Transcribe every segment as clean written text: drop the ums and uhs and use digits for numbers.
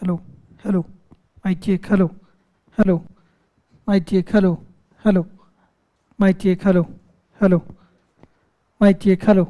hello, hello, mic check, hello, hello, mic check, hello, hello, mic check, hello, hello, mic check, hello.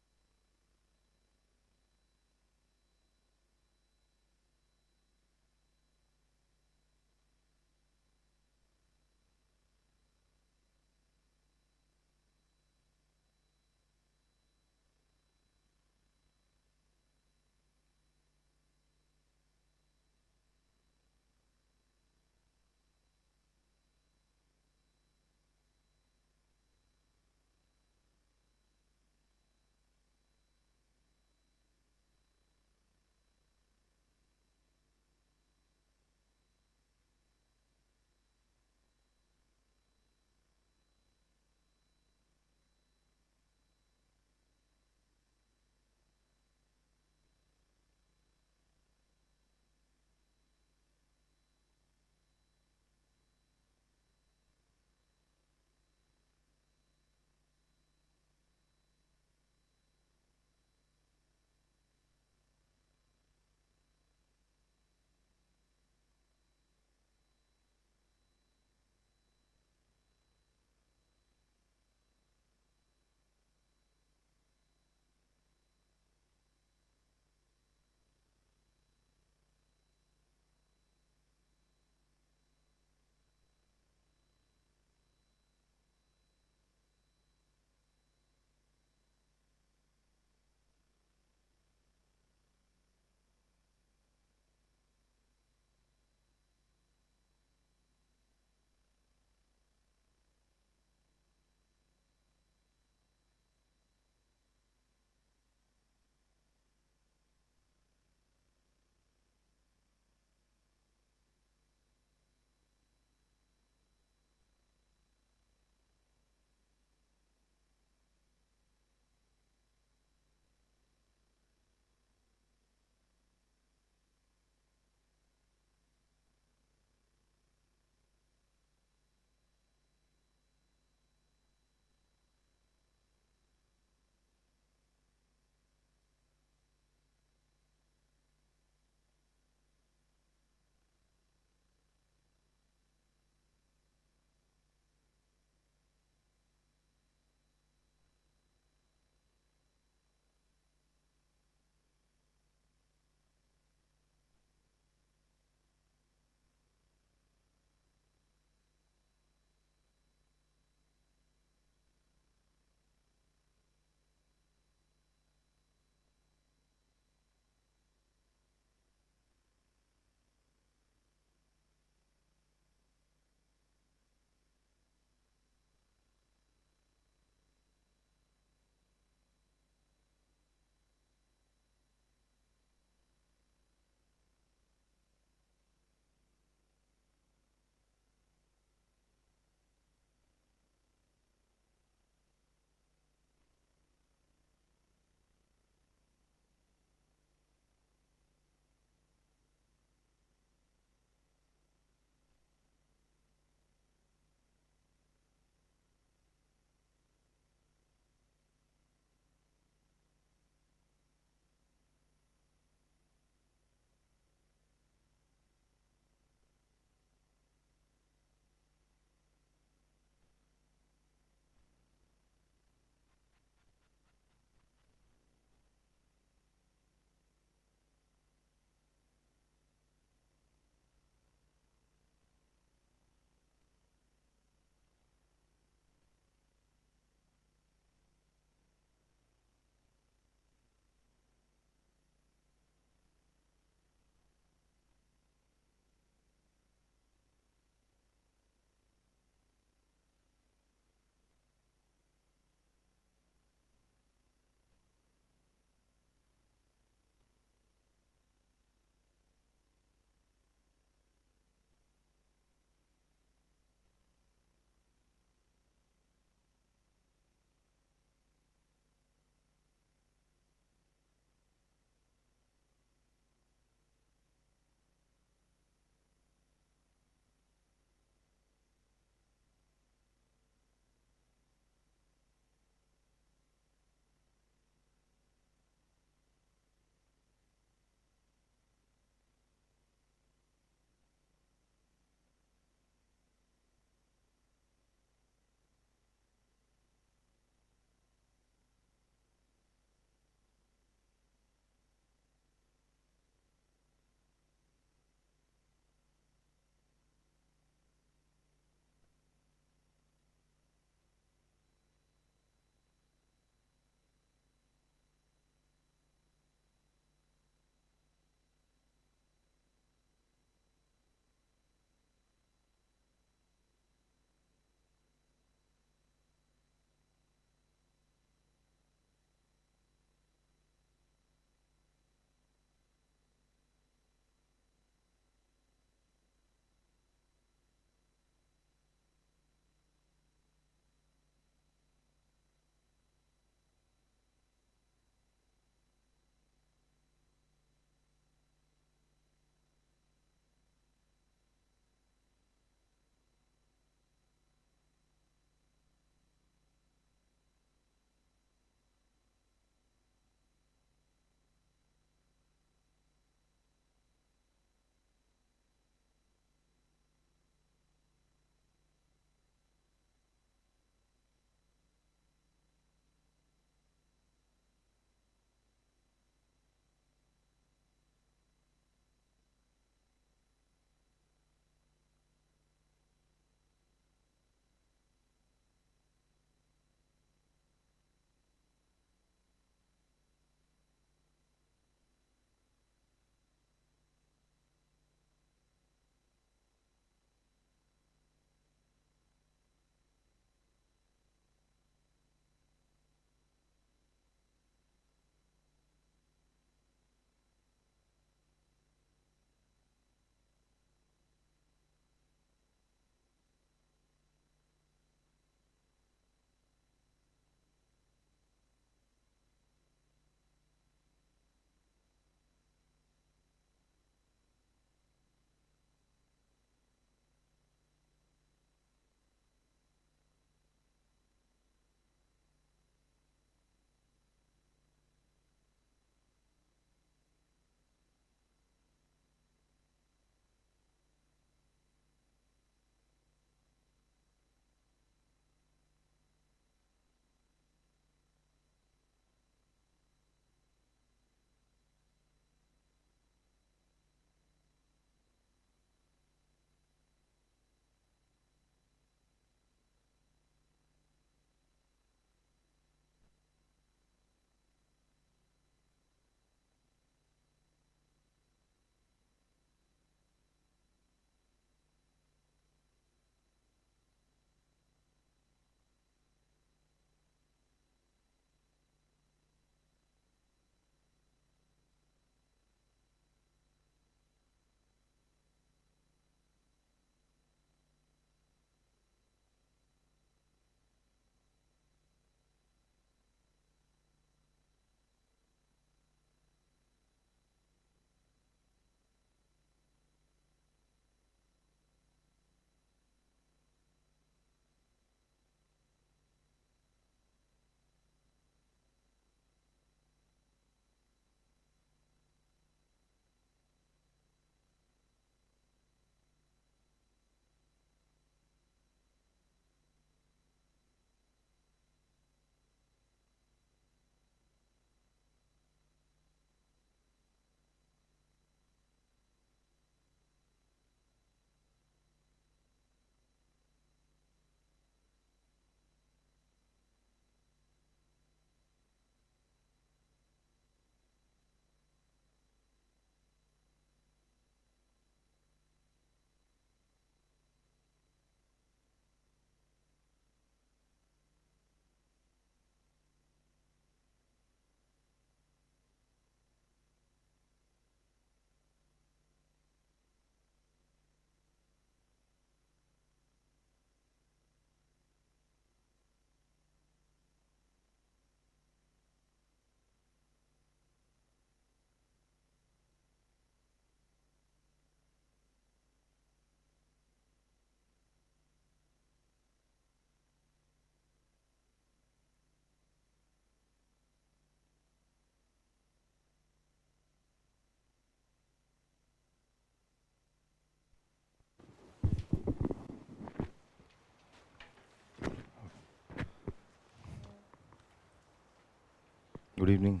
Good evening.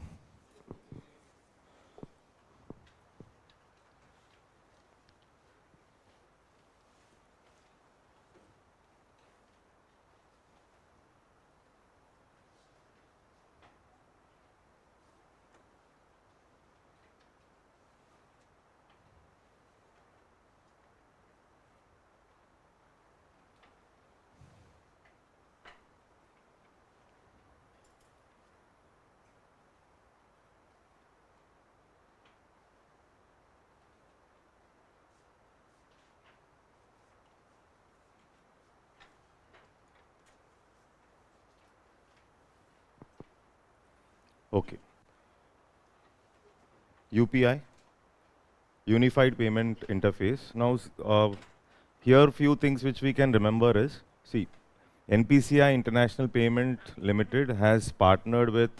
Okay. UPI, Unified Payment Interface. Now, here few things which we can remember is, see, NPCI International Payment Limited has partnered with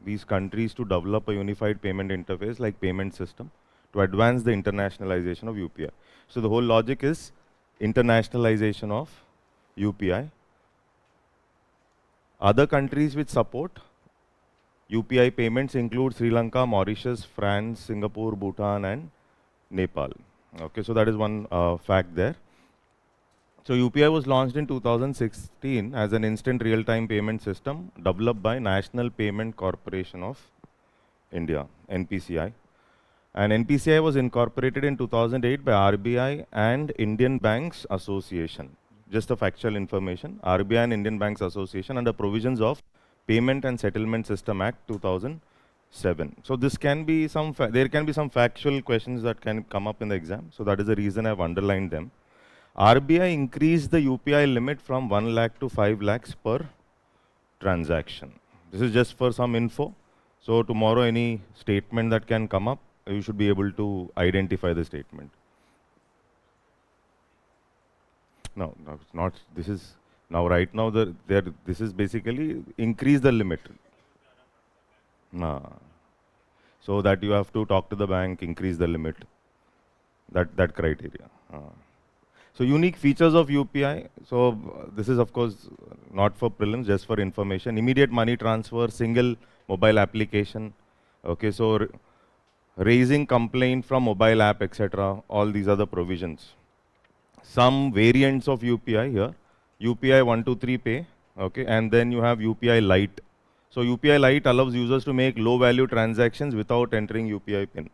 these countries to develop a unified payment interface like payment system to advance the internationalization of UPI. So the whole logic is internationalization of UPI. Other countries which support UPI payments include Sri Lanka, Mauritius, France, Singapore, Bhutan, and Nepal. Okay, so that is one fact there. So UPI was launched in 2016 as an instant real-time payment system developed by National Payment Corporation of India, NPCI. And NPCI was incorporated in 2008 by RBI and Indian Banks Association. Just a factual information, RBI and Indian Banks Association under provisions of Payment and Settlement System Act 2007. So this can be there can be some factual questions that can come up in the exam. So that is the reason I've underlined them. RBI increased the UPI limit from 1 lakh to 5 lakhs per transaction. This is just for some info. So tomorrow any statement that can come up, you should be able to identify the statement. No, it's not. This is now right now this is basically increase the limit. So that you have to talk to the bank, increase the limit. That criteria. So unique features of UPI. So this is of course not for prelims, just for information. Immediate money transfer, single mobile application. Okay, so raising complaint from mobile app, etc. All these other provisions. Some variants of UPI here. UPI 123 Pay. Okay, and then you have UPI Lite. So UPI Lite allows users to make low value transactions without entering UPI PIN.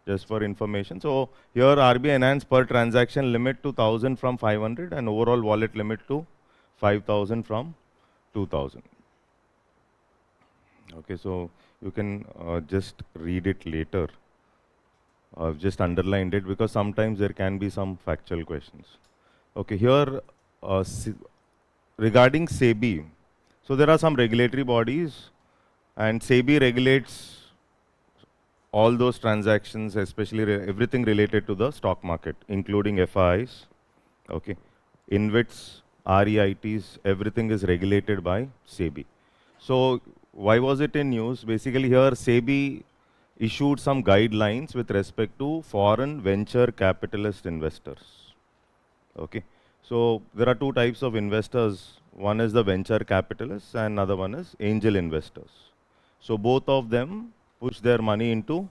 Just for information. So here RBI enhanced per transaction limit to 1000 from 500 and overall wallet limit to 5000 from 2000. Okay, so you can just read it later. I've just underlined it because sometimes there can be some factual questions. Okay, here regarding SEBI, so there are some regulatory bodies and SEBI regulates all those transactions, especially everything related to the stock market, including FIs, okay, INVITs, REITs, everything is regulated by SEBI. So why was it in news? Basically here SEBI issued some guidelines with respect to foreign venture capitalist investors. Okay, so there are two types of investors. One is the venture capitalists and another one is angel investors. So both of them push their money into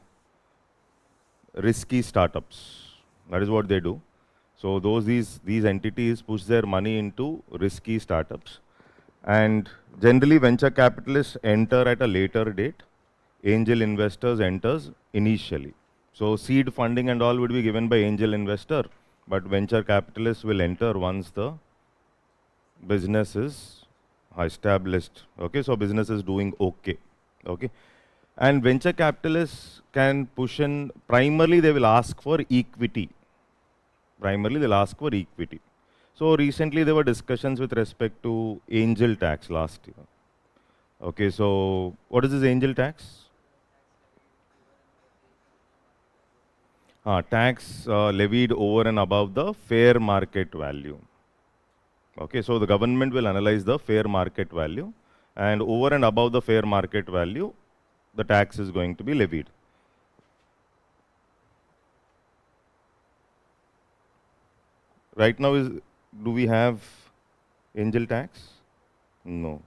risky startups. That is what they do. So these entities push their money into risky startups. And generally venture capitalists enter at a later date. Angel investors enters initially. So seed funding and all would be given by angel investor, but venture capitalists will enter once the business is established. Okay, so business is doing okay. Okay. And venture capitalists can push in, primarily they will ask for equity. Primarily they'll ask for equity. So recently there were discussions with respect to angel tax last year. Okay, so what is this angel tax? Tax levied over and above the fair market value. Okay, so the government will analyze the fair market value, and over and above the fair market value, the tax is going to be levied. Right now, do we have angel tax? No.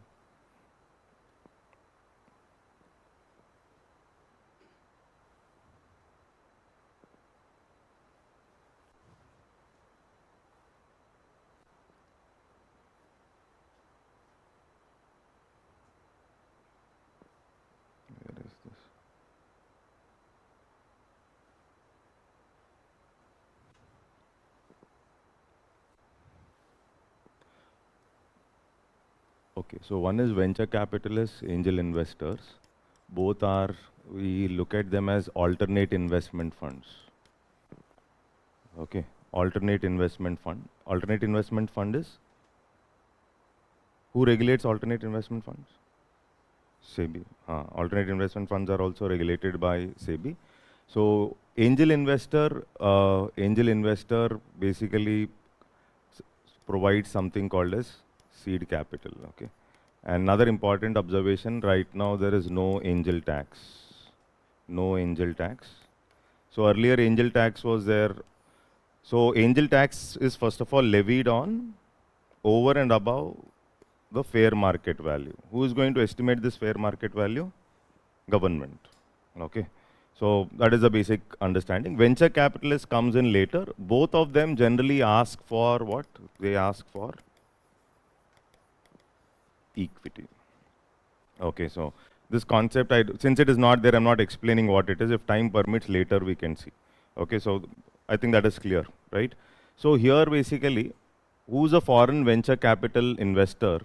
Okay, so one is venture capitalists, angel investors. Both are, we look at them as alternate investment funds. Okay, alternate investment fund. Alternate investment fund is, who regulates alternate investment funds? SEBI. Alternate investment funds are also regulated by SEBI. So angel investor basically provides something called as seed capital. Okay. Another important observation, right now there is no angel tax. No angel tax. So earlier angel tax was there. So angel tax is first of all levied on over and above the fair market value. Who is going to estimate this fair market value? Government. Okay. So that is the basic understanding. Venture capitalist comes in later. Both of them generally ask for what? They ask for equity. Okay, so this concept, since it is not there, I'm not explaining what it is. If time permits, later we can see. Okay, so I think that is clear, right? So here basically, who's a foreign venture capital investor?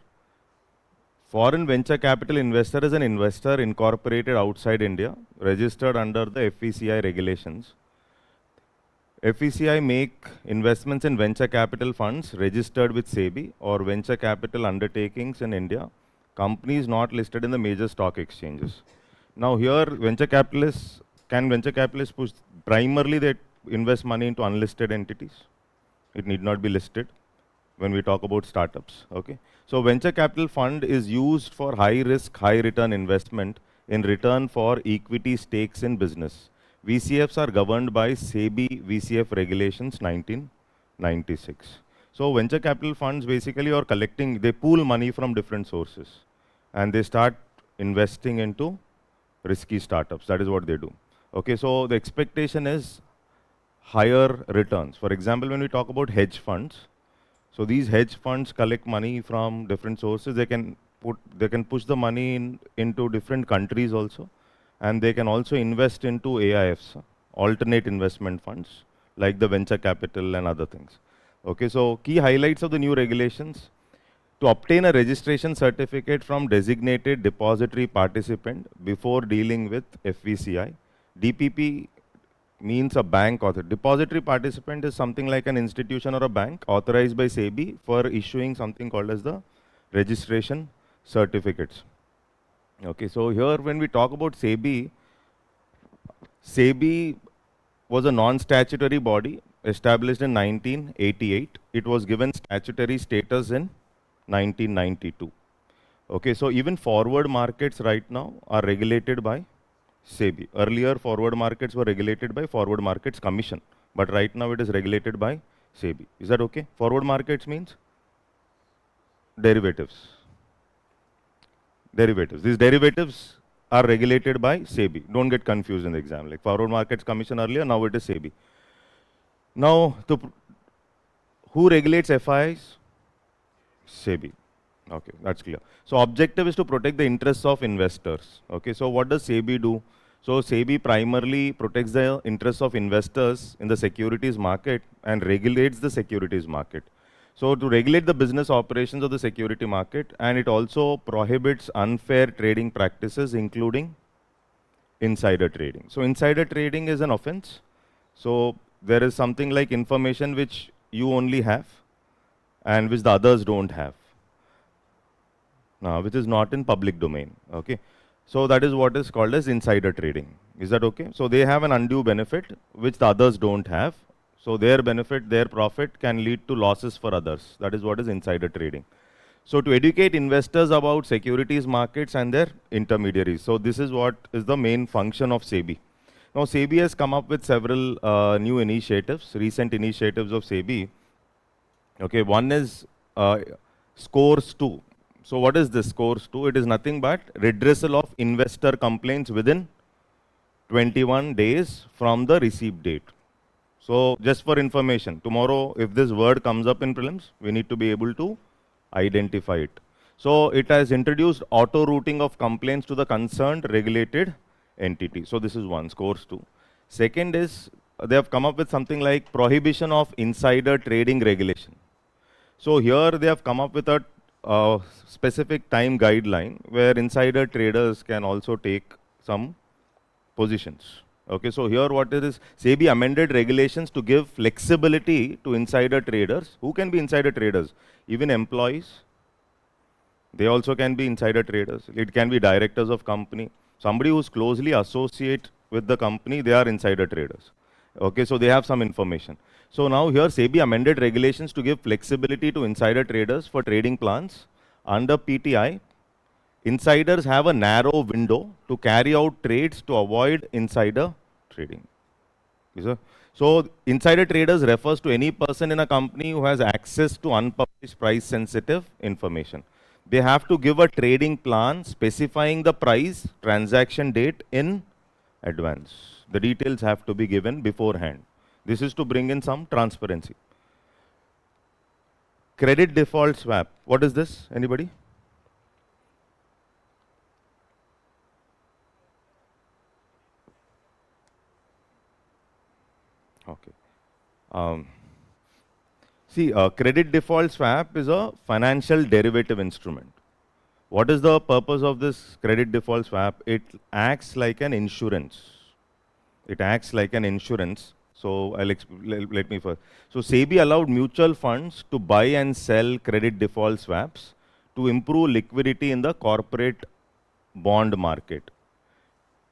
Foreign venture capital investor is an investor incorporated outside India, registered under the FVCI regulations. FVCI make investments in venture capital funds registered with SEBI or venture capital undertakings in India, companies not listed in the major stock exchanges. Now here, venture capitalists push, primarily they invest money into unlisted entities. It need not be listed when we talk about startups, okay? So venture capital fund is used for high risk, high return investment in return for equity stakes in business. VCFs are governed by SEBI VCF regulations 1996. So venture capital funds basically are collecting, they pool money from different sources and they start investing into risky startups. That is what they do. Okay, so the expectation is higher returns. For example, when we talk about hedge funds, so these hedge funds collect money from different sources. They can push the money into different countries also, and they can also invest into AIFs, alternate investment funds, like the venture capital and other things. Okay, so key highlights of the new regulations: to obtain a registration certificate from designated depository participant before dealing with FVCI. DPP means a bank author. Depository participant is something like an institution or a bank authorized by SEBI for issuing something called as the registration certificates. Okay, so here when we talk about SEBI, SEBI was a non-statutory body established in 1988. It was given statutory status in 1992. Okay, so even forward markets right now are regulated by SEBI. Earlier, forward markets were regulated by Forward Markets Commission, but right now it is regulated by SEBI. Is that okay? Forward markets means derivatives. Derivatives. These derivatives are regulated by SEBI. Don't get confused in the exam. Like Forward Markets Commission earlier, now it is SEBI. Now, who regulates FIs? SEBI. Okay, that's clear. So objective is to protect the interests of investors. Okay, so what does SEBI do? So SEBI primarily protects the interests of investors in the securities market and regulates the securities market. So to regulate the business operations of the security market, and it also prohibits unfair trading practices, including insider trading. So insider trading is an offense. So there is something like information which you only have and which the others don't have. Which is not in public domain. Okay, so that is what is called as insider trading. Is that okay? So they have an undue benefit which the others don't have. So their benefit, their profit can lead to losses for others. That is what is insider trading. So to educate investors about securities markets and their intermediaries. So this is what is the main function of SEBI. Now SEBI has come up with several new initiatives, recent initiatives of SEBI. Okay, one is Scores 2. So what is this Scores 2? It is nothing but redressal of investor complaints within 21 days from the receipt date. So just for information, tomorrow if this word comes up in prelims, we need to be able to identify it. So it has introduced auto routing of complaints to the concerned regulated entity. So this is one, Scores 2. Second is they have come up with something like prohibition of insider trading regulation. So here they have come up with a a specific time guideline where insider traders can also take some positions. Okay, so here what it is, SEBI amended regulations to give flexibility to insider traders. Who can be insider traders? Even employees. They also can be insider traders. It can be directors of company. Somebody who's closely associated with the company, they are insider traders. Okay, so they have some information. So now here SEBI amended regulations to give flexibility to insider traders for trading plans. Under PTI, insiders have a narrow window to carry out trades to avoid insider trading. So insider traders refers to any person in a company who has access to unpublished price sensitive information. They have to give a trading plan specifying the price, transaction date in advance. The details have to be given beforehand. This is to bring in some transparency. Credit default swap. What is this? Anybody? Okay. See, credit default swap is a financial derivative instrument. What is the purpose of this credit default swap? It acts like an insurance. It acts like an insurance. So let me first. So SEBI allowed mutual funds to buy and sell credit default swaps to improve liquidity in the corporate bond market.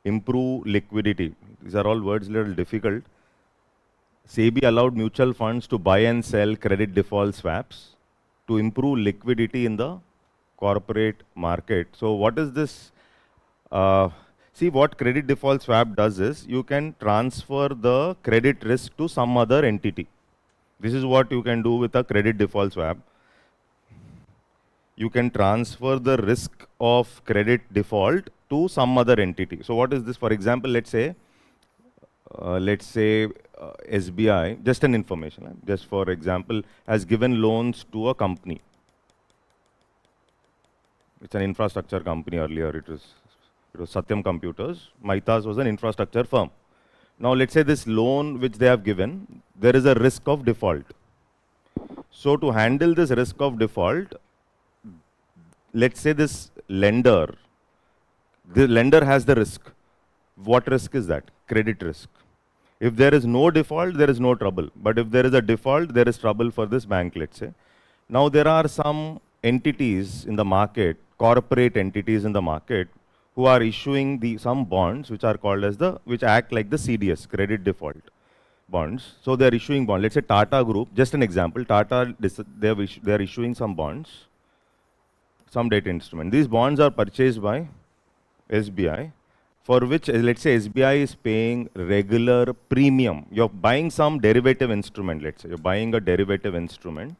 Improve liquidity. These are all words a little difficult. SEBI allowed mutual funds to buy and sell credit default swaps to improve liquidity in the corporate market. So what is this? See, what credit default swap does is you can transfer the credit risk to some other entity. This is what you can do with a credit default swap. You can transfer the risk of credit default to some other entity. So what is this? For example, let's say SBI, just an information, just for example, has given loans to a company. It's an infrastructure company earlier. It was Satyam Computers. Maitas was an infrastructure firm. Now let's say this loan which they have given, there is a risk of default. So to handle this risk of default, let's say this lender, the lender has the risk. What risk is that? Credit risk. If there is no default, there is no trouble. But if there is a default, there is trouble for this bank, let's say. Now there are some entities in the market, corporate entities in the market, who are issuing some bonds which are called as which act like the CDS, credit default bonds. So they are issuing bonds. Let's say Tata Group, just an example, Tata, they are issuing some bonds, some debt instrument. These bonds are purchased by SBI, for which, let's say, SBI is paying regular premium. You're buying some derivative instrument, let's say. You're buying a derivative instrument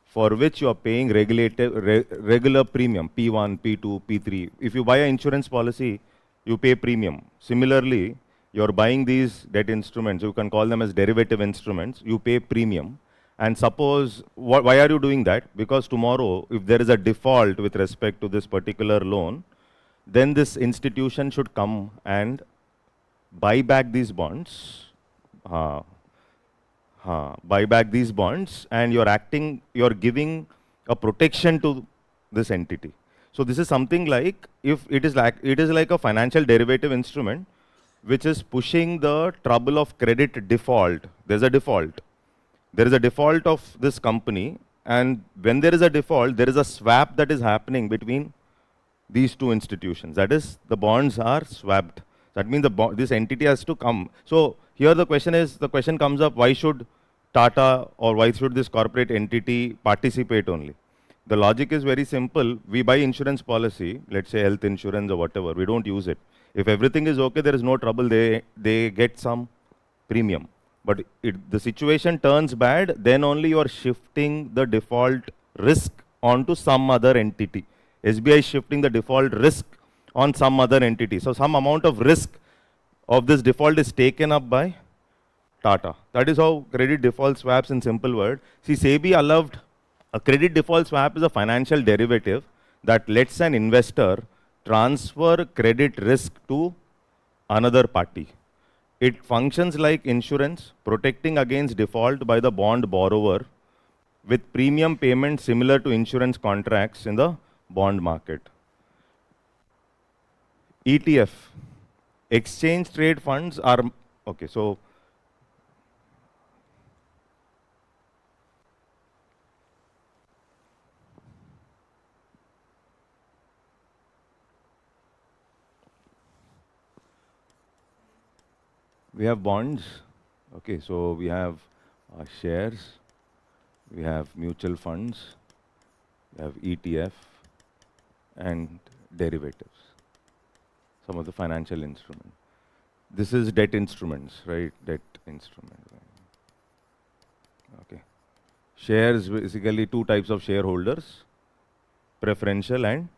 for which you are paying regular premium, P1, P2, P3. If you buy an insurance policy, you pay premium. Similarly, you're buying these debt instruments, you can call them as derivative instruments, you pay premium. And suppose, why are you doing that? Because tomorrow, if there is a default with respect to this particular loan, then this institution should come and buy back these bonds, buy back these bonds, and you're giving a protection to this entity. So this is something like, if it is like a financial derivative instrument, which is pushing the trouble of credit default. There's a default. There is a default of this company, and when there is a default, there is a swap that is happening between these two institutions. That is, the bonds are swapped. That means this entity has to come. So here the question comes up, why should Tata or why should this corporate entity participate only? The logic is very simple. We buy insurance policy, let's say health insurance or whatever, we don't use it. If everything is okay, there is no trouble, they get some premium. But the situation turns bad, then only you are shifting the default risk onto some other entity. SBI is shifting the default risk on some other entity. So some amount of risk of this default is taken up by Tata. That is how credit default swaps, in simple word. See, SEBI allowed a credit default swap is a financial derivative that lets an investor transfer credit risk to another party. It functions like insurance, protecting against default by the bond borrower with premium payments similar to insurance contracts in the bond market. ETF, exchange trade funds are, okay, so we have bonds, okay, so we have shares, we have mutual funds, we have ETF, and derivatives, some of the financial instruments. This is debt instruments, right? Debt instrument. Okay. Shares, basically two types of shareholders, preferential and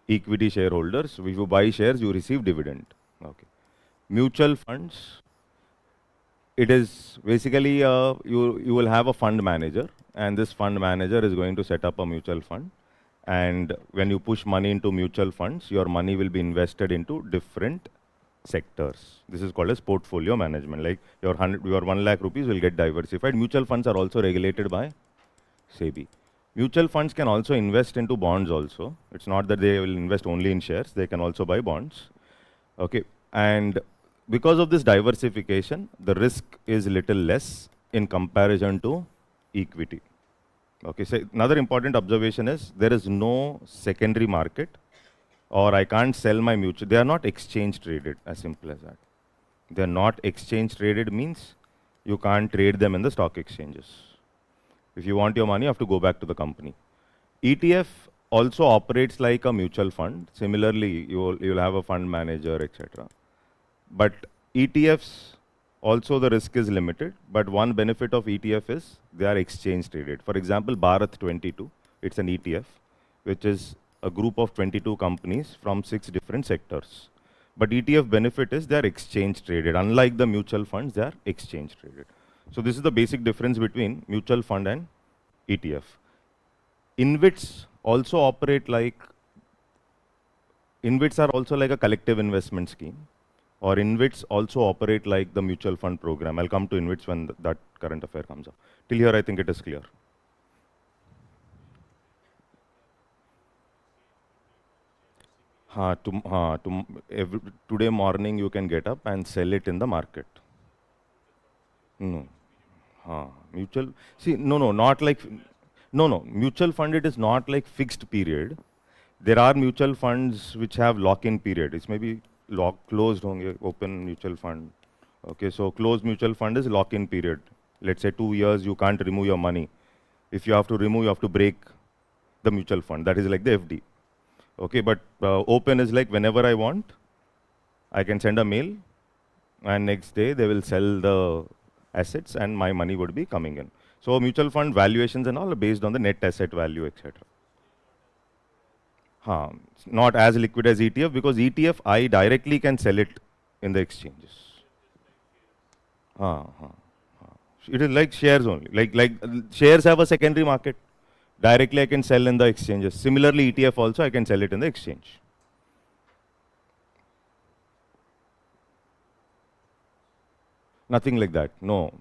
equity shareholders. If you buy shares, you receive dividend. Okay. Mutual funds, it is basically you will have a fund manager, and this fund manager is going to set up a mutual fund. And when you push money into mutual funds, your money will be invested into different sectors. This is called as portfolio management. Like your 1 lakh rupees will get diversified. Mutual funds are also regulated by SEBI. Mutual funds can also invest into bonds also. It's not that they will invest only in shares. They can also buy bonds. Okay. And because of this diversification, the risk is little less in comparison to equity. Okay. So another important observation is there is no secondary market, or I can't sell my mutual. They are not exchange traded, as simple as that. They are not exchange traded means you can't trade them in the stock exchanges. If you want your money, you have to go back to the company. ETF also operates like a mutual fund. Similarly, you'll have a fund manager, etc. But ETFs, also the risk is limited. But one benefit of ETF is they are exchange traded. For example, Bharat 22, it's an ETF, which is a group of 22 companies from 6 different sectors. But ETF benefit is they are exchange traded. Unlike the mutual funds, they are exchange traded. So this is the basic difference between mutual fund and ETF. InvITs also operate like, InvITs are also like a collective investment scheme, or InvITs also operate like the mutual fund program. I'll come to InvITs when that current affair comes up. Till here, I think it is clear. Today morning you can get up and sell it in the market. No. Mutual, see, not like, mutual fund, it is not like fixed period. There are mutual funds which have lock-in period. It's maybe closed, open mutual fund. Okay, so closed mutual fund is lock-in period. Let's say 2 years, you can't remove your money. If you have to remove, you have to break the mutual fund. That is like the FD. Okay, but open is like whenever I want, I can send a mail, and next day they will sell the assets and my money would be coming in. So mutual fund valuations and all are based on the net asset value, etc. Not as liquid as ETF, because ETF I directly can sell it in the exchanges. It is like shares only. Like shares have a secondary market. Directly I can sell in the exchanges. Similarly, ETF also I can sell it in the exchange. Nothing like that. No.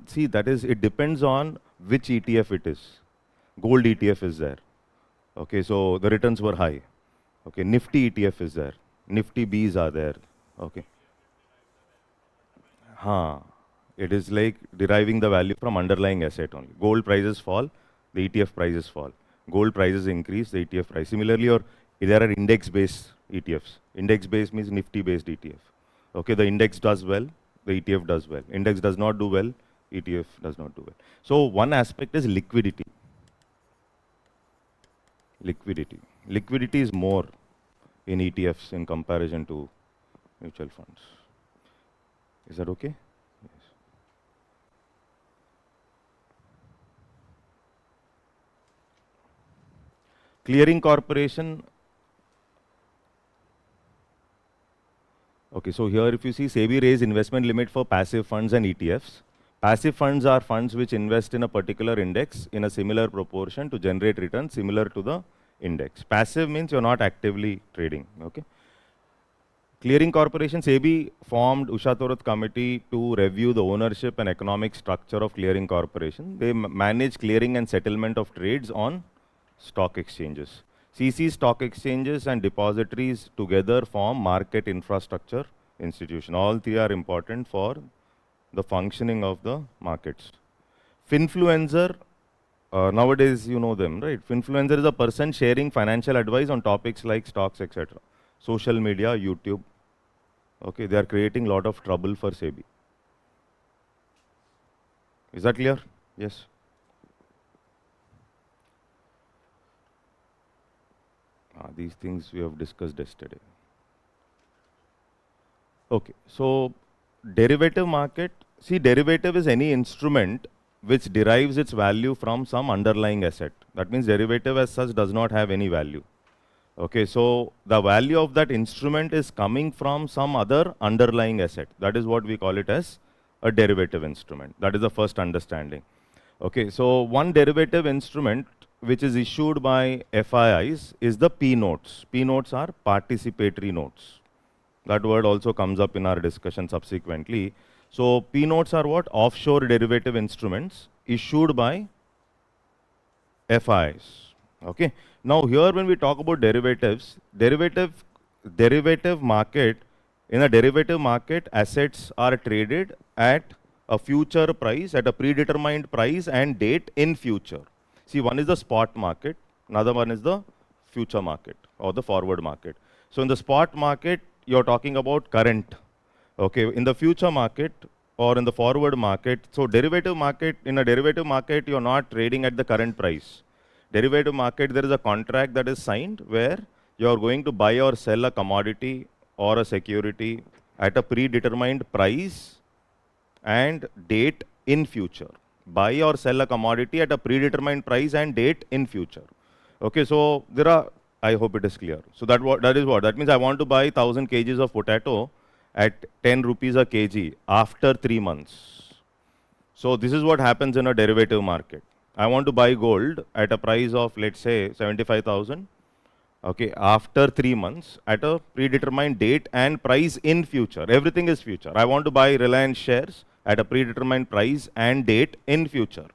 See, that is, it depends on which ETF it is. Gold ETF is there. Okay, so the returns were high. Okay, Nifty ETF is there. Nifty Bs are there. Okay. It is like deriving the value from underlying asset only. Gold prices fall, the ETF prices fall. Gold prices increase, the ETF price. Similarly, there are index-based ETFs. Index-based means Nifty-based ETF. Okay, the index does well, the ETF does well. Index does not do well, ETF does not do well. So one aspect is liquidity. Liquidity is more in ETFs in comparison to mutual funds. Is that okay? Yes. Clearing corporation. Okay, so here if you see, SEBI raised investment limit for passive funds and ETFs. Passive funds are funds which invest in a particular index in a similar proportion to generate returns similar to the index. Passive means you're not actively trading. Okay. Clearing Corporation, SEBI formed Usha Thorat committee to review the ownership and economic structure of Clearing Corporation. They manage clearing and settlement of trades on stock exchanges. CC stock exchanges and depositories together form market infrastructure institution. All three are important for the functioning of the markets. Finfluencer, nowadays you know them, right? Finfluencer is a person sharing financial advice on topics like stocks, etc. Social media, YouTube. Okay, they are creating a lot of trouble for SEBI. Is that clear? Yes. These things we have discussed yesterday. Okay, so derivative market, see, derivative is any instrument which derives its value from some underlying asset. That means derivative as such does not have any value. Okay, so the value of that instrument is coming from some other underlying asset. That is what we call it as a derivative instrument. That is the first understanding. Okay, so one derivative instrument which is issued by FIIs is the P notes. P notes are participatory notes. That word also comes up in our discussion subsequently. So P notes are what? Offshore derivative instruments issued by FIIs. Okay. Now here when we talk about derivatives, derivative market, in a derivative market, assets are traded at a future price, at a predetermined price and date in future. See, one is the spot market, another one is the future market or the forward market. So in the spot market, you're talking about current. Okay, in the future market or in the forward market, so derivative market, in a derivative market, you're not trading at the current price. Derivative market, there is a contract that is signed where you're going to buy or sell a commodity or a security at a predetermined price and date in future. Buy or sell a commodity at a predetermined price and date in future. Okay, so there are, I hope it is clear. So that is what? That means I want to buy 1000 kgs of potato at 10 rupees a kg after 3 months. So this is what happens in a derivative market. I want to buy gold at a price of, let's say, 75,000. Okay, after 3 months at a predetermined date and price in future. Everything is future. I want to buy Reliance shares at a predetermined price and date in future.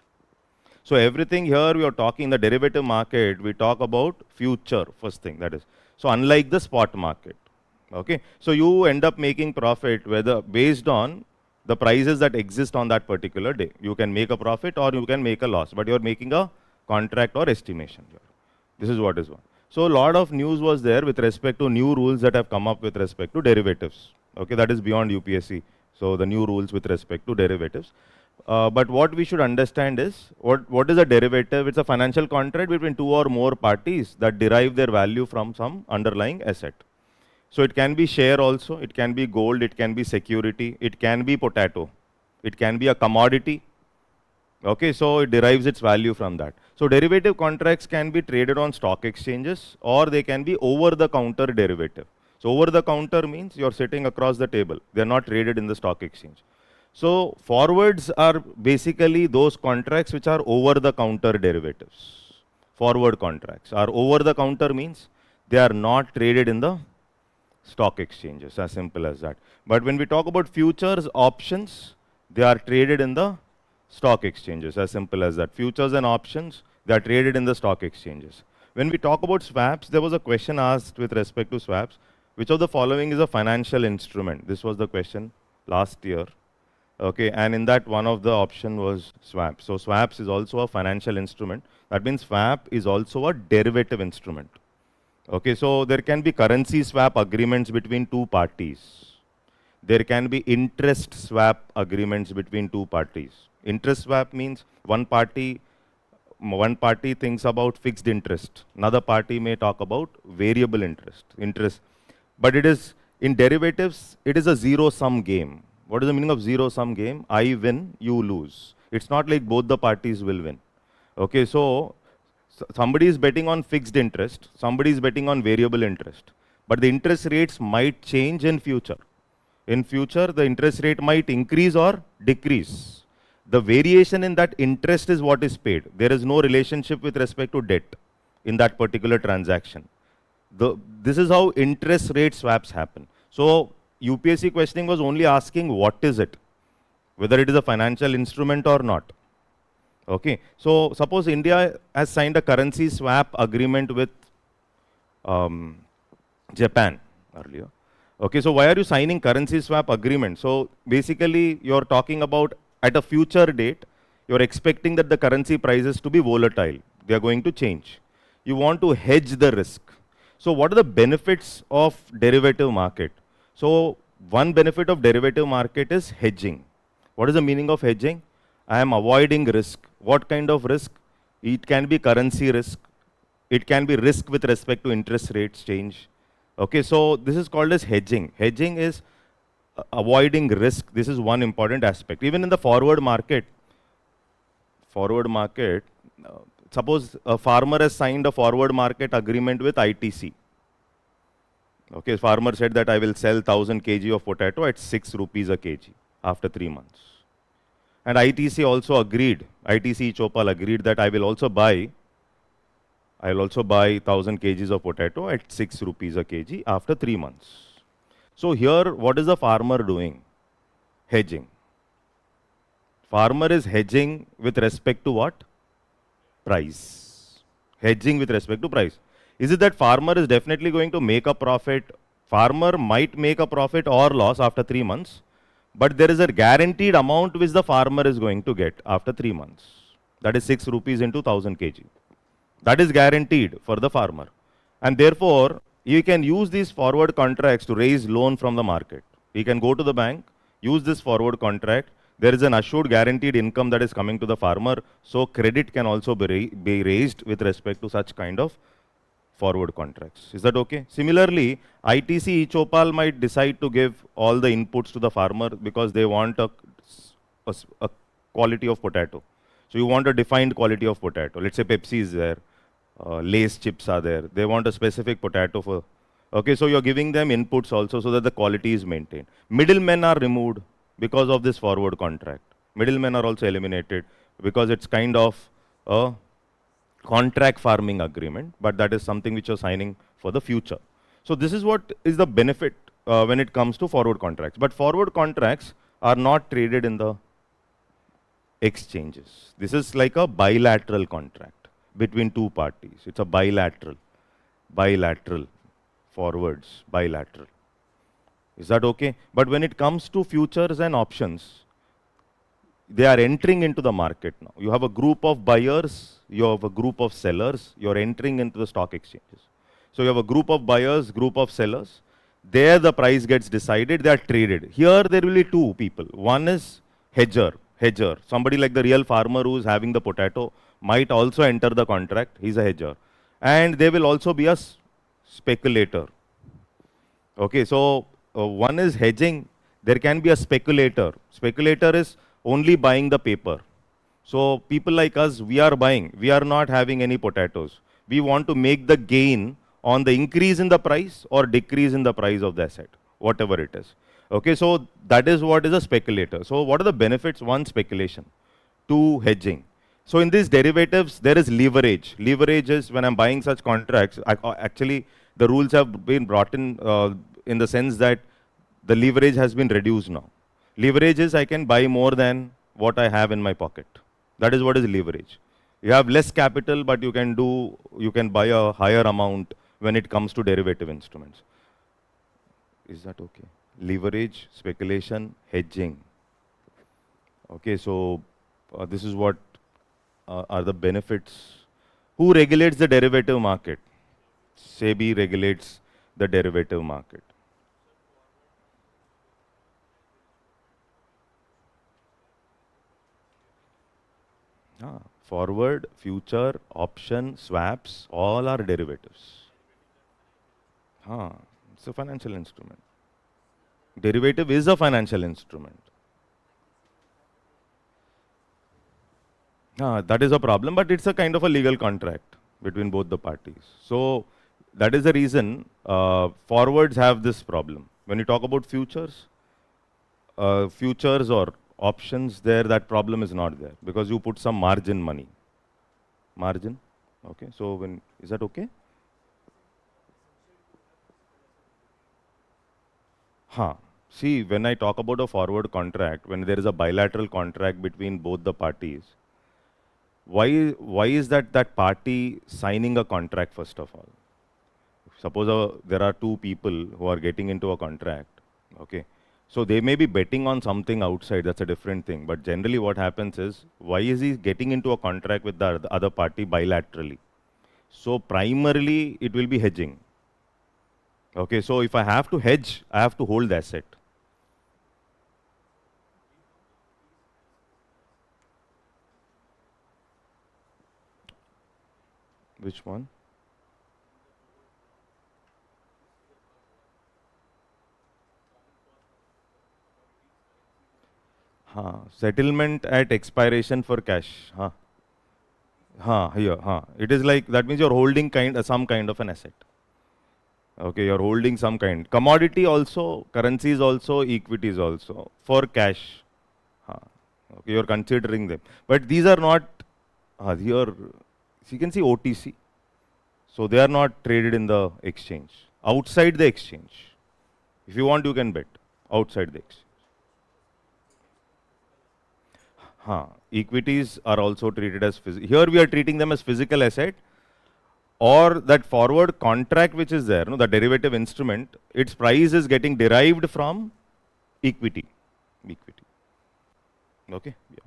So everything here we are talking in the derivative market, we talk about future, first thing, that is. So unlike the spot market. Okay, so you end up making profit whether based on the prices that exist on that particular day. You can make a profit or you can make a loss, but you're making a contract or estimation here. This is what is one. So a lot of news was there with respect to new rules that have come up with respect to derivatives. Okay, that is beyond UPSC. So the new rules with respect to derivatives. But what we should understand is, what is a derivative? It's a financial contract between two or more parties that derive their value from some underlying asset. So it can be share also, it can be gold, it can be security, it can be potato, it can be a commodity. Okay, so it derives its value from that. So derivative contracts can be traded on stock exchanges or they can be over-the-counter derivative. So over-the-counter means you're sitting across the table. They're not traded in the stock exchange. So forwards are basically those contracts which are over-the-counter derivatives. Forward contracts are over-the-counter means they are not traded in the stock exchanges, as simple as that. But when we talk about futures, options, they are traded in the stock exchanges, as simple as that. Futures and options, they are traded in the stock exchanges. When we talk about swaps, there was a question asked with respect to swaps. Which of the following is a financial instrument? This was the question last year. Okay, and in that one of the option was swap. So swaps is also a financial instrument. That means swap is also a derivative instrument. Okay, so there can be currency swap agreements between two parties. There can be interest swap agreements between two parties. Interest swap means one party thinks about fixed interest. Another party may talk about variable interest. But it is, in derivatives, it is a zero-sum game. What is the meaning of zero-sum game? I win, you lose. It's not like both the parties will win. Okay, so somebody is betting on fixed interest, somebody is betting on variable interest. But the interest rates might change in future. In future, the interest rate might increase or decrease. The variation in that interest is what is paid. There is no relationship with respect to debt in that particular transaction. This is how interest rate swaps happen. So UPSC questioning was only asking what is it, whether it is a financial instrument or not. Okay, so suppose India has signed a currency swap agreement with Japan earlier. Okay, so why are you signing currency swap agreement? So basically you're talking about at a future date, you're expecting that the currency prices to be volatile. They are going to change. You want to hedge the risk. So what are the benefits of derivative market? So one benefit of derivative market is hedging. What is the meaning of hedging? I am avoiding risk. What kind of risk? It can be currency risk. It can be risk with respect to interest rates change. Okay, so this is called as hedging. Hedging is avoiding risk. This is one important aspect. Even in the forward market, suppose a farmer has signed a forward market agreement with ITC. Okay, farmer said that I will sell 1000 kg of potato at 6 rupees a kg after 3 months. And ITC also agreed, ITC Chopal agreed that I will also buy 1000 kgs of potato at 6 rupees a kg after 3 months. So here, what is the farmer doing? Hedging. Farmer is hedging with respect to what? Price. Hedging with respect to price. Is it that farmer is definitely going to make a profit? Farmer might make a profit or loss after 3 months, but there is a guaranteed amount which the farmer is going to get after 3 months. That is 6 rupees into 1000 kg. That is guaranteed for the farmer. And therefore, you can use these forward contracts to raise loan from the market. He can go to the bank, use this forward contract. There is an assured guaranteed income that is coming to the farmer. So credit can also be raised with respect to such kind of forward contracts. Is that okay? Similarly, ITC Chopal might decide to give all the inputs to the farmer because they want a quality of potato. So you want a defined quality of potato. Let's say Pepsi is there, Lay's chips are there. They want a specific potato for. Okay, so you're giving them inputs also so that the quality is maintained. Middlemen are removed because of this forward contract. Middlemen are also eliminated because it's kind of a contract farming agreement, but that is something which you're signing for the future. So this is what is the benefit when it comes to forward contracts. But forward contracts are not traded in the exchanges. This is like a bilateral contract between two parties. It's a bilateral forwards, bilateral. Is that okay? But when it comes to futures and options, they are entering into the market now. You have a group of buyers, you have a group of sellers, you're entering into the stock exchanges. So you have a group of buyers, group of sellers. There the price gets decided, they are traded. Here there will be two people. One is hedger. Somebody like the real farmer who is having the potato might also enter the contract. He's a hedger. And there will also be a speculator. Okay, so one is hedging. There can be a speculator. Speculator is only buying the paper. So people like us, we are buying. We are not having any potatoes. We want to make the gain on the increase in the price or decrease in the price of the asset, whatever it is. Okay, so that is what is a speculator. So what are the benefits? One, speculation. Two, hedging. So in these derivatives, there is leverage. Leverage is when I'm buying such contracts, actually the rules have been brought in the sense that the leverage has been reduced now. Leverage is I can buy more than what I have in my pocket. That is what is leverage. You have less capital, but you can buy a higher amount when it comes to derivative instruments. Is that okay? Leverage, speculation, hedging. Okay, so this is what are the benefits. Who regulates the derivative market? SEBI regulates the derivative market. Forward, future, option, swaps, all are derivatives. It's a financial instrument. Derivative is a financial instrument. That is a problem, but it's a kind of a legal contract between both the parties. So that is the reason forwards have this problem. When you talk about futures or options, there that problem is not there because you put some margin money. Margin, okay. So is that okay? See, when I talk about a forward contract, when there is a bilateral contract between both the parties, why is that party signing a contract first of all? Suppose there are two people who are getting into a contract, okay? So they may be betting on something outside, that's a different thing. But generally what happens is, why is he getting into a contract with the other party bilaterally? So primarily it will be hedging. Okay, so if I have to hedge, I have to hold the asset. Which one? Settlement at expiration for cash. Here. It is like, that means you're holding some kind of an asset. Okay, you're holding some kind. Commodity also, currencies also, equities also, for cash. Okay, you're considering them. But these are not, here, you can see OTC. So they are not traded in the exchange. Outside the exchange. If you want, you can bet. Outside the exchange. Equities are also treated as here we are treating them as physical asset, or that forward contract which is there, the derivative instrument, its price is getting derived from equity. Okay. Yeah.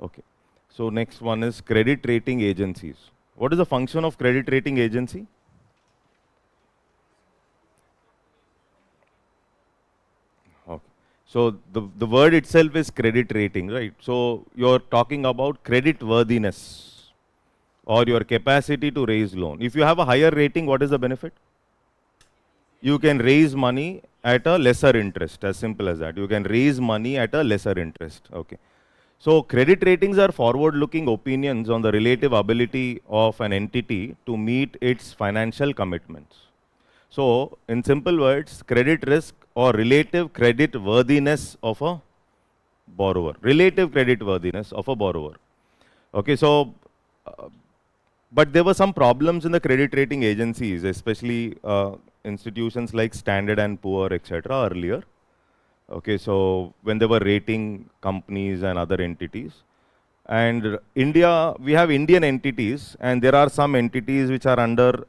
Okay. So next one is credit rating agencies. What is the function of credit rating agency? Okay. So the word itself is credit rating, right? So you're talking about credit worthiness or your capacity to raise loan. If you have a higher rating, what is the benefit? You can raise money at a lesser interest, as simple as that. You can raise money at a lesser interest. Okay. So credit ratings are forward-looking opinions on the relative ability of an entity to meet its financial commitments. So in simple words, credit risk or relative credit worthiness of a borrower. Relative credit worthiness of a borrower. Okay, so but there were some problems in the credit rating agencies, especially institutions like Standard and Poor, etc. earlier. Okay, so when they were rating companies and other entities. And India, we have Indian entities, and there are some entities which are under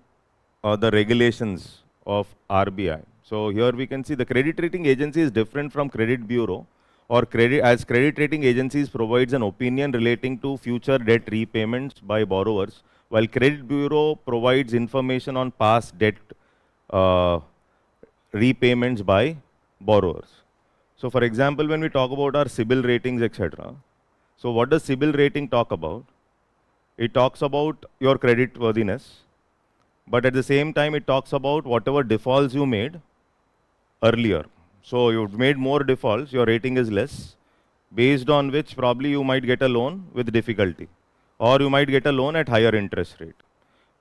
the regulations of RBI. So here we can see the credit rating agency is different from credit bureau, or credit rating agencies provides an opinion relating to future debt repayments by borrowers, while credit bureau provides information on past debt repayments by borrowers. So for example, when we talk about our CIBIL ratings, etc. So what does CIBIL rating talk about? It talks about your credit worthiness, but at the same time, it talks about whatever defaults you made earlier. So you've made more defaults, your rating is less, based on which probably you might get a loan with difficulty, or you might get a loan at higher interest rate.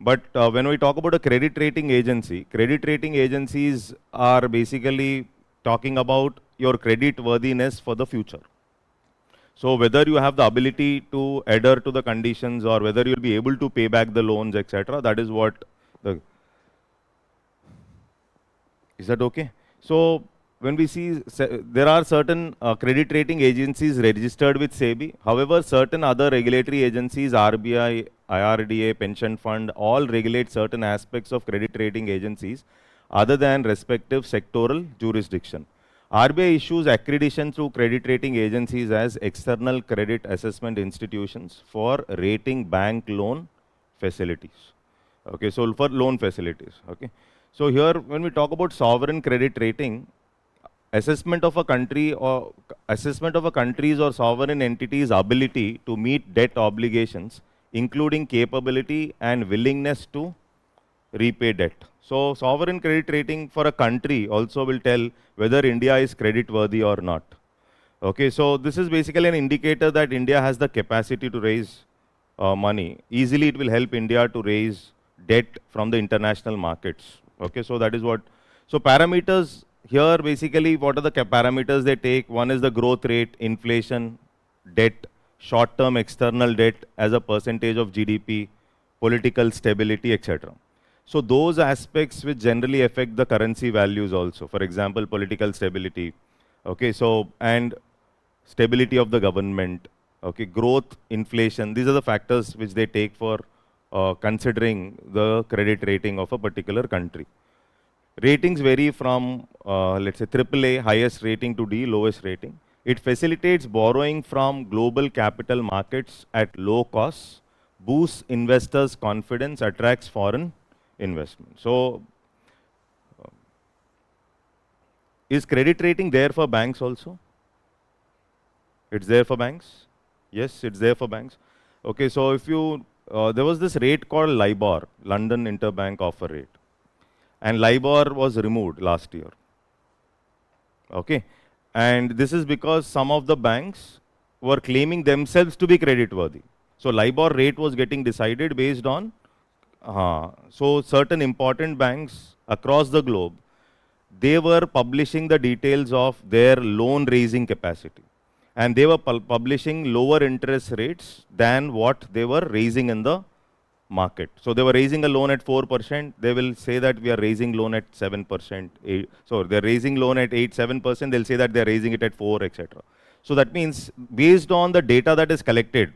But when we talk about a credit rating agency, credit rating agencies are basically talking about your credit worthiness for the future. So whether you have the ability to adhere to the conditions, or whether you'll be able to pay back the loans, etc. That is what the... Is that okay? So when we see, there are certain credit rating agencies registered with SEBI. However, certain other regulatory agencies, RBI, IRDA, pension fund, all regulate certain aspects of credit rating agencies other than respective sectoral jurisdiction. RBI issues accreditation through credit rating agencies as external credit assessment institutions for rating bank loan facilities. Okay, so for loan facilities. Okay, so here when we talk about sovereign credit rating, assessment of a country or assessment of a country's or sovereign entity's ability to meet debt obligations, including capability and willingness to repay debt. So sovereign credit rating for a country also will tell whether India is credit worthy or not. Okay, so this is basically an indicator that India has the capacity to raise money. Easily it will help India to raise debt from the international markets. Okay, so that is what, so parameters here basically what are the parameters they take? One is the growth rate, inflation, debt, short-term external debt as a percentage of GDP, political stability, etc. So those aspects which generally affect the currency values also. For example, political stability. Okay, so and stability of the government. Okay, growth, inflation. These are the factors which they take for considering the credit rating of a particular country. Ratings vary from, let's say, AAA, highest rating, to D, lowest rating. It facilitates borrowing from global capital markets at low costs, boosts investors' confidence, attracts foreign investment. So, is credit rating there for banks also? It's there for banks? Yes, it's there for banks. Okay, so if you, there was this rate called LIBOR, London Interbank Offer Rate. And LIBOR was removed last year. Okay, and this is because some of the banks were claiming themselves to be credit worthy. So LIBOR rate was getting decided based on, so certain important banks across the globe, they were publishing the details of their loan raising capacity. And they were publishing lower interest rates than what they were raising in the market. So they were raising a loan at 4%, they will say that we are raising loan at 7%. So they're raising loan at 7%, they'll say that they're raising it at 4, etc. So that means based on the data that is collected,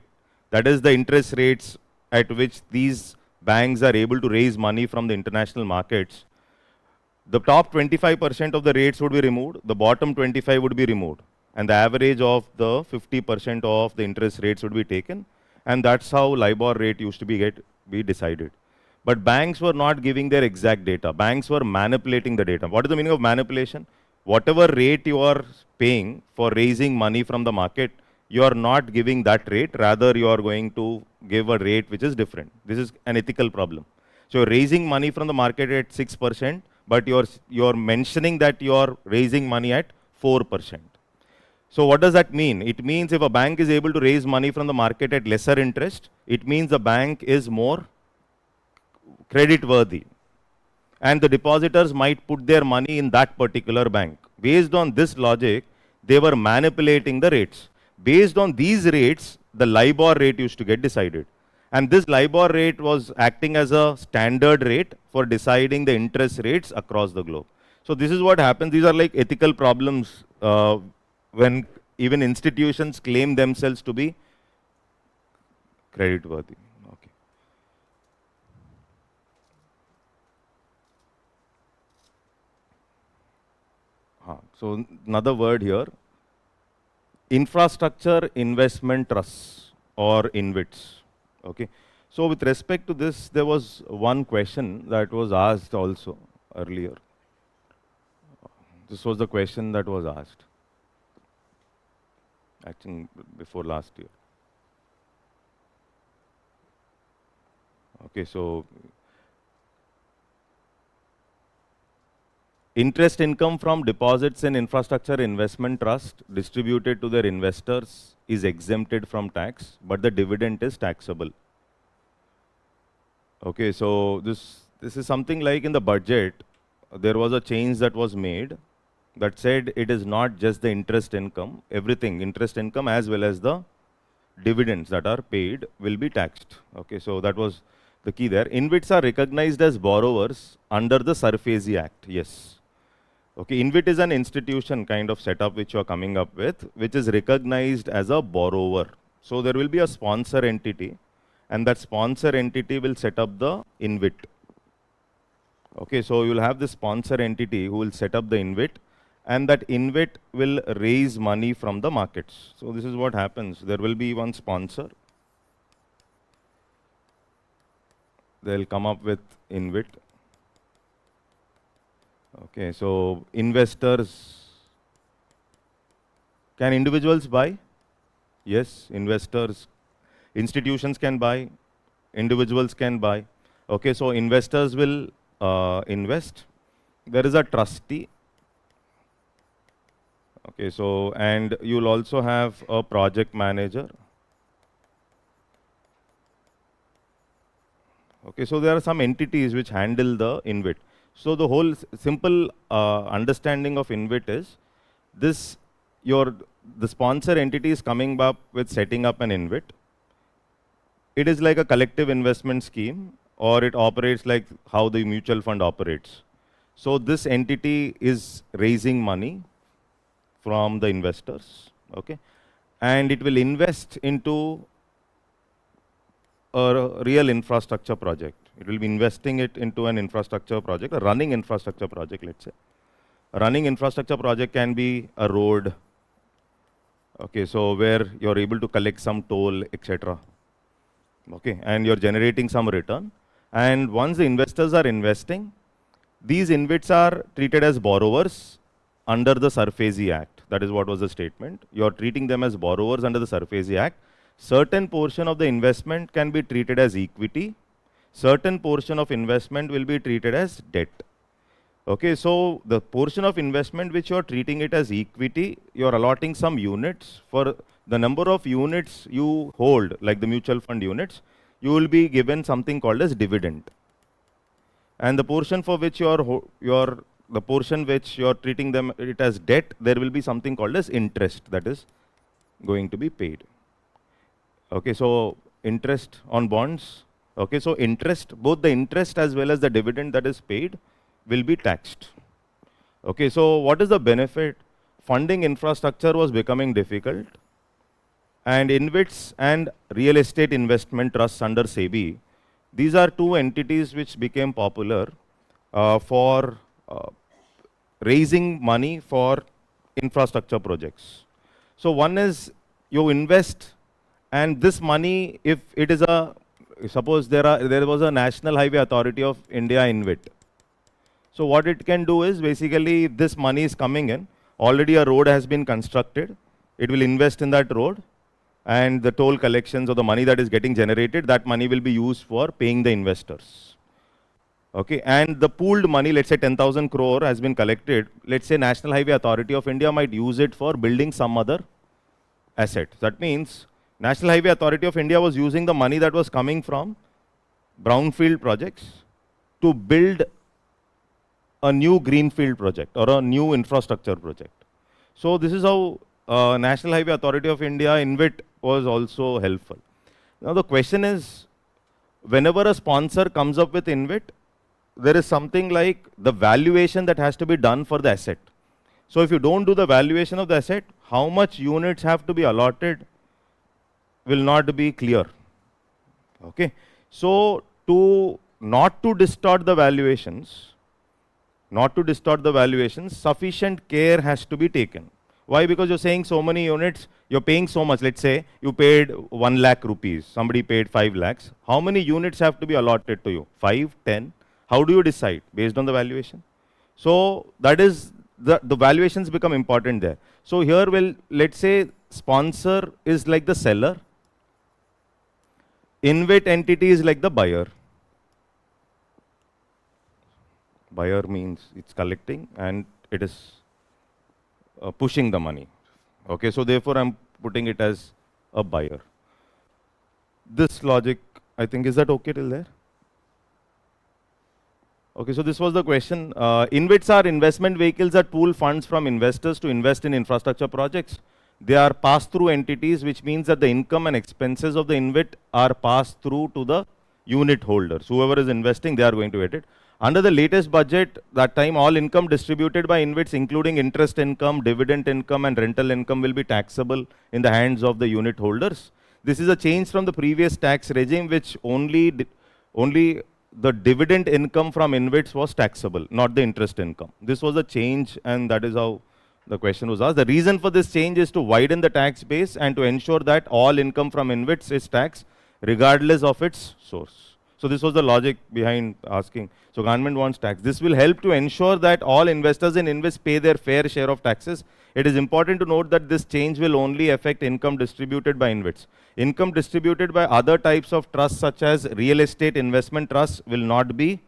that is the interest rates at which these banks are able to raise money from the international markets, the top 25% of the rates would be removed, the bottom 25 would be removed, and the average of the 50% of the interest rates would be taken, and that's how LIBOR rate used to be decided. But banks were not giving their exact data. Banks were manipulating the data. What is the meaning of manipulation? Whatever rate you are paying for raising money from the market, you are not giving that rate, rather you are going to give a rate which is different. This is an ethical problem. So you're raising money from the market at 6%, but you're mentioning that you're raising money at 4%. So what does that mean? It means if a bank is able to raise money from the market at lesser interest, it means the bank is more credit worthy. And the depositors might put their money in that particular bank. Based on this logic, they were manipulating the rates. Based on these rates, the LIBOR rate used to get decided. And this LIBOR rate was acting as a standard rate for deciding the interest rates across the globe. So this is what happens. These are like ethical problems when even institutions claim themselves to be credit worthy. Okay. So another word here, infrastructure investment trusts or InvITs. Okay. So with respect to this, there was one question that was asked also earlier. This was the question that was asked, I think before last year. Okay, so interest income from deposits in infrastructure investment trust distributed to their investors is exempted from tax, but the dividend is taxable. Okay, so this is something like in the budget, there was a change that was made that said it is not just the interest income, everything, interest income as well as the dividends that are paid will be taxed. Okay, so that was the key there. InvITs are recognized as borrowers under the SARFAESI Act, yes. Okay, InvIT is an institution kind of setup which you are coming up with, which is recognized as a borrower. So there will be a sponsor entity, and that sponsor entity will set up the InvIT. Okay, so you will have the sponsor entity who will set up the InvIT, and that InvIT will raise money from the markets. So this is what happens. There will be one sponsor. They'll come up with InvIT. Okay, so investors, can individuals buy? Yes, investors, institutions can buy, individuals can buy. Okay, so investors will invest. There is a trustee. Okay, so, and you'll also have a project manager. Okay, so there are some entities which handle the InvIT. So the whole simple understanding of InvIT is this the sponsor entity is coming up with setting up an InvIT. It is like a collective investment scheme, or it operates like how the mutual fund operates. So this entity is raising money from the investors, okay? And it will invest into a real infrastructure project. It will be investing it into an infrastructure project, a running infrastructure project, let's say. A running infrastructure project can be a road, okay, so where you're able to collect some toll, etc. Okay, and you're generating some return. And once the investors are investing, these InvITs are treated as borrowers under the SARFAESI Act. That is what was the statement. You're treating them as borrowers under the SARFAESI Act. Certain portion of the investment can be treated as equity. Certain portion of investment will be treated as debt. Okay, so the portion of investment which you're treating it as equity, you're allotting some units. For the number of units you hold, like the mutual fund units, you will be given something called as dividend. And the portion for which the portion which you're treating them it as debt, there will be something called as interest that is going to be paid. Okay, so interest on bonds. Okay, so interest, both the interest as well as the dividend that is paid will be taxed. Okay, so what is the benefit? Funding infrastructure was becoming difficult, and InvITs and real estate investment trusts under SEBI, these are two entities which became popular for raising money for infrastructure projects. So one is you invest, and this money, if it is suppose there was a National Highway Authority of India InvIT. So what it can do is basically this money is coming in, already a road has been constructed, it will invest in that road, and the toll collections or the money that is getting generated, that money will be used for paying the investors. Okay, and the pooled money, let's say 10,000 crore has been collected, let's say National Highway Authority of India might use it for building some other asset. That means National Highway Authority of India was using the money that was coming from brownfield projects to build a new greenfield project or a new infrastructure project. So this is how National Highway Authority of India InvIT was also helpful. Now the question is, whenever a sponsor comes up with InvIT, there is something like the valuation that has to be done for the asset. So if you don't do the valuation of the asset, how much units have to be allotted will not be clear. Okay, so not to distort the valuations, sufficient care has to be taken. Why? Because you're saying so many units, you're paying so much. Let's say you paid 1 lakh rupees, somebody paid 5 lakhs. How many units have to be allotted to you? 5, 10? How do you decide? Based on the valuation. So that is, the valuations become important there. So here, let's say sponsor is like the seller, InvIT entity is like the buyer. Buyer means it's collecting and it is pushing the money. Okay, so therefore I'm putting it as a buyer. This logic, I think, is that okay till there? Okay, so this was the question. InvITs are investment vehicles that pool funds from investors to invest in infrastructure projects. They are pass-through entities, which means that the income and expenses of the InvIT are passed through to the unit holders. Whoever is investing, they are going to get it. Under the latest budget, that time all income distributed by InvITs, including interest income, dividend income, and rental income, will be taxable in the hands of the unit holders. This is a change from the previous tax regime, which only the dividend income from InvITs was taxable, not the interest income. This was a change, and that is how the question was asked. The reason for this change is to widen the tax base and to ensure that all income from InvITs is taxed regardless of its source. So this was the logic behind asking. So government wants tax. This will help to ensure that all investors in InvITs pay their fair share of taxes. It is important to note that this change will only affect income distributed by InvITs. Income distributed by other types of trusts such as real estate investment trusts will not be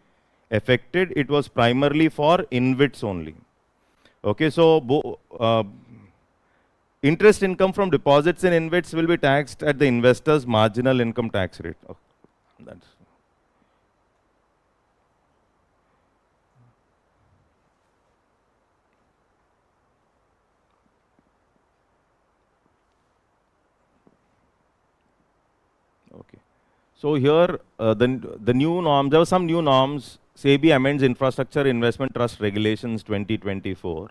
affected. It was primarily for InvITs only. Okay, so interest income from deposits in InvITs will be taxed at the investor's marginal income tax rate. Okay, that's So here, the new norms, there were some new norms. SEBI amends Infrastructure Investment Trust Regulations 2024.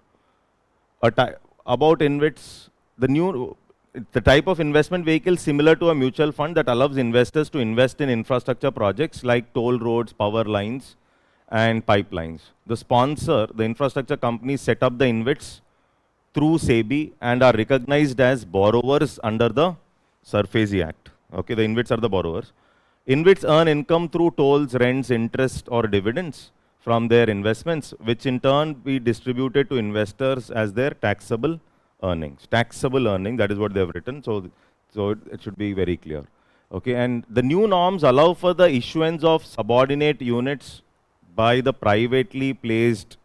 About InvITs, the type of investment vehicle similar to a mutual fund that allows investors to invest in infrastructure projects like toll roads, power lines, and pipelines. The sponsor, the infrastructure companies, set up the InvITs through SEBI and are recognized as borrowers under the SURFASI Act. Okay, the InvITs are the borrowers. InvITs earn income through tolls, rents, interest, or dividends from their investments, which in turn be distributed to investors as their taxable earnings. Taxable earning, that is what they have written. So it should be very clear. Okay, and the new norms allow for the issuance of subordinate units by the privately placed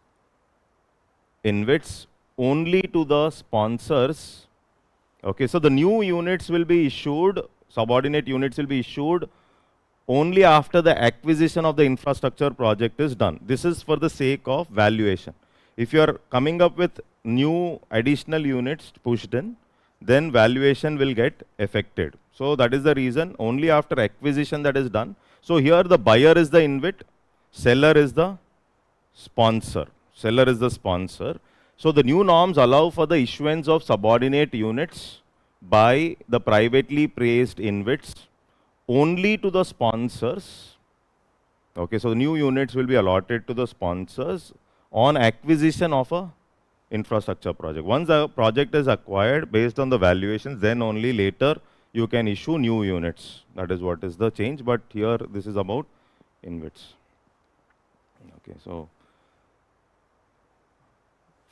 InvITs only to the sponsors. Okay, so the new units will be issued, subordinate units will be issued only after the acquisition of the infrastructure project is done. This is for the sake of valuation. If you are coming up with new additional units pushed in, then valuation will get affected. So that is the reason only after acquisition that is done. So here the buyer is the InvIT, seller is the sponsor. Seller is the sponsor. So the new norms allow for the issuance of subordinate units by the privately placed InvITs only to the sponsors. Okay, so the new units will be allotted to the sponsors on acquisition of a infrastructure project. Once the project is acquired based on the valuations, then only later you can issue new units. That is what is the change, but here this is about InvITs. Okay, so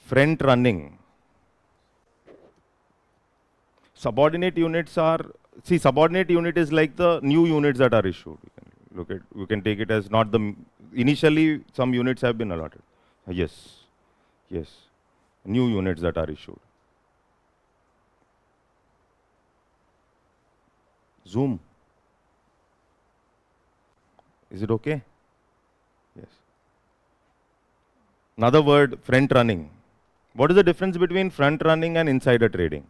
front running. Subordinate units are, see, subordinate unit is like the new units that are issued. You can take it as not the, initially some units have been allotted. Yes, yes, new units that are issued. Zoom. Is it okay? Yes. Another word, front running. What is the difference between front running and insider trading?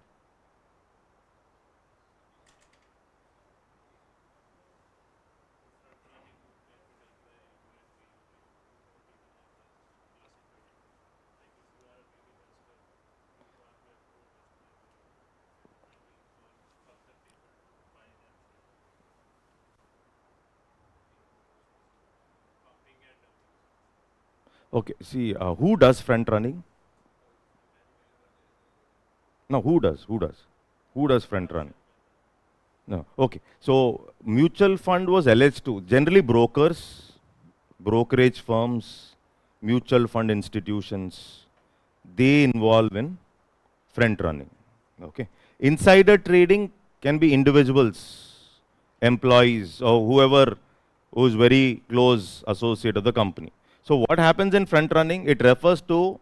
Okay, see, who does front running? No, who does? Who does? Who does front running? No. Okay. So mutual fund was alleged to generally brokers, brokerage firms, mutual fund institutions, they involve in front running. Okay. Insider trading can be individuals, employees, or whoever who is very close associate of the company. So what happens in front running? It refers to,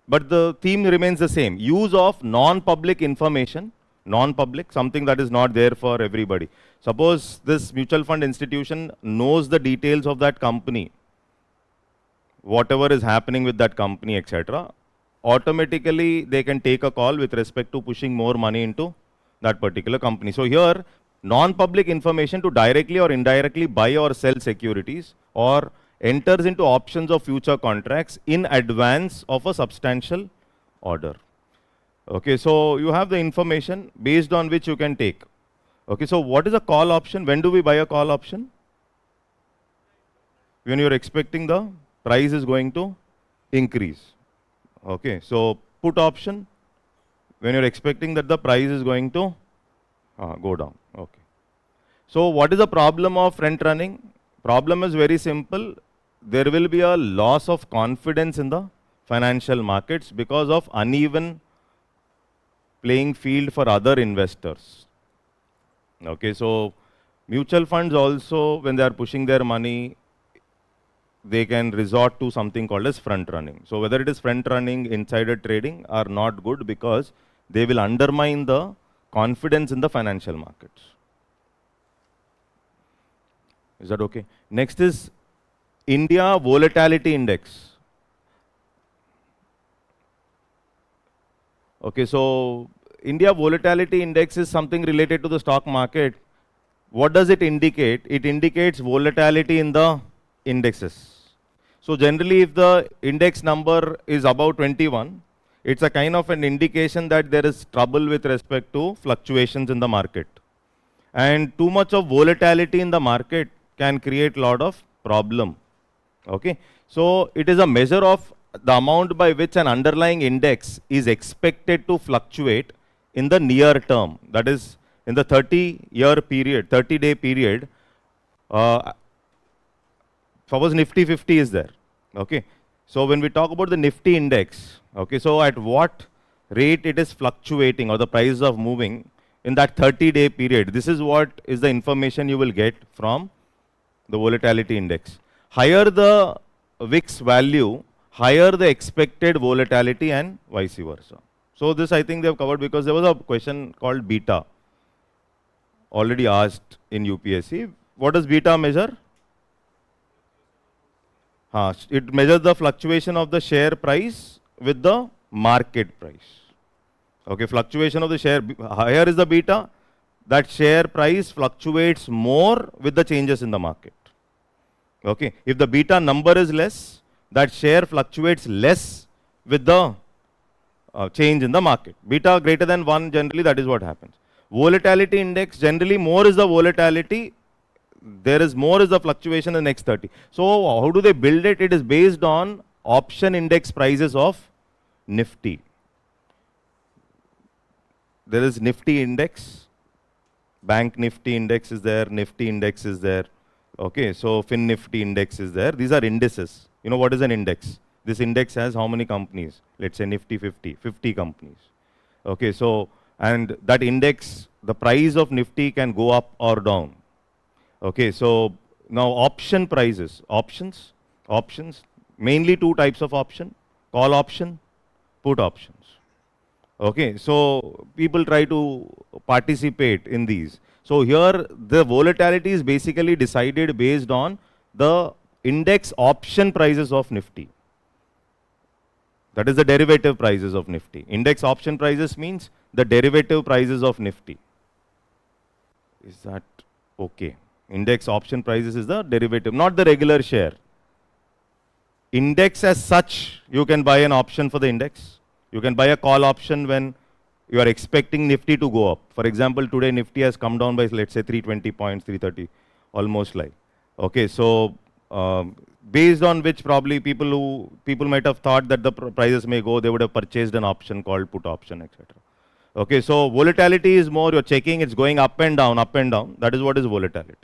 but the theme remains the same, use of non-public information, non-public, something that is not there for everybody. Suppose this mutual fund institution knows the details of that company, whatever is happening with that company, etc. Automatically, they can take a call with respect to pushing more money into that particular company. So here, non-public information to directly or indirectly buy or sell securities or enters into options of future contracts in advance of a substantial order. Okay, so you have the information based on which you can take. Okay, so what is a call option? When do we buy a call option? When you're expecting the price is going to increase. Okay, so put option, when you're expecting that the price is going to go down. Okay. So what is the problem of front running? Problem is very simple. There will be a loss of confidence in the financial markets because of uneven playing field for other investors. Okay, so mutual funds also, when they are pushing their money, they can resort to something called as front running. So whether it is front running, insider trading are not good because they will undermine the confidence in the financial markets. Is that okay? Next is India Volatility Index. Okay, so India Volatility Index is something related to the stock market. what does it indicate? It indicates volatility in the indexes. So generally, if the index number is above 21, it's a kind of an indication that there is trouble with respect to fluctuations in the market. And too much of volatility in the market can create a lot of problem. Okay, so it is a measure of the amount by which an underlying index is expected to fluctuate in the near term. That is, in the 30-year period, 30-day period. Suppose Nifty 50 is there. Okay, so when we talk about the Nifty index, okay, so at what rate it is fluctuating or the price of moving in that 30-day period. This is what is the information you will get from the volatility index. Higher the VIX value, higher the expected volatility and vice versa. So this I think they have covered because there was a question called beta already asked in UPSC. What does beta measure? It measures the fluctuation of the share price with the market price. Okay, fluctuation of the share, higher is the beta, that share price fluctuates more with the changes in the market. Okay, if the beta number is less, that share fluctuates less with the change in the market. Beta greater than 1, generally that is what happens. Volatility index, generally more is the volatility, there is more is the fluctuation in the next 30. So how do they build it? It is based on option index prices of Nifty. There is Nifty index, Bank Nifty index is there, Nifty index is there. Okay, so Fin Nifty index is there. These are indices. You know what is an index? This index has how many companies? Let's say Nifty 50, 50 companies. Okay, so, and that index, the price of Nifty can go up or down. Okay, so now option prices, options, mainly two types of option, call option, put options. Okay, so people try to participate in these. So here the volatility is basically decided based on the index option prices of Nifty. That is the derivative prices of Nifty. Index option prices means the derivative prices of Nifty. Is that okay? Index option prices is the derivative, not the regular share. Index as such, you can buy an option for the index. You can buy a call option when you are expecting Nifty to go up. For example, today Nifty has come down by, let's say, 320 points, 330, almost like. Okay, so based on which probably people might have thought that the prices may go, they would have purchased an option called put option, etc. Okay, so volatility is more, you're checking, it's going up and down, up and down. That is what is volatility.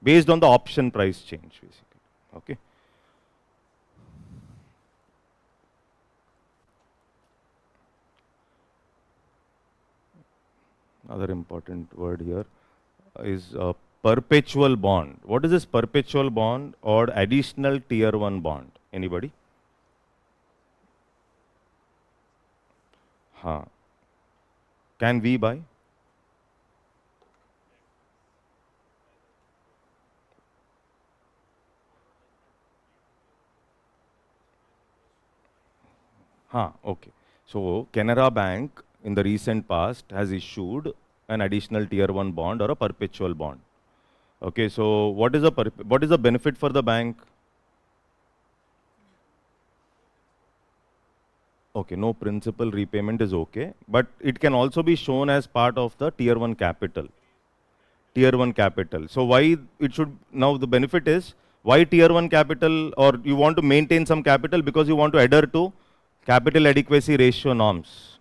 Based on the option price change, basically. Okay. Another important word here is perpetual bond. What is this perpetual bond or additional tier 1 bond? Anybody? Can we buy? Okay. So Canara Bank in the recent past has issued an additional tier 1 bond or a perpetual bond. Okay, so what is the benefit for the bank? Okay, no principal repayment is okay, but it can also be shown as part of the tier 1 capital. Tier 1 capital. So why it should, now the benefit is, why tier 1 capital, or you want to maintain some capital because you want to adhere to capital adequacy ratio norms.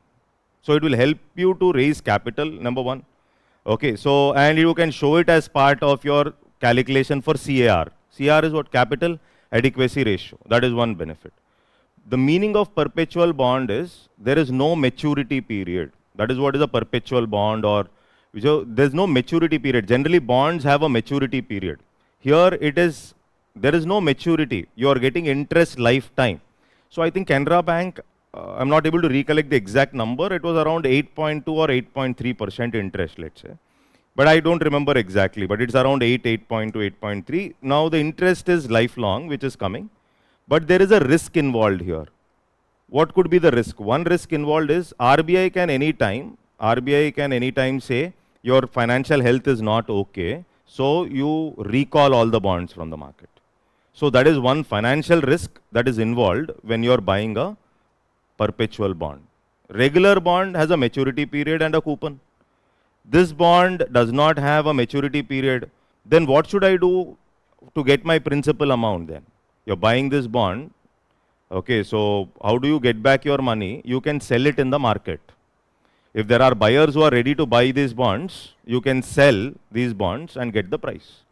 So it will help you to raise capital, number one. Okay, so, and you can show it as part of your calculation for CAR. CAR is what? Capital adequacy ratio. That is one benefit. The meaning of perpetual bond is there is no maturity period. That is what is a perpetual bond, or there's no maturity period. Generally bonds have a maturity period. Here it is, there is no maturity. You are getting interest lifetime. So I think Canara Bank, I'm not able to recollect the exact number. It was around 8.2 or 8.3% interest, let's say. But I don't remember exactly, but it's around 8.2, 8.3. Now the interest is lifelong, which is coming. But there is a risk involved here. What could be the risk? One risk involved is RBI can anytime say, your financial health is not okay, so you recall all the bonds from the market. So that is one financial risk that is involved when you are buying a perpetual bond. Regular bond has a maturity period and a coupon. This bond does not have a maturity period. Then what should I do to get my principal amount then? You're buying this bond. Okay, so how do you get back your money? You can sell it in the market. If there are buyers who are ready to buy these bonds, you can sell these bonds and get the price.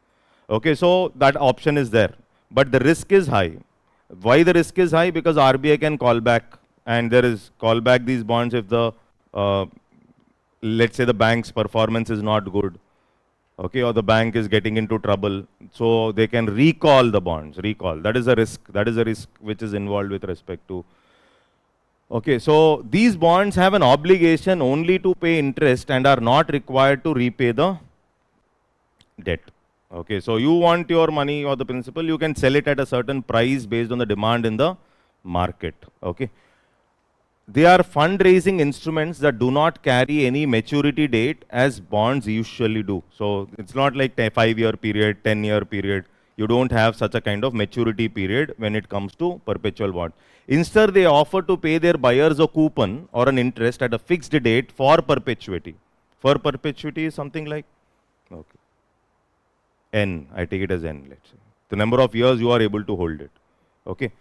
Okay, so that option is there. But the risk is high. Why the risk is high? Because RBI can call back, and there is call back these bonds if the, let's say the bank's performance is not good. Okay, or the bank is getting into trouble. So they can recall the bonds, recall. That is a risk. That is a risk which is involved with respect to. Okay, so these bonds have an obligation only to pay interest and are not required to repay the debt. Okay, so you want your money or the principal, you can sell it at a certain price based on the demand in the market. Okay, they are fundraising instruments that do not carry any maturity date as bonds usually do. So it's not like a 5-year period, 10-year period. You don't have such a kind of maturity period when it comes to perpetual bond. Instead, they offer to pay their buyers a coupon or an interest at a fixed date for perpetuity. For perpetuity is something like, okay, N, I take it as N, let's say. The number of years you are able to hold it. Okay.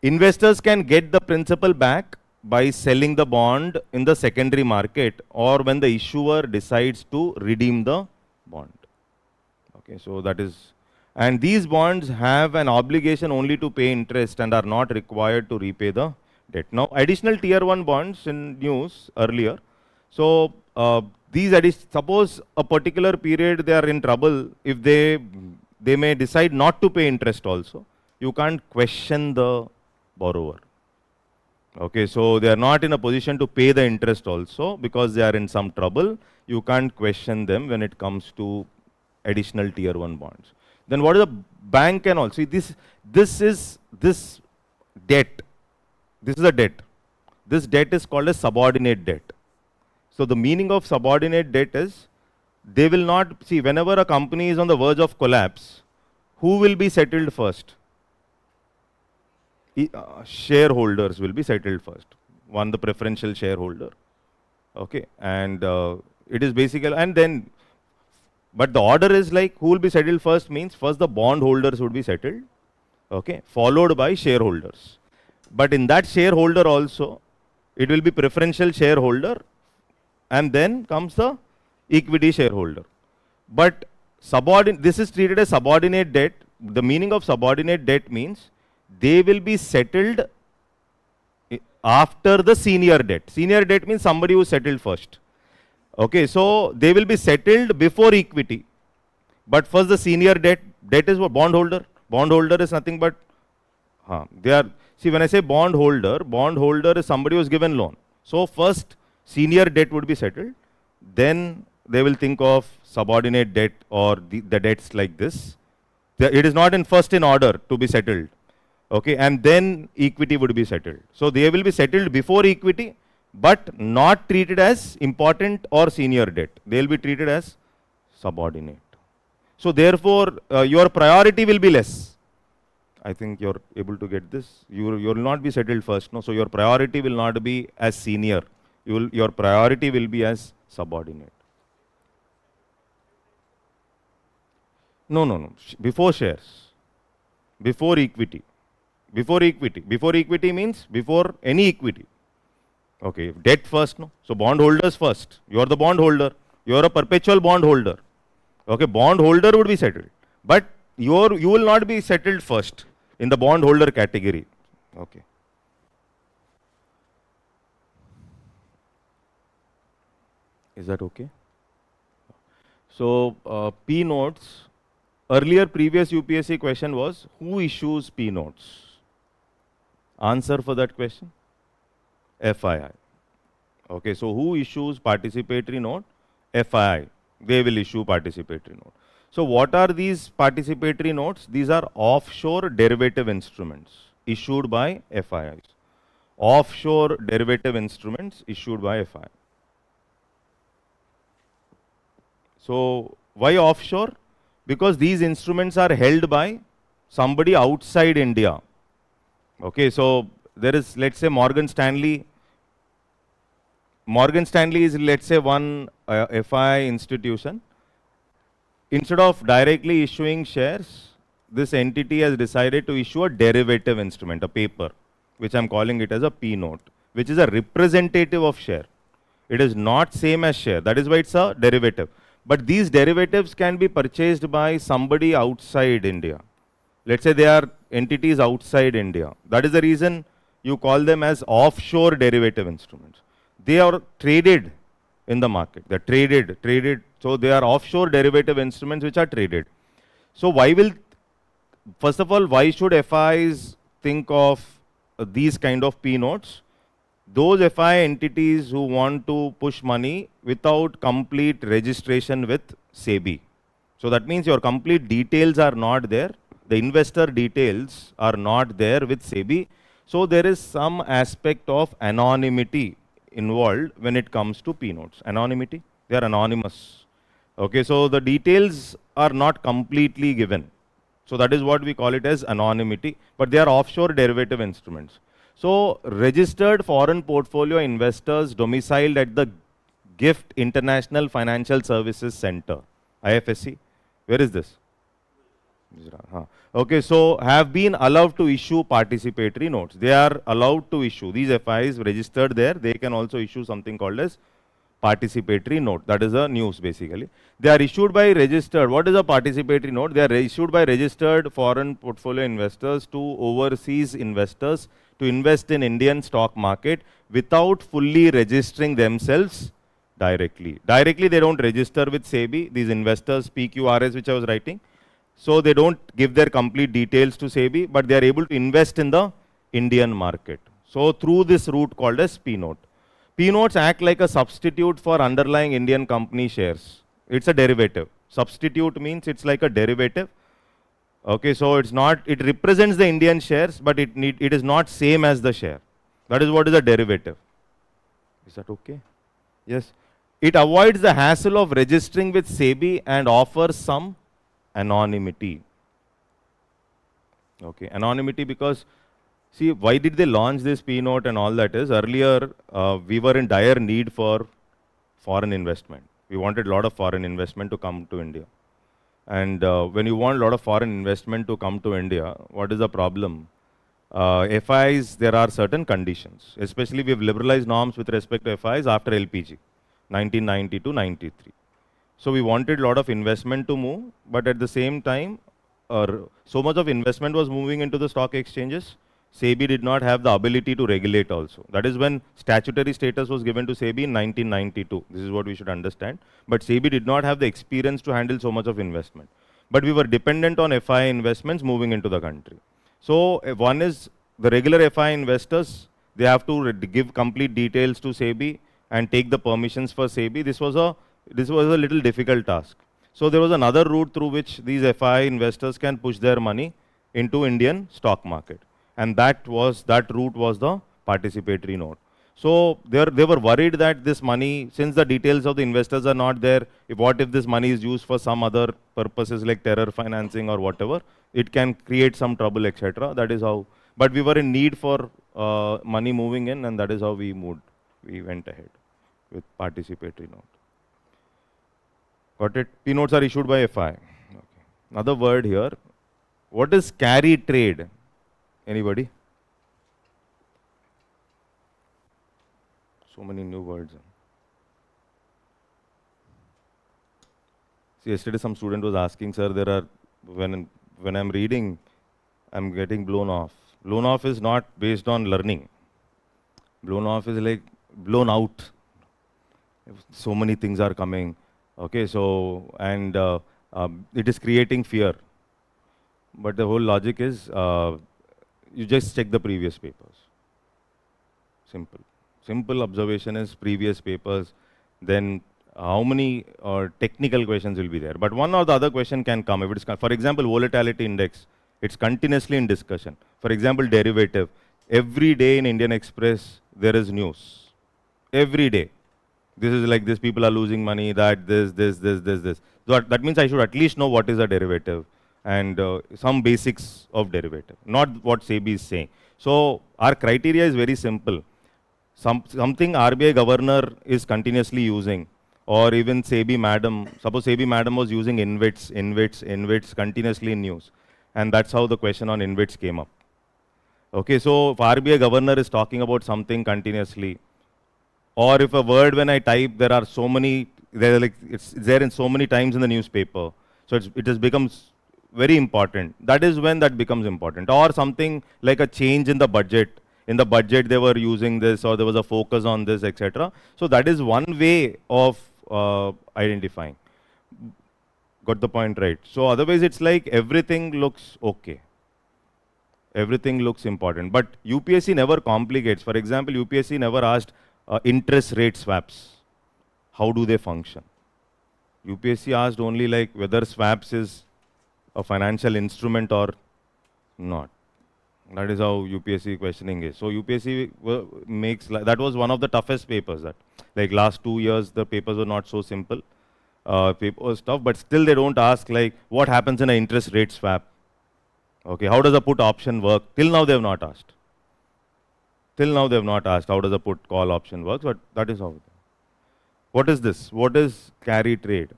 Investors can get the principal back by selling the bond in the secondary market or when the issuer decides to redeem the bond. Okay, so that is, and these bonds have an obligation only to pay interest and are not required to repay the debt. Now, additional tier 1 bonds in news earlier. So, suppose a particular period they are in trouble, if they may decide not to pay interest also. You can't question the borrower. Okay, so they are not in a position to pay the interest also because they are in some trouble. You can't question them when it comes to additional tier 1 bonds. Then what is the bank can also see this debt. This is a debt. This debt is called a subordinate debt. So the meaning of subordinate debt is they will not see whenever a company is on the verge of collapse, who will be settled first? Shareholders will be settled first. One, the preferential shareholder. Okay, and it is basically, and then, but the order is like who will be settled first means first the bondholders would be settled, okay, followed by shareholders. But in that shareholder also, it will be preferential shareholder, and then comes the equity shareholder. But this is treated as subordinate debt. The meaning of subordinate debt means they will be settled after the senior debt. Senior debt means somebody who settled first. Okay, so they will be settled before equity. But first the senior debt is what? Bondholder. Bondholder is nothing but, they are, see when I say bondholder is somebody who is given loan. So first senior debt would be settled, then they will think of subordinate debt or the debts like this. It is not in first in order to be settled. Okay, and then equity would be settled. So they will be settled before equity, but not treated as important or senior debt. They will be treated as subordinate. So therefore, your priority will be less. I think you're able to get this. You will not be settled first, no. So your priority will not be as senior. Your priority will be as subordinate. No. Before shares, before equity. Before equity. Before equity means before any equity. Okay, debt first, no. So bondholders first. You are the bondholder. You are a perpetual bondholder. Okay, bondholder would be settled, but you will not be settled first in the bondholder category. Okay. Is that okay? So P notes. Earlier previous UPSC question was who issues P notes? Answer for that question? FII. Okay, so who issues participatory note? FII. They will issue participatory note. So what are these participatory notes? These are offshore derivative instruments issued by FIIs. Offshore derivative instruments issued by FII. So why offshore? Because these instruments are held by somebody outside India. Okay, so there is, let's say, Morgan Stanley. Morgan Stanley is, let's say, one FI institution. Instead of directly issuing shares, this entity has decided to issue a derivative instrument, a paper, which I'm calling it as a P note, which is a representative of share. It is not same as share. That is why it's a derivative. But these derivatives can be purchased by somebody outside India. Let's say they are entities outside India. That is the reason you call them as offshore derivative instruments. They are traded in the market. They're traded. So they are offshore derivative instruments which are traded. So first of all, why should FIs think of these kind of P notes? Those FI entities who want to push money without complete registration with SEBI. So that means your complete details are not there. The investor details are not there with SEBI. So there is some aspect of anonymity involved when it comes to P notes. Anonymity, they are anonymous. Okay, so the details are not completely given. So that is what we call it as anonymity, but they are offshore derivative instruments. So registered foreign portfolio investors domiciled at the GIFT International Financial Services Center, IFSC. Where is this? Okay, so have been allowed to issue participatory notes. They are allowed to issue. These FIs registered there, they can also issue something called as participatory note. That is a news basically. They are issued by registered. What is a participatory note? They are issued by registered foreign portfolio investors to overseas investors to invest in Indian stock market without fully registering themselves directly. Directly they don't register with SEBI, these investors, PQRS which I was writing. So they don't give their complete details to SEBI, but they are able to invest in the Indian market. So through this route called as P note. P notes act like a substitute for underlying Indian company shares. It's a derivative. Substitute means it's like a derivative. Okay, so it's not, it represents the Indian shares, but it is not same as the share. That is what is a derivative. Is that okay? Yes. It avoids the hassle of registering with SEBI and offers some anonymity. Okay, anonymity because, see, why did they launch this P note and all that is, earlier we were in dire need for foreign investment. We wanted a lot of foreign investment to come to India. And when you want a lot of foreign investment to come to India, what is the problem? FIs, there are certain conditions. Especially we have liberalized norms with respect to FIs after LPG, 1990 to 93. So we wanted a lot of investment to move, but at the same time, so much of investment was moving into the stock exchanges. SEBI did not have the ability to regulate also. That is when statutory status was given to SEBI in 1992. This is what we should understand. But SEBI did not have the experience to handle so much of investment. But we were dependent on FI investments moving into the country. So one is the regular FI investors, they have to give complete details to SEBI and take the permissions for SEBI. This was a little difficult task. So there was another route through which these FI investors can push their money into Indian stock market. And that route was the participatory note. So they were worried that this money, since the details of the investors are not there, what if this money is used for some other purposes like terror financing or whatever, it can create some trouble, etc. That is how, but we were in need for money moving in, and that is how we went ahead with participatory note. Got it? P notes are issued by FI. Okay. Another word here. What is carry trade? Anybody? So many new words. See, yesterday some student was asking, sir, there are, when I'm reading, I'm getting blown off. Blown off is not based on learning. Blown off is like blown out. So many things are coming. Okay, so, and it is creating fear. But the whole logic is, you just check the previous papers. Simple. Simple observation is previous papers, then how many technical questions will be there. But one or the other question can come. If it's, for example, volatility index, it's continuously in discussion. For example, derivative. Every day in Indian Express, there is news. Every day. This is like this, people are losing money, that, this. That means I should at least know what is a derivative and some basics of derivative, not what SEBI is saying. So our criteria is very simple. Something RBI governor is continuously using, or even SEBI madam, suppose SEBI madam was using INVITs continuously in news. And that's how the question on INVITs came up. Okay, so if RBI governor is talking about something continuously, or if a word when I type, there are so many, it's there in so many times in the newspaper, so it has becomes very important. That is when that becomes important. Or something like a change in the budget. In the budget they were using this, or there was a focus on this, etc. So that is one way of identifying. Got the point, right? So otherwise it's like everything looks okay. Everything looks important. But UPSC never complicates. For example, UPSC never asked interest rate swaps. How do they function? UPSC asked only like whether swaps is a financial instrument or not. That is how UPSC questioning is. So UPSC makes, that was one of the toughest papers. That like last 2 years the papers were not so simple. Paper was tough, but still they don't ask like what happens in an interest rate swap. Okay, how does a put option work? Till now they have not asked. Till now they have not asked how does a put call option works, but that is how. What is this? What is carry trade?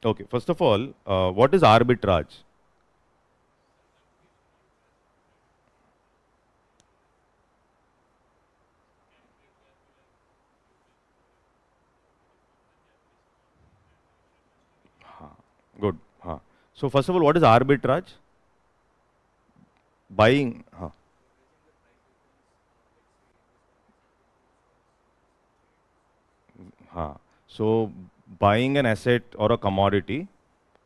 Okay, first of all, what is arbitrage? Good. So first of all, what is arbitrage? Buying. So buying an asset or a commodity.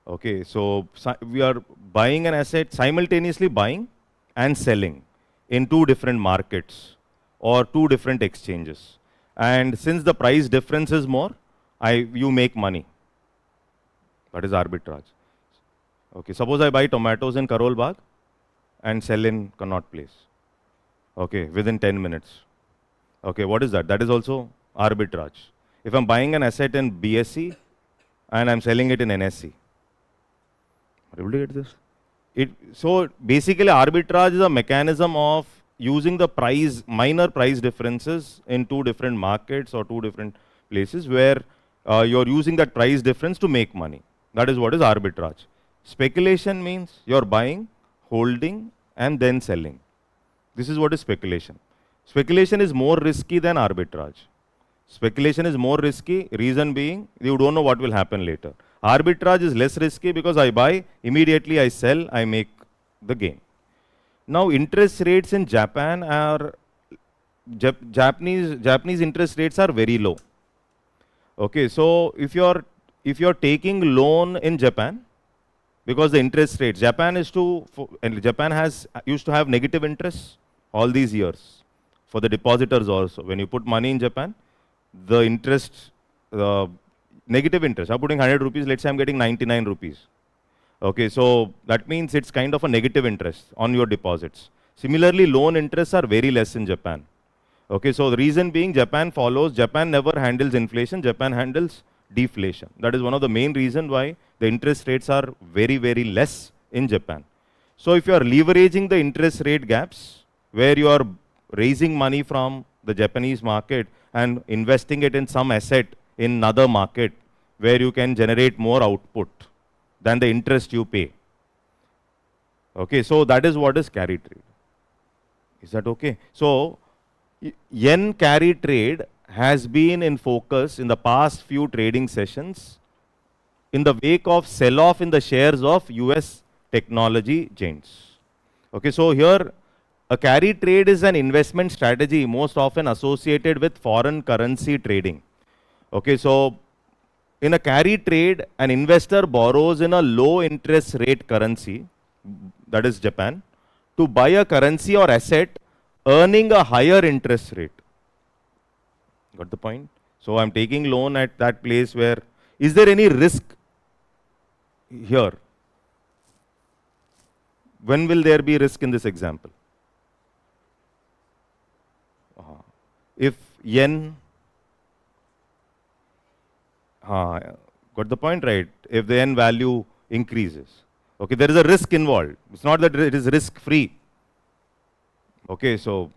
Okay, so we are buying an asset, simultaneously buying and selling in two different markets or two different exchanges. And since the price difference is more, you make money. That is arbitrage. Okay, suppose I buy tomatoes in Karol Bagh and sell in Connaught Place. Okay, within 10 minutes. Okay, what is that? That is also arbitrage. If I'm buying an asset in BSC and I'm selling it in NSC. Are you able to get this? So basically arbitrage is a mechanism of using the minor price differences in two different markets or two different places where you're using that price difference to make money. That is what is arbitrage. Speculation means you're buying, holding, and then selling. This is what is speculation. Speculation is more risky than arbitrage. Speculation is more risky, reason being you don't know what will happen later. Arbitrage is less risky because I buy, immediately I sell, I make the gain. Now interest rates in Japan are, Japanese interest rates are very low. Okay, so if you're taking loan in Japan, because the interest rates, Japan used to have negative interest all these years for the depositors also. When you put money in Japan, the interest, negative interest, I'm putting 100 rupees, let's say I'm getting 99 rupees. Okay, so that means it's kind of a negative interest on your deposits. Similarly, loan interests are very less in Japan. Okay, so the reason being Japan never handles inflation, Japan handles deflation. That is one of the main reasons why the interest rates are very, very less in Japan. So if you are leveraging the interest rate gaps, where you are raising money from the Japanese market and investing it in some asset in another market where you can generate more output than the interest you pay. Okay, so that is what is carry trade. Is that okay? So yen carry trade has been in focus in the past few trading sessions in the wake of sell-off in the shares of US technology giants. Okay, so here a carry trade is an investment strategy most often associated with foreign currency trading. Okay, so in a carry trade, an investor borrows in a low interest rate currency, that is Japan, to buy a currency or asset earning a higher interest rate. Got the point? So I'm taking loan at that place where, is there any risk here? When will there be risk in this example? If yen, got the point, right? If the yen value increases. Okay, there is a risk involved. It's not that it is risk free. Okay, so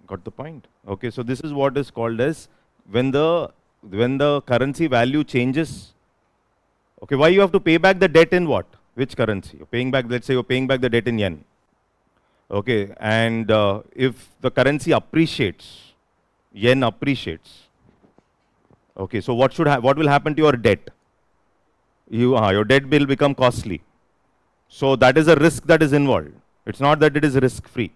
got the point. Okay, so this is what is called as when the currency value changes. Okay, why you have to pay back the debt in what? Which currency? You're paying back, let's say you're paying back the debt in yen. Okay, and if the currency appreciates, yen appreciates. Okay, so what will happen to your debt? Your debt will become costly. So that is a risk that is involved. It's not that it is risk free.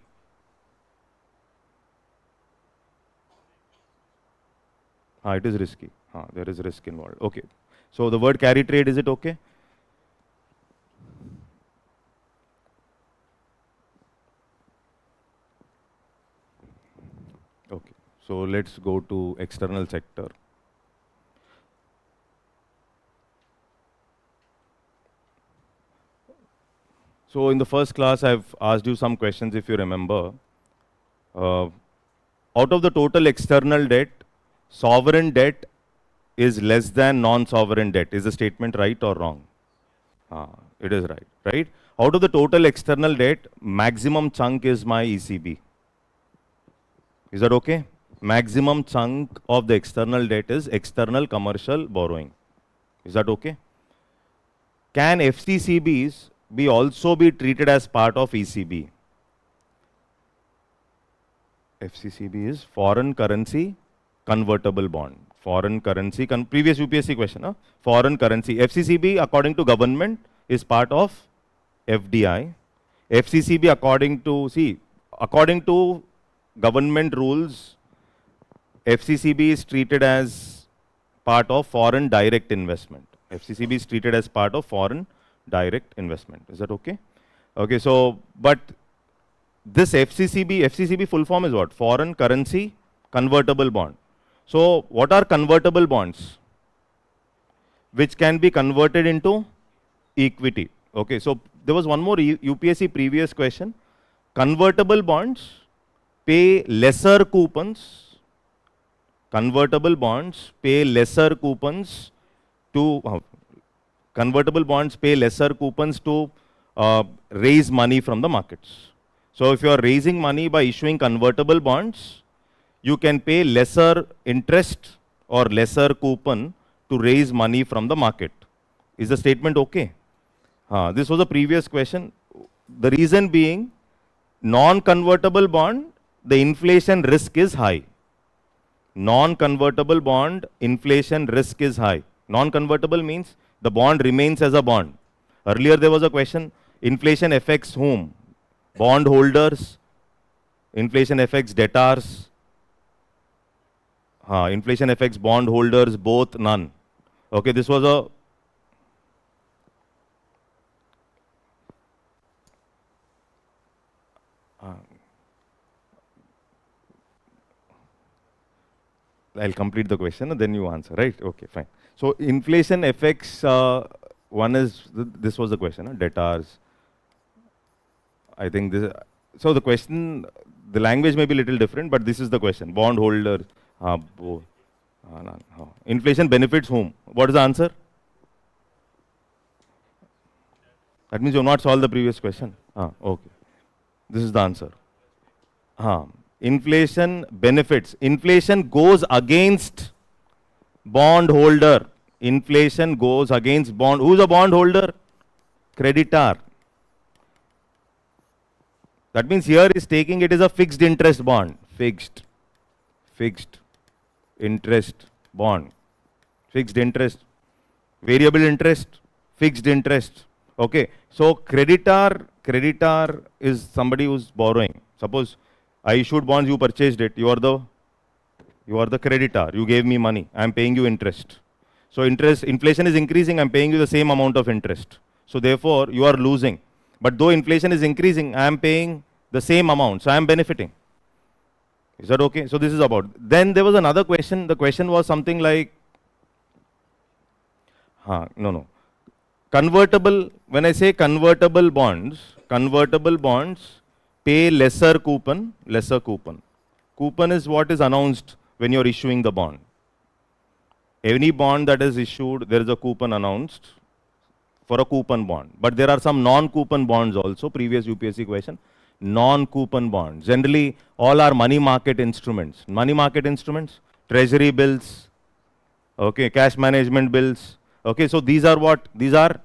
It is risky. There is risk involved. Okay. So the word carry trade, is it okay? Okay. So let's go to external sector. So in the first class, I've asked you some questions, if you remember. Out of the total external debt, sovereign debt is less than non-sovereign debt. Is the statement right or wrong? It is right, right? Out of the total external debt, maximum chunk is my ECB. Is that okay? Maximum chunk of the external debt is external commercial borrowing. Is that okay? Can FCCBs also be treated as part of ECB? FCCB is foreign currency convertible bond. Foreign currency, previous UPSC question, foreign currency. FCCB according to government is part of FDI. FCCB according to government rules, FCCB is treated as part of foreign direct investment. FCCB is treated as part of foreign direct investment. Is that okay? Okay, so, but this FCCB full form is what? Foreign currency convertible bond. So, what are convertible bonds? Which can be converted into equity. Okay, so there was one more UPSC previous question. Convertible bonds pay lesser coupons. Convertible bonds pay lesser coupons to raise money from the markets. So, if you are raising money by issuing convertible bonds, you can pay lesser interest or lesser coupon to raise money from the market. Is the statement okay? This was a previous question. The reason being, non-convertible bond, the inflation risk is high. Non-convertible bond, inflation risk is high. Non-convertible means the bond remains as a bond. Earlier there was a question, inflation affects whom? Bond holders, inflation affects debtors, inflation affects bond holders, both, none. Okay, this was a I'll complete the question and then you answer, right? Okay, fine. So inflation affects, one is, this was the question, debtors. I think this, so the question, the language may be a little different, but this is the question. Bondholder, inflation benefits whom? What is the answer? That means you have not solved the previous question. Okay. This is the answer. Inflation benefits. Inflation goes against bondholder. Inflation goes against bond. Who is a bondholder? Creditor. That means here is taking it is a fixed interest bond. Fixed interest bond. Fixed interest. Variable interest. Fixed interest. Okay. So creditor is somebody who's borrowing. Suppose I issued bonds, you purchased it. You are the creditor. You gave me money. I am paying you interest. So inflation is increasing. I am paying you the same amount of interest. So therefore, you are losing. But though inflation is increasing, I am paying the same amount. So I am benefiting. Is that okay? So this is about. Then there was another question. The question was something like, no. Convertible, when I say convertible bonds pay lesser coupon. Coupon is what is announced when you're issuing the bond. Any bond that is issued, there is a coupon announced for a coupon bond. But there are some non-coupon bonds also, previous UPSC question. Non-coupon bonds. Generally, all are money market instruments. Money market instruments, treasury bills, okay, cash management bills. Okay, so these are what? These are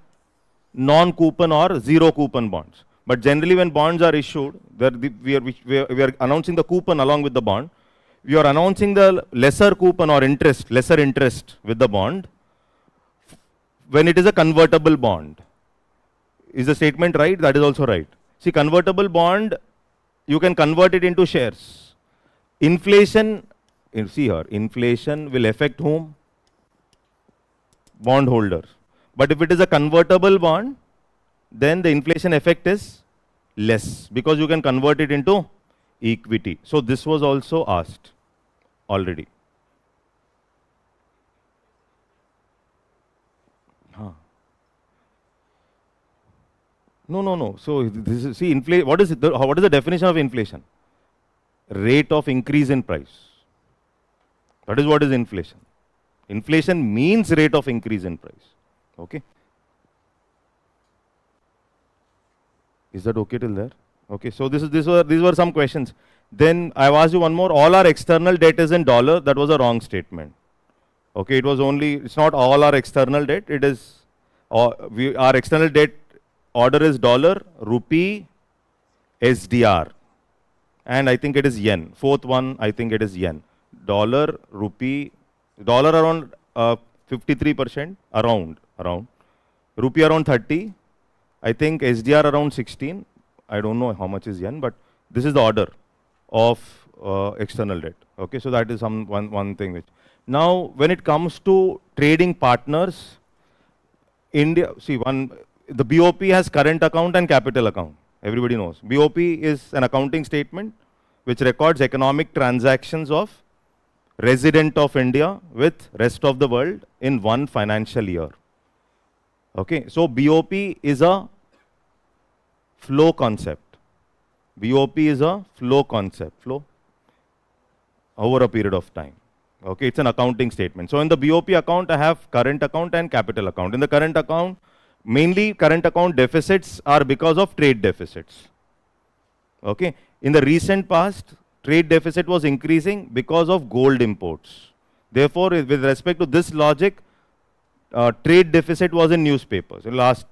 non-coupon or zero coupon bonds. But generally, when bonds are issued, we are announcing the coupon along with the bond. We are announcing the lesser coupon or interest, lesser interest with the bond when it is a convertible bond. Is the statement right? That is also right. See, convertible bond, you can convert it into shares. Inflation, see here, inflation will affect whom? Bondholders. But if it is a convertible bond, then the inflation effect is less because you can convert it into equity. So this was also asked already. No. So this is, see, what is the definition of inflation? Rate of increase in price. That is what is inflation. Inflation means rate of increase in price. Okay. Is that okay till there? Okay. So these were some questions. Then I've asked you one more. All our external debt is in dollar. That was a wrong statement. Okay. It's not all our external debt. It is our external debt order is dollar, rupee, SDR, and I think it is yen. Fourth one, I think it is yen. Dollar, rupee, dollar around 53%, around. Rupee around 30. I think SDR around 16. I don't know how much is yen, but this is the order of external debt. Okay, so that is one thing which. Now, when it comes to trading partners, India, see, the BOP has current account and capital account. Everybody knows. BOP is an accounting statement which records economic transactions of resident of India with rest of the world in one financial year. Okay, so BOP is a flow concept. BOP is a flow concept, flow over a period of time. Okay, it's an accounting statement. So in the BOP account, I have current account and capital account. In the current account, mainly current account deficits are because of trade deficits. Okay, in the recent past, trade deficit was increasing because of gold imports. Therefore, with respect to this logic, trade deficit was in newspapers. Last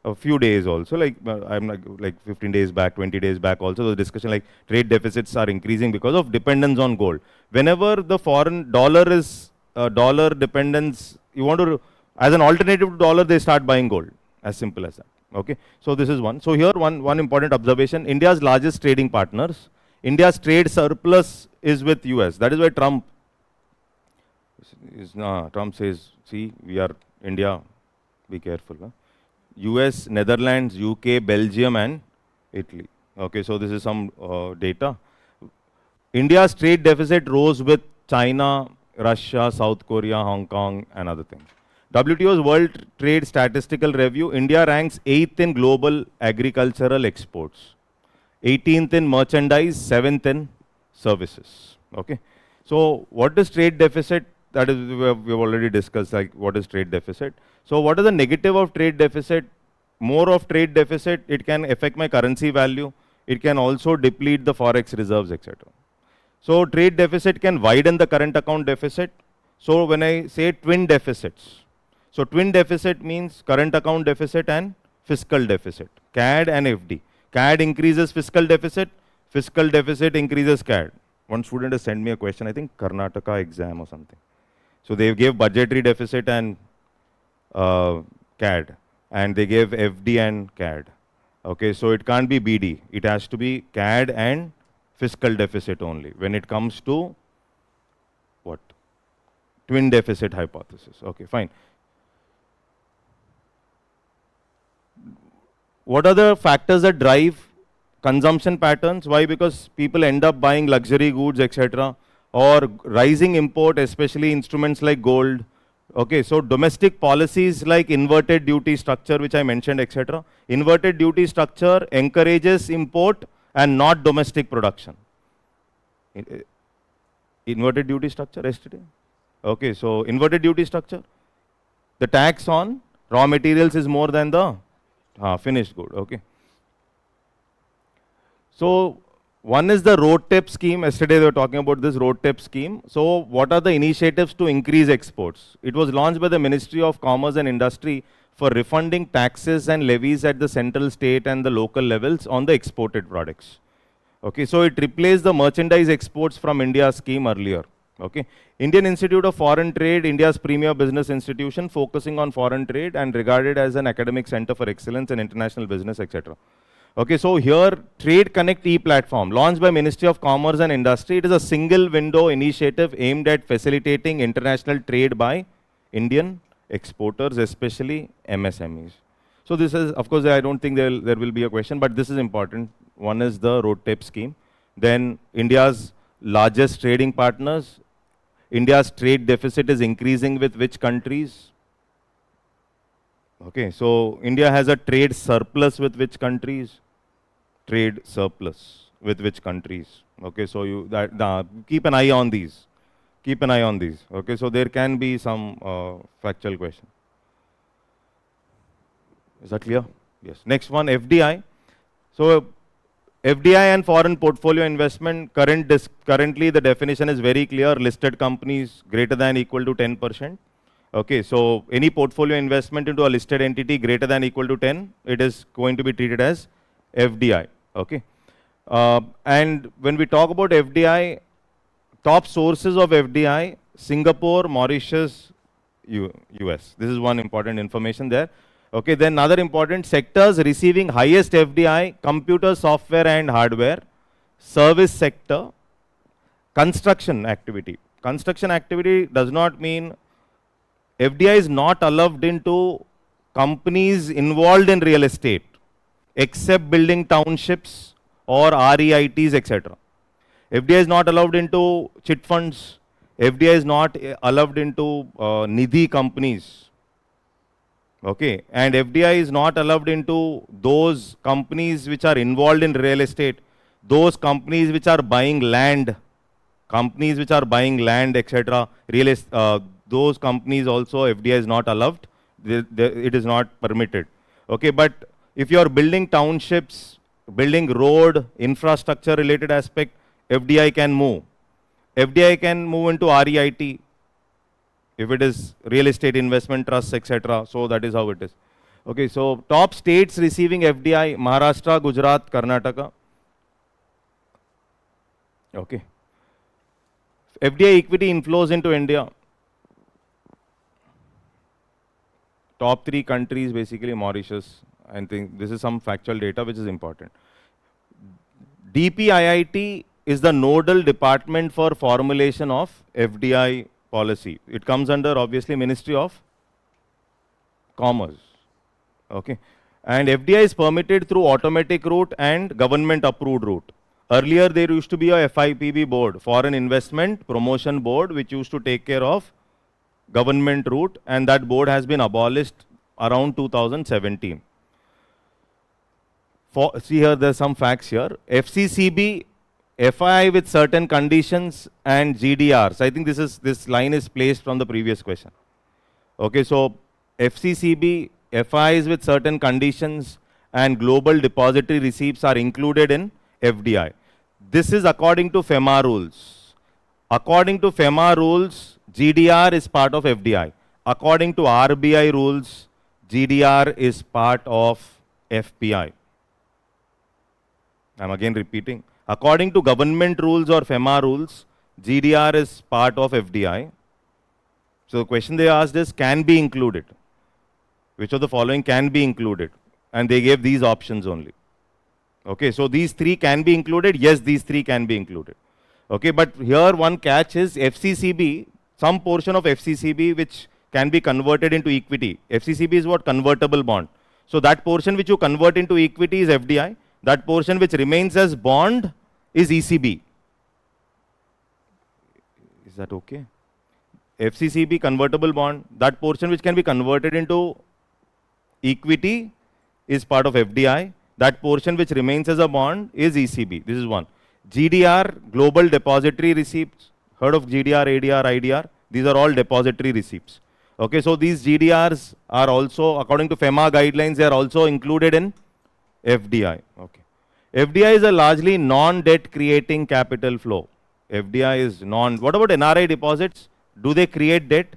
a few days also, I'm like 15 days back, 20 days back also, the discussion like trade deficits are increasing because of dependence on gold. Whenever the foreign dollar is dollar dependence, you want to, as an alternative to dollar, they start buying gold. As simple as that. Okay. So this is one. So here one important observation. India's largest trading partners. India's trade surplus is with US. That is why Trump says, see, we are India, be careful. Huh? US, Netherlands, UK, Belgium and Italy. Okay, so this is some data. India's trade deficit rose with China, Russia, South Korea, Hong Kong and other things. WTO's World Trade Statistical Review, India ranks 8th in global agricultural exports, 18th in merchandise, 7th in services. Okay. So what is trade deficit? That is, we've already discussed, like what is trade deficit. So what is the negative of trade deficit? More of trade deficit, it can affect my currency value. It can also deplete the forex reserves, etc. So trade deficit can widen the current account deficit. So when I say twin deficits, so twin deficit means current account deficit and fiscal deficit, CAD and FD. CAD increases fiscal deficit increases CAD. One student has sent me a question, I think Karnataka exam or something. So they gave budgetary deficit and CAD, and they gave FD and CAD. Okay, so it can't be BD. It has to be CAD and fiscal deficit only when it comes to what? Twin deficit hypothesis. Okay, fine. What are the factors that drive consumption patterns? Why? Because people end up buying luxury goods, etc. Or rising import, especially instruments like gold. Okay, so domestic policies like inverted duty structure, which I mentioned, etc. Inverted duty structure encourages import and not domestic production. Inverted duty structure yesterday. Okay, so inverted duty structure. The tax on raw materials is more than the finished good. Okay. So one is the road tape scheme. Yesterday they were talking about this road tape scheme. So what are the initiatives to increase exports? It was launched by the Ministry of Commerce and Industry for refunding taxes and levies at the central, state and the local levels on the exported products. Okay, so it replaced the merchandise exports from India scheme earlier. Okay, Indian Institute of Foreign Trade, India's premier business institution focusing on foreign trade and regarded as an academic center for excellence in international business, etc. Okay, so here Trade Connect e-platform launched by Ministry of Commerce and Industry. It is a single window initiative aimed at facilitating international trade by Indian exporters, especially MSMEs. So this is, of course, I don't think there will be a question, but this is important. One is the road tape scheme. Then India's largest trading partners. India's trade deficit is increasing with which countries? Okay, so India has a trade surplus with which countries? Trade surplus with which countries? Okay, so you keep an eye on these. Keep an eye on these. Okay, so there can be some factual question. Is that clear? Yes. Next one, FDI. So FDI and foreign portfolio investment, currently the definition is very clear, listed companies greater than equal to 10%. Okay, so any portfolio investment into a listed entity greater than equal to 10, it is going to be treated as FDI. Okay, and when we talk about FDI, top sources of FDI, Singapore, Mauritius, US. This is one important information there. Okay, then other important sectors receiving highest FDI, computer, software and hardware, service sector, construction activity. Construction activity does not mean FDI is not allowed into companies involved in real estate, except building townships or REITs, etc. FDI is not allowed into chit funds. FDI is not allowed into Nidhi companies. Okay, and FDI is not allowed into those companies which are involved in real estate, those companies which are buying land, etc. Those companies also FDI is not allowed. It is not permitted. Okay, but if you are building townships, building road, infrastructure related aspect, FDI can move. FDI can move into REIT if it is real estate investment trusts, etc. So that is how it is. Okay, so top states receiving FDI, Maharashtra, Gujarat, Karnataka. Okay. FDI equity inflows into India. Top 3 countries, basically Mauritius. I think this is some factual data which is important. DPIIT is the nodal department for formulation of FDI policy. It comes under obviously Ministry of Commerce. Okay. And FDI is permitted through automatic route and government approved route. Earlier there used to be a FIPB board, Foreign Investment Promotion Board, which used to take care of government route, and that board has been abolished around 2017. See here, there's some facts here. FCCB, FII with certain conditions and GDRs. I think this line is placed from the previous question. Okay, so FCCB, FIIs with certain conditions and global depository receipts are included in FDI. This is according to FEMA rules. According to FEMA rules, GDR is part of FDI. According to RBI rules, GDR is part of FPI. I'm again repeating. According to government rules or FEMA rules, GDR is part of FDI. So the question they asked is, can be included? Which of the following can be included? And they gave these options only. Okay, so these 3 can be included. Yes, these 3 can be included. Okay, but here one catch is FCCB, some portion of FCCB which can be converted into equity. FCCB is what? Convertible bond. So that portion which you convert into equity is FDI. That portion which remains as bond is ECB. Is that okay? FCCB convertible bond, that portion which can be converted into equity is part of FDI. That portion which remains as a bond is ECB. This is one. GDR, global depository receipts. Heard of GDR, ADR, IDR? These are all depository receipts. Okay, so these GDRs are also, according to FEMA guidelines, they are also included in FDI. Okay. FDI is a largely non-debt creating capital flow. FDI is non. What about NRI deposits? Do they create debt?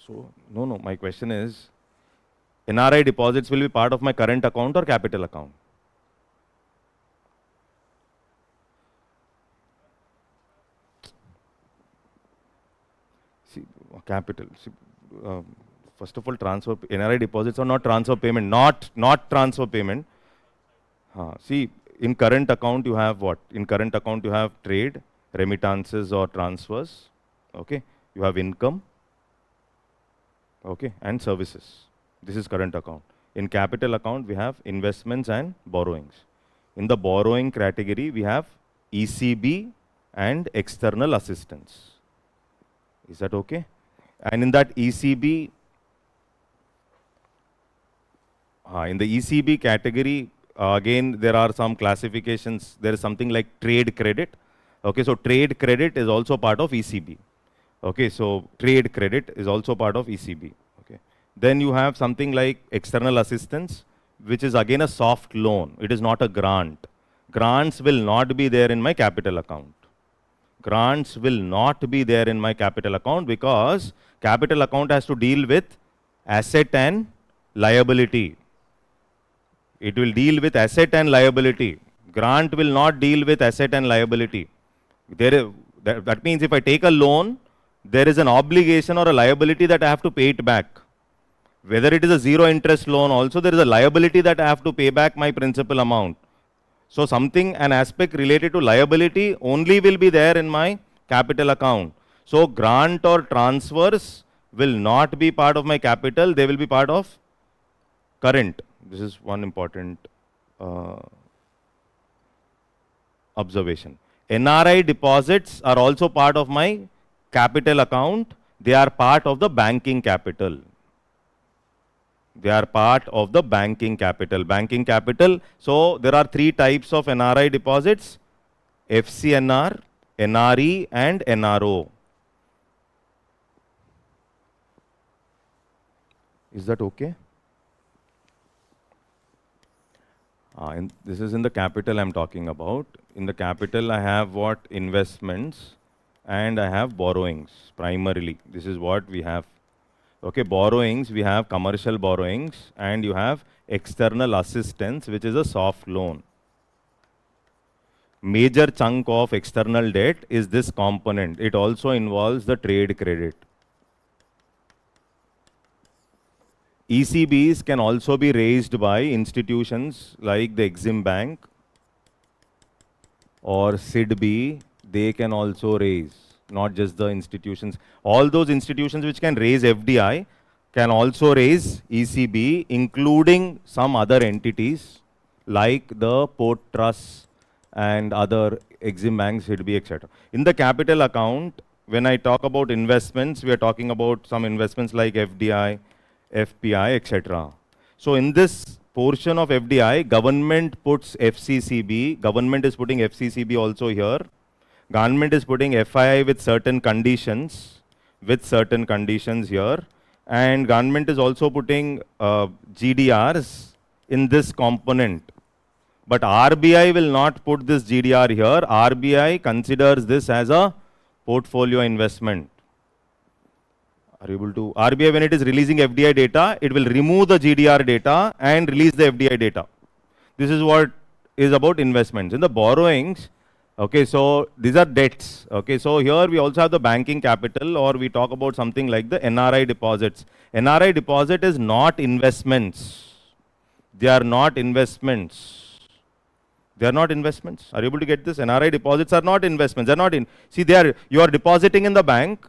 So, no, my question is, NRI deposits will be part of my current account or capital account? See, capital. See, first of all, transfer NRI deposits are not transfer payment, not transfer payment. See, in current account you have what? In current account you have trade, remittances or transfers. Okay, you have income. Okay, and services. This is current account. In capital account, we have investments and borrowings. In the borrowing category, we have ECB and external assistance. Is that okay? And in that ECB, in the ECB category, again, there are some classifications. There is something like trade credit. Okay, so trade credit is also part of ECB. Okay, so trade credit is also part of ECB. Okay, then you have something like external assistance, which is again a soft loan. It is not a grant. Grants will not be there in my capital account. Grants will not be there in my capital account because capital account has to deal with asset and liability. It will deal with asset and liability. Grant will not deal with asset and liability. That means if I take a loan, there is an obligation or a liability that I have to pay it back. Whether it is a zero interest loan also, there is a liability that I have to pay back my principal amount. So something, an aspect related to liability only will be there in my capital account. So grant or transfers will not be part of my capital, they will be part of current. This is one important observation. NRI deposits are also part of my capital account. They are part of the banking capital. They are part of the banking capital. Banking capital. So there are three types of NRI deposits: FCNR, NRE, and NRO. Is that okay? And this is in the capital I'm talking about. In the capital, I have what? Investments, and I have borrowings primarily. This is what we have. Okay, borrowings, we have commercial borrowings, and you have external assistance, which is a soft loan. Major chunk of external debt is this component. It also involves the trade credit. ECBs can also be raised by institutions like the Exim Bank or SIDB. They can also raise, not just the institutions. All those institutions which can raise FDI can also raise ECB, including some other entities like the port trusts and other Exim Banks, SIDB, etc. In the capital account, when I talk about investments, we are talking about some investments like FDI, FPI, etc. So in this portion of FDI, government puts FCCB. Government is putting FCCB also here. Government is putting FII with certain conditions, here. And government is also putting GDRs in this component. But RBI will not put this GDR here. RBI considers this as a portfolio investment. Are you able to? RBI, when it is releasing FDI data, it will remove the GDR data and release the FDI data. This is what is about investments. In the borrowings, okay, so these are debts. Okay, so here we also have the banking capital, or we talk about something like the NRI deposits. NRI deposit is not investments. They are not investments. They are not investments. Are you able to get this? NRI deposits are not investments. They are not in. See, you are depositing in the bank,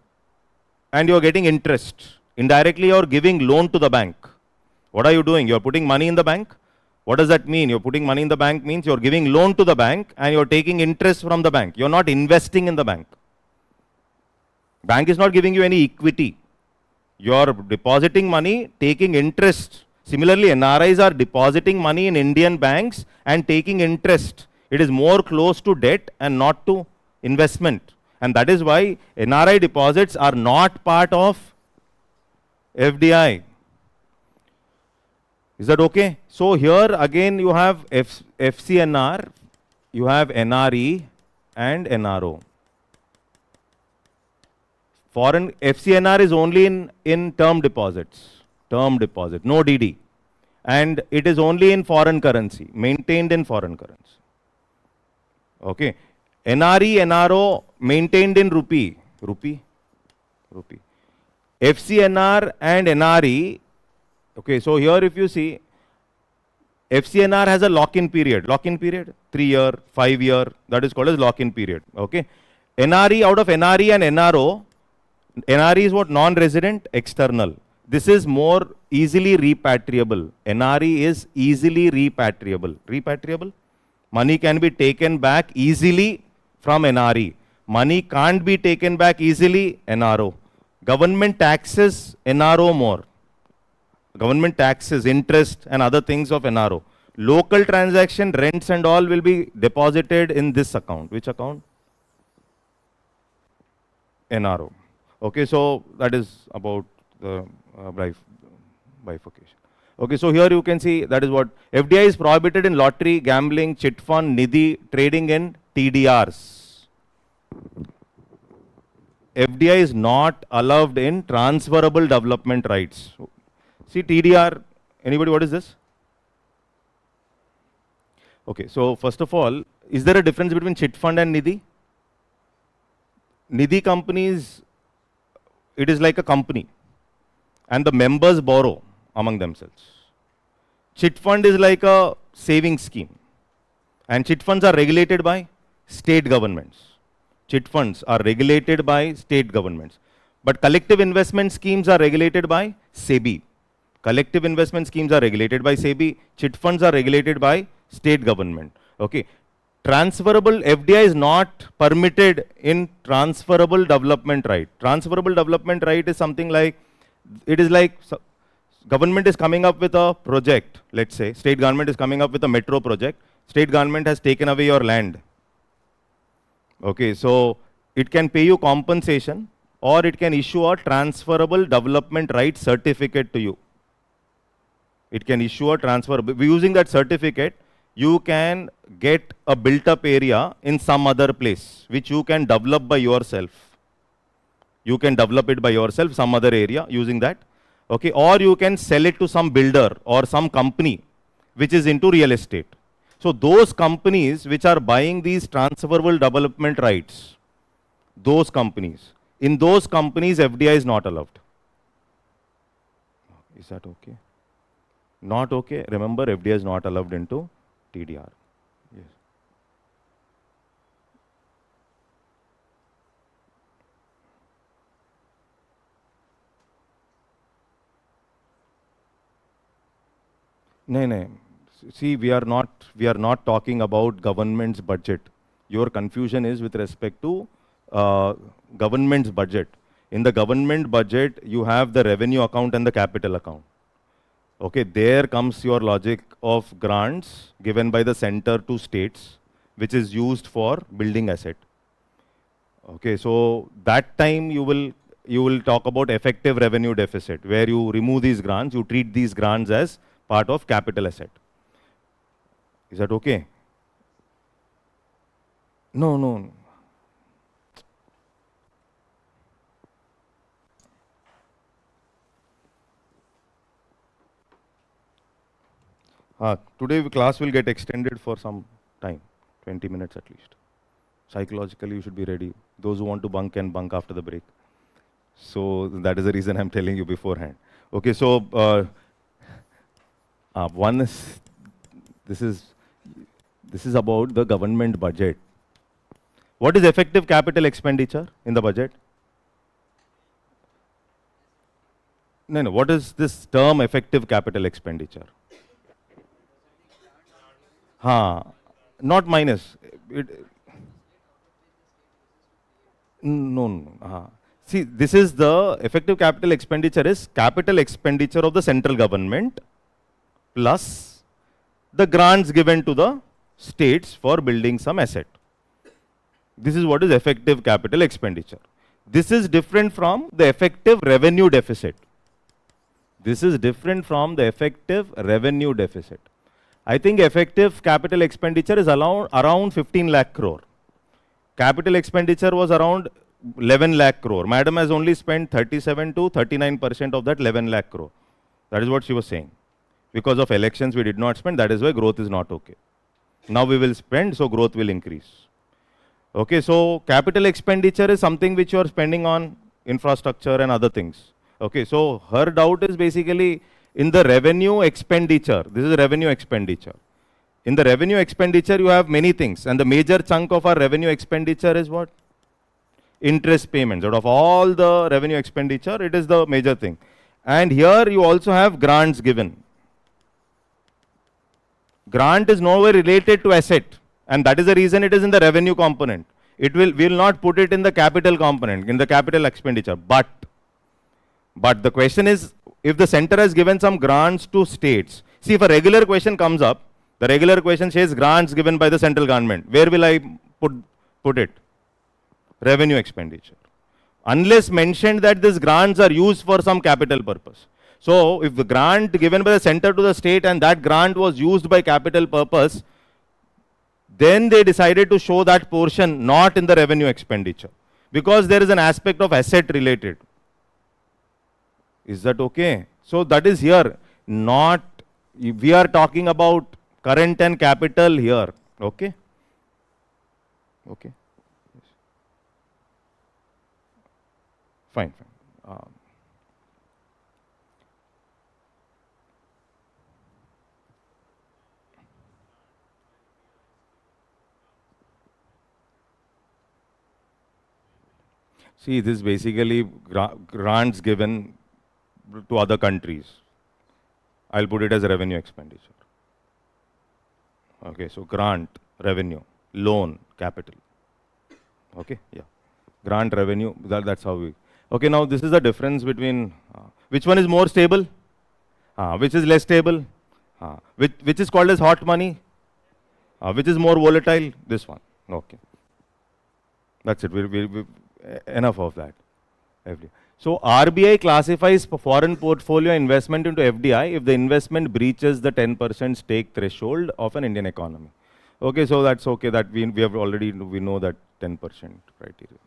and you are getting interest. Indirectly, you are giving loan to the bank. What are you doing? You are putting money in the bank. What does that mean? You are putting money in the bank means you are giving loan to the bank and you are taking interest from the bank. You are not investing in the bank. Bank is not giving you any equity. You are depositing money, taking interest. Similarly, NRIs are depositing money in Indian banks and taking interest. It is more close to debt and not to investment. And that is why NRI deposits are not part of FDI. Is that okay? So here again you have FCNR, you have NRE and NRO. Foreign FCNR is only in term deposits, no DD. And it is only in foreign currency, maintained in foreign currency. Okay. NRE, NRO maintained in rupee. FCNR and NRE. Okay, so here if you see, FCNR has a lock-in period. Lock-in period, 3 year, 5 year, that is called as lock-in period. Okay. NRE, out of NRE and NRO, NRE is what? Non-resident, external. This is more easily repatriable. NRE is easily repatriable. Repatriable? Money can be taken back easily from NRE. Money can't be taken back easily, NRO. Government taxes NRO more. Government taxes, interest and other things of NRO. Local transaction, rents and all will be deposited in this account. Which account? NRO. Okay, so that is about the bifurcation. Okay, so here you can see that is what FDI is prohibited in lottery, gambling, chit fund, nidhi, trading in TDRs. FDI is not allowed in transferable development rights. See TDR, anybody what is this? Okay, so first of all, is there a difference between chit fund and nidhi? Nidhi companies, it is like a company and the members borrow among themselves. Chit fund is like a saving scheme and chit funds are regulated by state governments. Chit funds are regulated by state governments. But collective investment schemes are regulated by SEBI. Collective investment schemes are regulated by SEBI. Chit funds are regulated by state government. Okay. Transferable FDI is not permitted in transferable development right. Transferable development right is something like, it is like government is coming up with a project, let's say, state government is coming up with a metro project, state government has taken away your land. Okay, so it can pay you compensation or it can issue a transferable development right certificate to you. It can issue a transfer, using that certificate, you can get a built up area in some other place, which you can develop by yourself. You can develop it by yourself, some other area using that. Okay, or you can sell it to some builder or some company which is into real estate. So those companies which are buying these transferable development rights, those companies, in those companies FDI is not allowed. Is that okay? Not okay. Remember, FDI is not allowed into TDR. Yes. No. See, we are not talking about government's budget. Your confusion is with respect to government's budget. In the government budget, you have the revenue account and the capital account. Okay, there comes your logic of grants given by the center to states, which is used for building asset. Okay, so that time you will talk about effective revenue deficit, where you remove these grants, you treat these grants as part of capital asset. Is that okay? No. Today class will get extended for some time, 20 minutes at least. Psychologically, you should be ready. Those who want to bunk can bunk after the break. So that is the reason I'm telling you beforehand. Okay, so one is, this is about the government budget. What is effective capital expenditure in the budget? No. What is this term effective capital expenditure? Not minus. No. See, this is the effective capital expenditure is capital expenditure of the central government plus the grants given to the states for building some asset. This is what is effective capital expenditure. This is different from the effective revenue deficit. This is different from the effective revenue deficit. I think effective capital expenditure is around 15 lakh crore. Capital expenditure was around 11 lakh crore. Madam has only spent 37 to 39% of that 11 lakh crore. That is what she was saying. Because of elections we did not spend, that is why growth is not okay. Now we will spend, so growth will increase. Okay, so capital expenditure is something which you are spending on infrastructure and other things. Okay, so her doubt is basically in the revenue expenditure. This is revenue expenditure. In the revenue expenditure, you have many things, and the major chunk of our revenue expenditure is what? Interest payments. Out of all the revenue expenditure, it is the major thing. And here you also have grants given. Grant is nowhere related to asset, and that is the reason it is in the revenue component. We will not put it in the capital component, in the capital expenditure. But the question is, if the center has given some grants to states, see if a regular question comes up, the regular question says grants given by the central government. Where will I put it? Revenue expenditure. Unless mentioned that these grants are used for some capital purpose. So if the grant given by the center to the state and that grant was used by capital purpose, then they decided to show that portion not in the revenue expenditure, because there is an aspect of asset related. Is that okay? So that is here. Not, we are talking about current and capital here. Okay? Okay. Fine. See, this is basically grants given to other countries. I'll put it as a revenue expenditure. Okay, so grant, revenue, loan, capital. Okay, yeah. Grant, revenue, that's how we. Okay, now this is the difference between which one is more stable, which is less stable, which is called as hot money, which is more volatile, this one. Okay. That's it. Enough of that. FDI. So RBI classifies foreign portfolio investment into FDI if the investment breaches the 10% stake threshold of an Indian economy. Okay, so that's okay. That we have already we know that 10% criteria.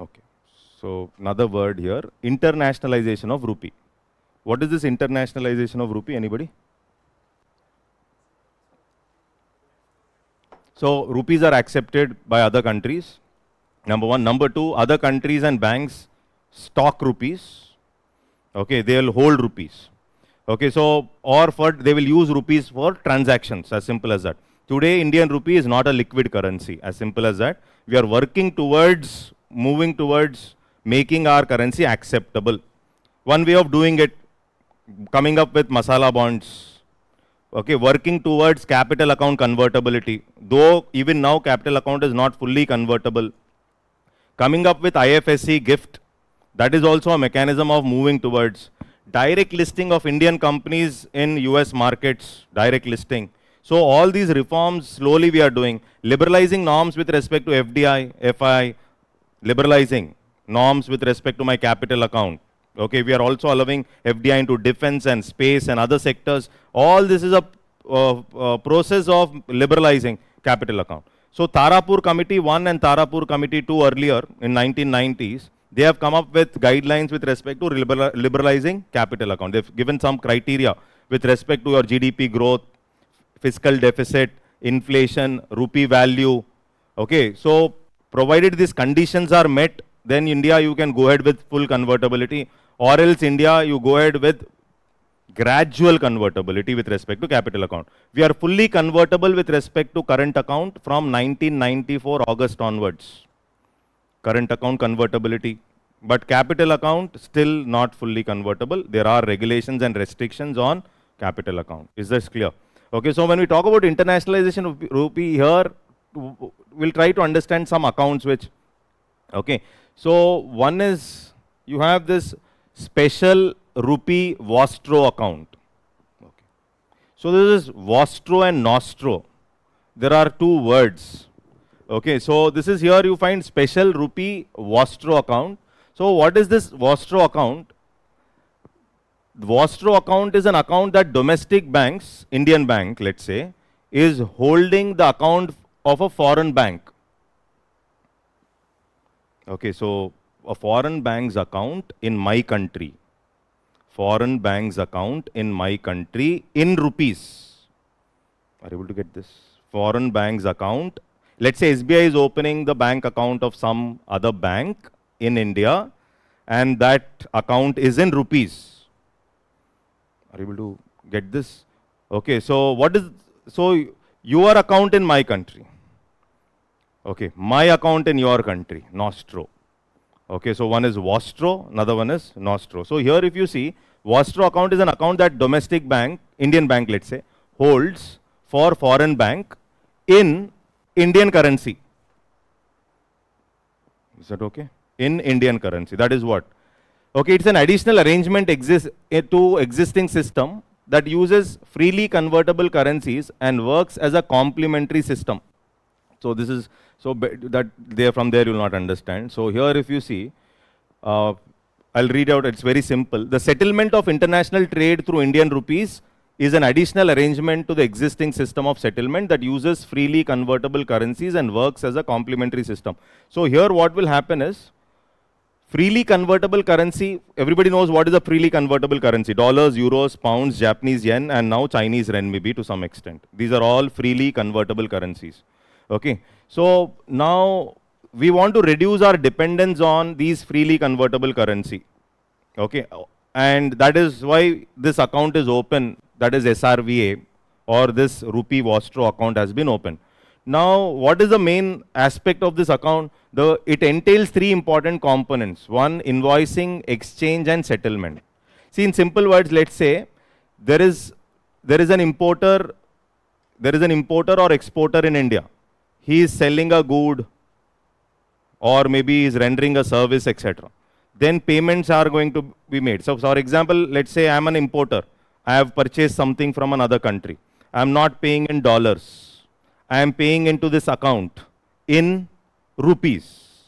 Okay. So another word here: internationalization of rupee. What is this internationalization of rupee? Anybody? So rupees are accepted by other countries. Number one. Number two, other countries and banks stock rupees. Okay, they will hold rupees. Okay, so or for they will use rupees for transactions, as simple as that. Today, Indian rupee is not a liquid currency, as simple as that. We are working towards, moving towards making our currency acceptable. One way of doing it, coming up with masala bonds. Okay, working towards capital account convertibility. Though even now capital account is not fully convertible. Coming up with IFSC gift, that is also a mechanism of moving towards direct listing of Indian companies in US markets, direct listing. So all these reforms slowly we are doing. Liberalizing norms with respect to FDI, FI, liberalizing norms with respect to my capital account. Okay, we are also allowing FDI into defense and space and other sectors. All this is a process of liberalizing capital account. So Tarapur Committee 1 and Tarapur Committee 2 earlier in 1990s, they have come up with guidelines with respect to liberalizing capital account. They've given some criteria with respect to your GDP growth, fiscal deficit, inflation, rupee value. Okay, so provided these conditions are met, then India you can go ahead with full convertibility, or else India you go ahead with gradual convertibility with respect to capital account. We are fully convertible with respect to current account from 1994 August onwards. Current account convertibility, but capital account still not fully convertible. There are regulations and restrictions on capital account. Is this clear? Okay, so when we talk about internationalization of rupee here, we'll try to understand some accounts which, okay. So one is, you have this special rupee Vostro account. Okay. So this is Vostro and Nostro. There are two words. Okay, so this is here you find special rupee Vostro account. So what is this Vostro account? The Vostro account is an account that domestic banks, Indian bank, let's say, is holding the account of a foreign bank. Okay, so a foreign bank's account in my country. Foreign bank's account in my country in rupees. Are you able to get this? Foreign bank's account. Let's say SBI is opening the bank account of some other bank in India, and that account is in rupees. Are you able to get this? Okay, so what is, so your account in my country. Okay, my account in your country, Nostro. Okay, so one is Vostro, another one is Nostro. So here if you see, Vostro account is an account that domestic bank, Indian bank let's say, holds for foreign bank in Indian currency. Is that okay? In Indian currency, that is what? Okay, it's an additional arrangement to existing system that uses freely convertible currencies and works as a complementary system. So this is, so that there from there you will not understand. So here if you see, I'll read out, it's very simple. The settlement of international trade through Indian rupees is an additional arrangement to the existing system of settlement that uses freely convertible currencies and works as a complementary system. So here what will happen is, freely convertible currency, everybody knows what is a freely convertible currency. Dollars, euros, pounds, Japanese yen, and now Chinese renminbi to some extent. These are all freely convertible currencies. Okay, so now we want to reduce our dependence on these freely convertible currency. Okay, and that is why this account is open, that is SRVA, or this rupee Vostro account has been opened. Now, what is the main aspect of this account? It entails three important components. One, invoicing, exchange, and settlement. See, in simple words, let's say there is an importer or exporter in India. He is selling a good, or maybe he is rendering a service, etc. Then payments are going to be made. So, for example, let's say I am an importer. I have purchased something from another country. I am not paying in dollars. I am paying into this account in rupees.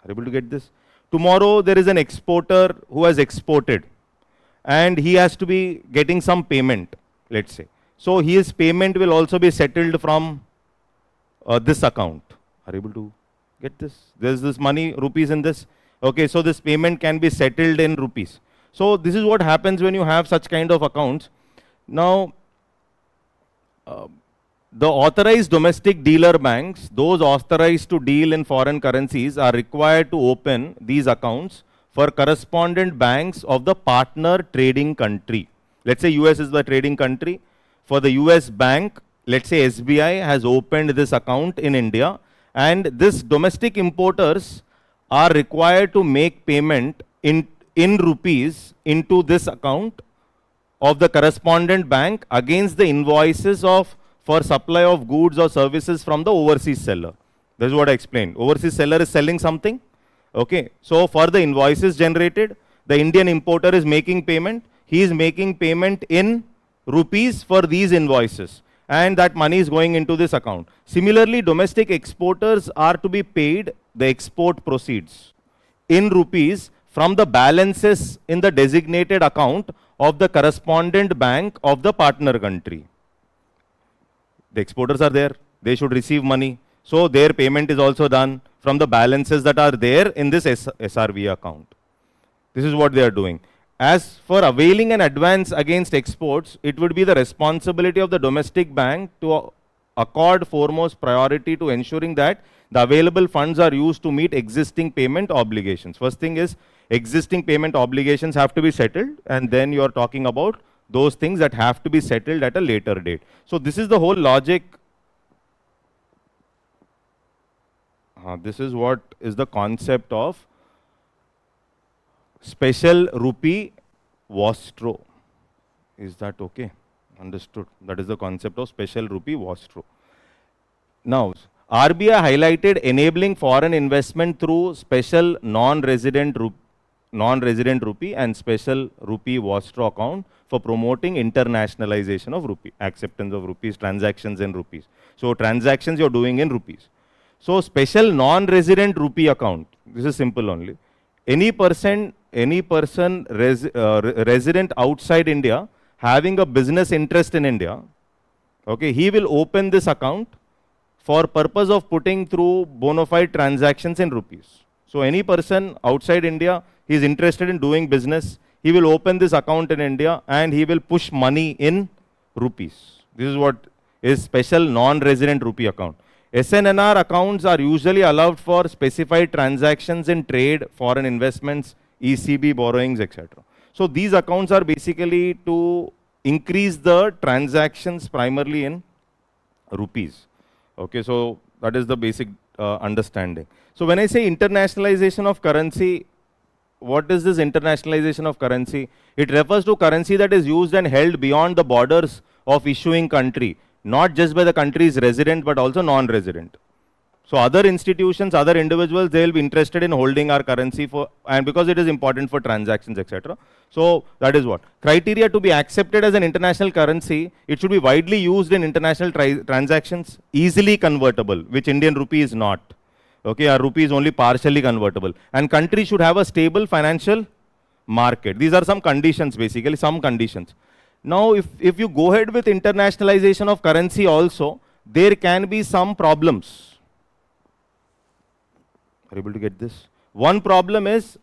Are you able to get this? Tomorrow there is an exporter who has exported and he has to be getting some payment, let's say. So his payment will also be settled from this account. Are you able to get this? There is this money, rupees in this. Okay, so this payment can be settled in rupees. So this is what happens when you have such kind of accounts. Now, the authorized domestic dealer banks, those authorized to deal in foreign currencies, are required to open these accounts for correspondent banks of the partner trading country. Let's say US is the trading country. For the US bank, let's say SBI has opened this account in India, and this domestic importers are required to make payment in rupees into this account of the correspondent bank against the invoices for supply of goods or services from the overseas seller. This is what I explained. Overseas seller is selling something. Okay, so for the invoices generated, the Indian importer is making payment. He is making payment in rupees for these invoices, and that money is going into this account. Similarly, domestic exporters are to be paid the export proceeds in rupees from the balances in the designated account of the correspondent bank of the partner country. The exporters are there, they should receive money. So their payment is also done from the balances that are there in this SRV account. This is what they are doing. As for availing an advance against exports, it would be the responsibility of the domestic bank to accord foremost priority to ensuring that the available funds are used to meet existing payment obligations. First thing is, existing payment obligations have to be settled, and then you are talking about those things that have to be settled at a later date. So this is the whole logic. This is what is the concept of special rupee Vostro. Is that okay? Understood. That is the concept of special rupee Vostro. Now, RBI highlighted enabling foreign investment through special non-resident non-resident rupee and special rupee Vostro account for promoting internationalization of rupee, acceptance of rupees, transactions in rupees. So transactions you're doing in rupees. So special non-resident rupee account, this is simple only. Any person resident outside India having a business interest in India, okay, he will open this account for purpose of putting through bona fide transactions in rupees. So any person outside India, he is interested in doing business, he will open this account in India and he will push money in rupees. This is what is special non-resident rupee account. SNNR accounts are usually allowed for specified transactions in trade, foreign investments, ECB borrowings, etc. So these accounts are basically to increase the transactions primarily in rupees. Okay, so that is the basic understanding. So when I say internationalization of currency, what is this internationalization of currency? It refers to currency that is used and held beyond the borders of issuing country, not just by the country's resident, but also non-resident. So other institutions, other individuals, they will be interested in holding our currency for, and because it is important for transactions, etc. So that is what. Criteria to be accepted as an international currency, it should be widely used in international transactions, easily convertible, which Indian rupee is not. Okay, our rupee is only partially convertible. And country should have a stable financial market. These are some conditions, basically, some conditions. Now, if you go ahead with internationalization of currency also, there can be some problems. Are you able to get this? One problem is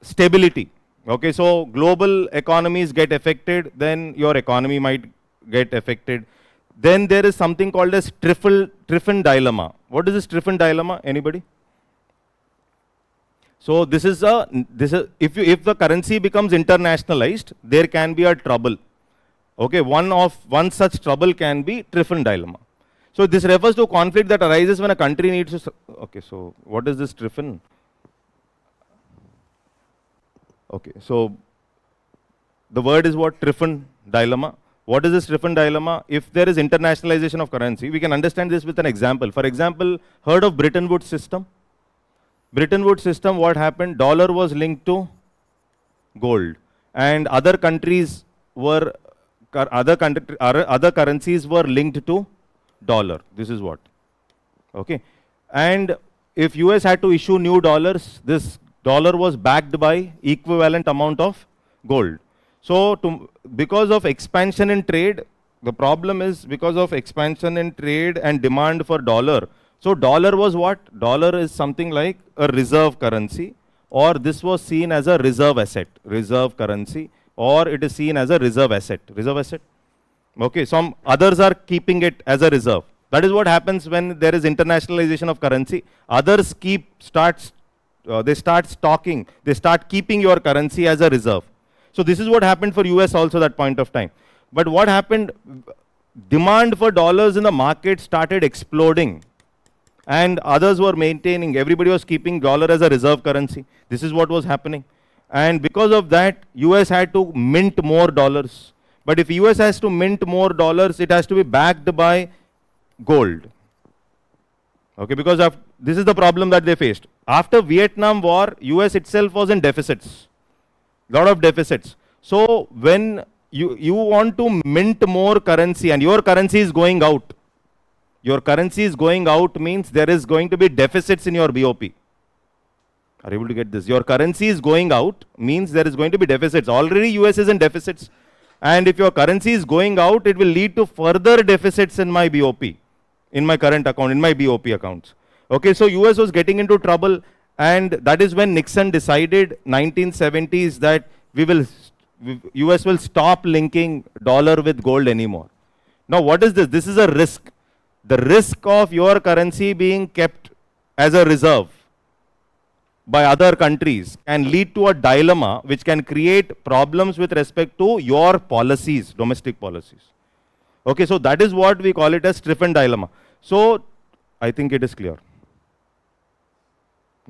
stability. Okay, so global economies get affected, then your economy might get affected. Then there is something called as Triffin dilemma. What is this Triffin dilemma? Anybody? So this is if the currency becomes internationalized, there can be a trouble. Okay, one such trouble can be Triffin dilemma. So this refers to a conflict that arises when a country needs to. Okay, so what is this Triffin? Okay, so the word is what? Triffin dilemma. What is this Triffin dilemma? If there is internationalization of currency, we can understand this with an example. For example, heard of Bretton Woods system? Bretton Woods system, what happened? Dollar was linked to gold, and other countries were other currencies were linked to dollar. This is what. Okay, and if US had to issue new dollars, this dollar was backed by equivalent amount of gold. So because of expansion in trade, the problem is because of expansion in trade and demand for dollar. So dollar was what? Dollar is something like a reserve currency, or this was seen as a reserve asset, reserve currency, or it is seen as a reserve asset. Reserve asset. Okay, some others are keeping it as a reserve. That is what happens when there is internationalization of currency. Others they start stocking, they start keeping your currency as a reserve. So this is what happened for US also that point of time. But what happened? Demand for dollars in the market started exploding, and others were maintaining, everybody was keeping dollar as a reserve currency. This is what was happening. And because of that, US had to mint more dollars. But if US has to mint more dollars, it has to be backed by gold. Okay, because this is the problem that they faced. After Vietnam War, US itself was in deficits. Lot of deficits. So when you want to mint more currency and your currency is going out, your currency is going out means there is going to be deficits in your BOP. Are you able to get this? Your currency is going out means there is going to be deficits. Already US is in deficits. And if your currency is going out, it will lead to further deficits in my BOP, in my current account, in my BOP accounts. Okay, so US was getting into trouble. And that is when Nixon decided 1970s that US will stop linking dollar with gold anymore. Now what is this? This is a risk. The risk of your currency being kept as a reserve by other countries can lead to a dilemma which can create problems with respect to your policies, domestic policies. Okay, so that is what we call it as Triffin dilemma. So I think it is clear.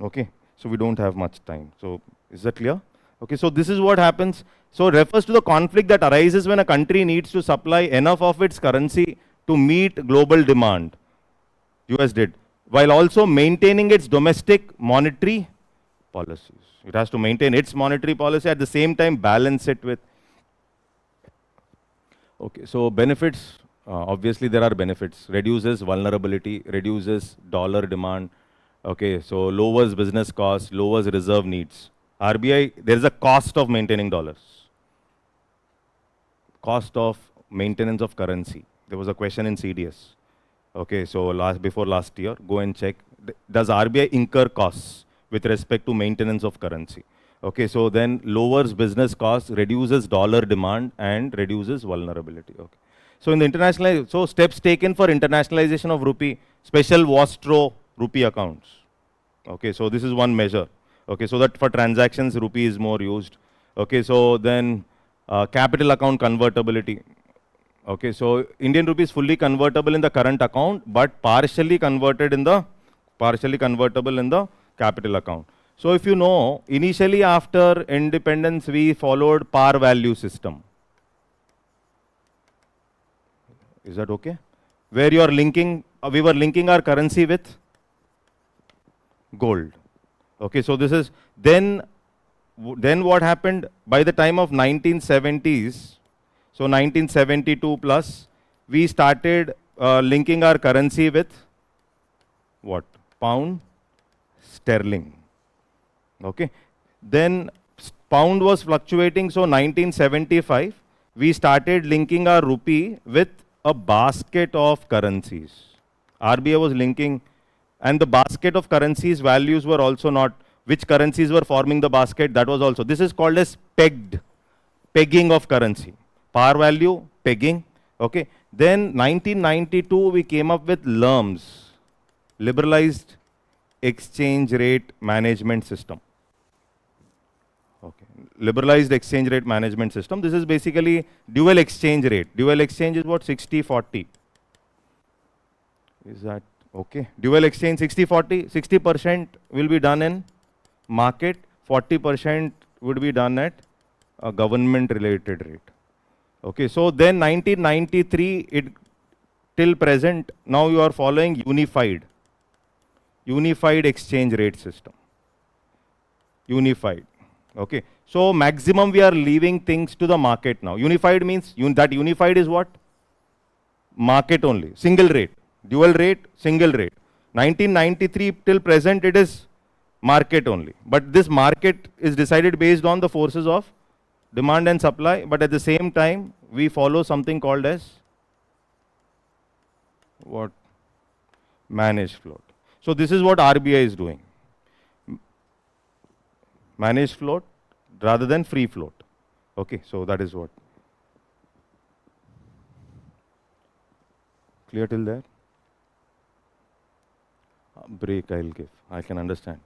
Okay, so we don't have much time. So is that clear? Okay, so this is what happens. So it refers to the conflict that arises when a country needs to supply enough of its currency to meet global demand. US did, while also maintaining its domestic monetary policies. It has to maintain its monetary policy, at the same time balance it with. Okay, so benefits, obviously there are benefits. Reduces vulnerability, reduces dollar demand. Okay, so lowers business costs, lowers reserve needs. RBI, there is a cost of maintaining dollars. Cost of maintenance of currency. There was a question in CDS. Okay, so before last year, go and check. Does RBI incur costs with respect to maintenance of currency? Okay, so then lowers business costs, reduces dollar demand, and reduces vulnerability. Okay. So in the international, so steps taken for internationalization of rupee, special Vostro rupee accounts. Okay, so this is one measure. Okay, so that for transactions, rupee is more used. Okay, so then capital account convertibility. Okay, so Indian rupee is fully convertible in the current account, but partially convertible in the capital account. So if you know, initially after independence, we followed par value system. Is that okay? Where you are linking, we were linking our currency with gold. Okay, so this is, then what happened by the time of 1970s, so 1972 plus, we started linking our currency with what? Pound sterling. Okay, then pound was fluctuating, so 1975, we started linking our rupee with a basket of currencies. RBI was linking, and the basket of currencies values were also not, which currencies were forming the basket, that was also, this is called as pegging of currency. Par value, pegging, okay. Then 1992, we came up with LERMS, Liberalized Exchange Rate Management System. Okay. Liberalized Exchange Rate Management System. This is basically dual exchange rate. Dual exchange is what? 60-40. Is that okay? Dual exchange 60-40. 60% will be done in market, 40% would be done at a government related rate. Okay, so then 1993, till present, now you are following unified exchange rate system. Unified. Okay, so maximum we are leaving things to the market now. Unified means that unified is what? Market only, single rate, dual rate, single rate. 1993 till present it is market only. But this market is decided based on the forces of demand and supply, but at the same time we follow something called as what? Managed float. So this is what RBI is doing. Managed float rather than free float. Okay, so that is what. Clear till there? Break I'll give. I can understand.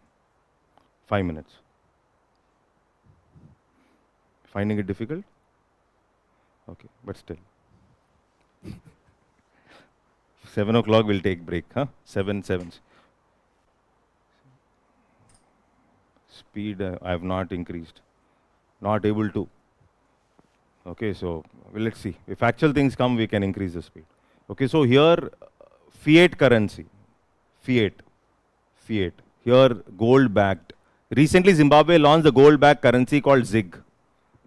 5 minutes. Finding it difficult? Okay, but still. 7 o'clock we'll take break, huh? 7. Speed I have not increased. Not able to. Okay, so let's see. If actual things come, we can increase the speed. Okay, so here fiat currency. Fiat. Here gold backed. Recently Zimbabwe launched the gold backed currency called ZIG.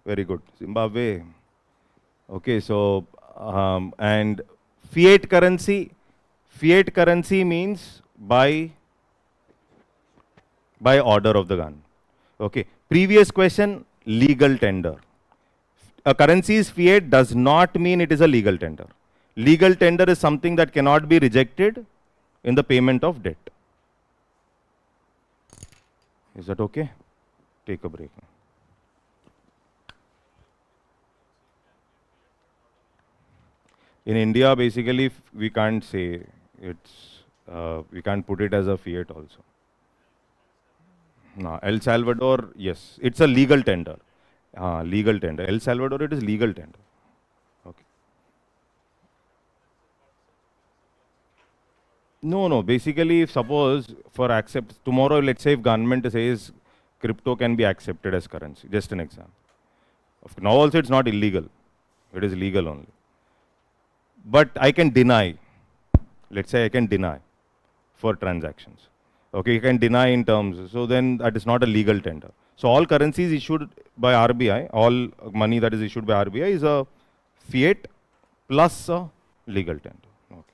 Very good. Zimbabwe. Okay, so and fiat currency means by order of the government. Okay. Previous question, legal tender. A currency is fiat does not mean it is a legal tender. Legal tender is something that cannot be rejected in the payment of debt. Is that okay? Take a break. In India, basically, we can't say it's, we can't put it as a fiat also. No, El Salvador, yes, it's a legal tender. Legal tender. El Salvador, it is legal tender. Okay. No, basically, if suppose for tomorrow, let's say if government says crypto can be accepted as currency, just an example. Now also it's not illegal, it is legal only. But I can deny, let's say I can deny for transactions. Okay, you can deny in terms. So then that is not a legal tender. So all currencies issued by RBI, all money that is issued by RBI is a fiat plus a legal tender. Okay.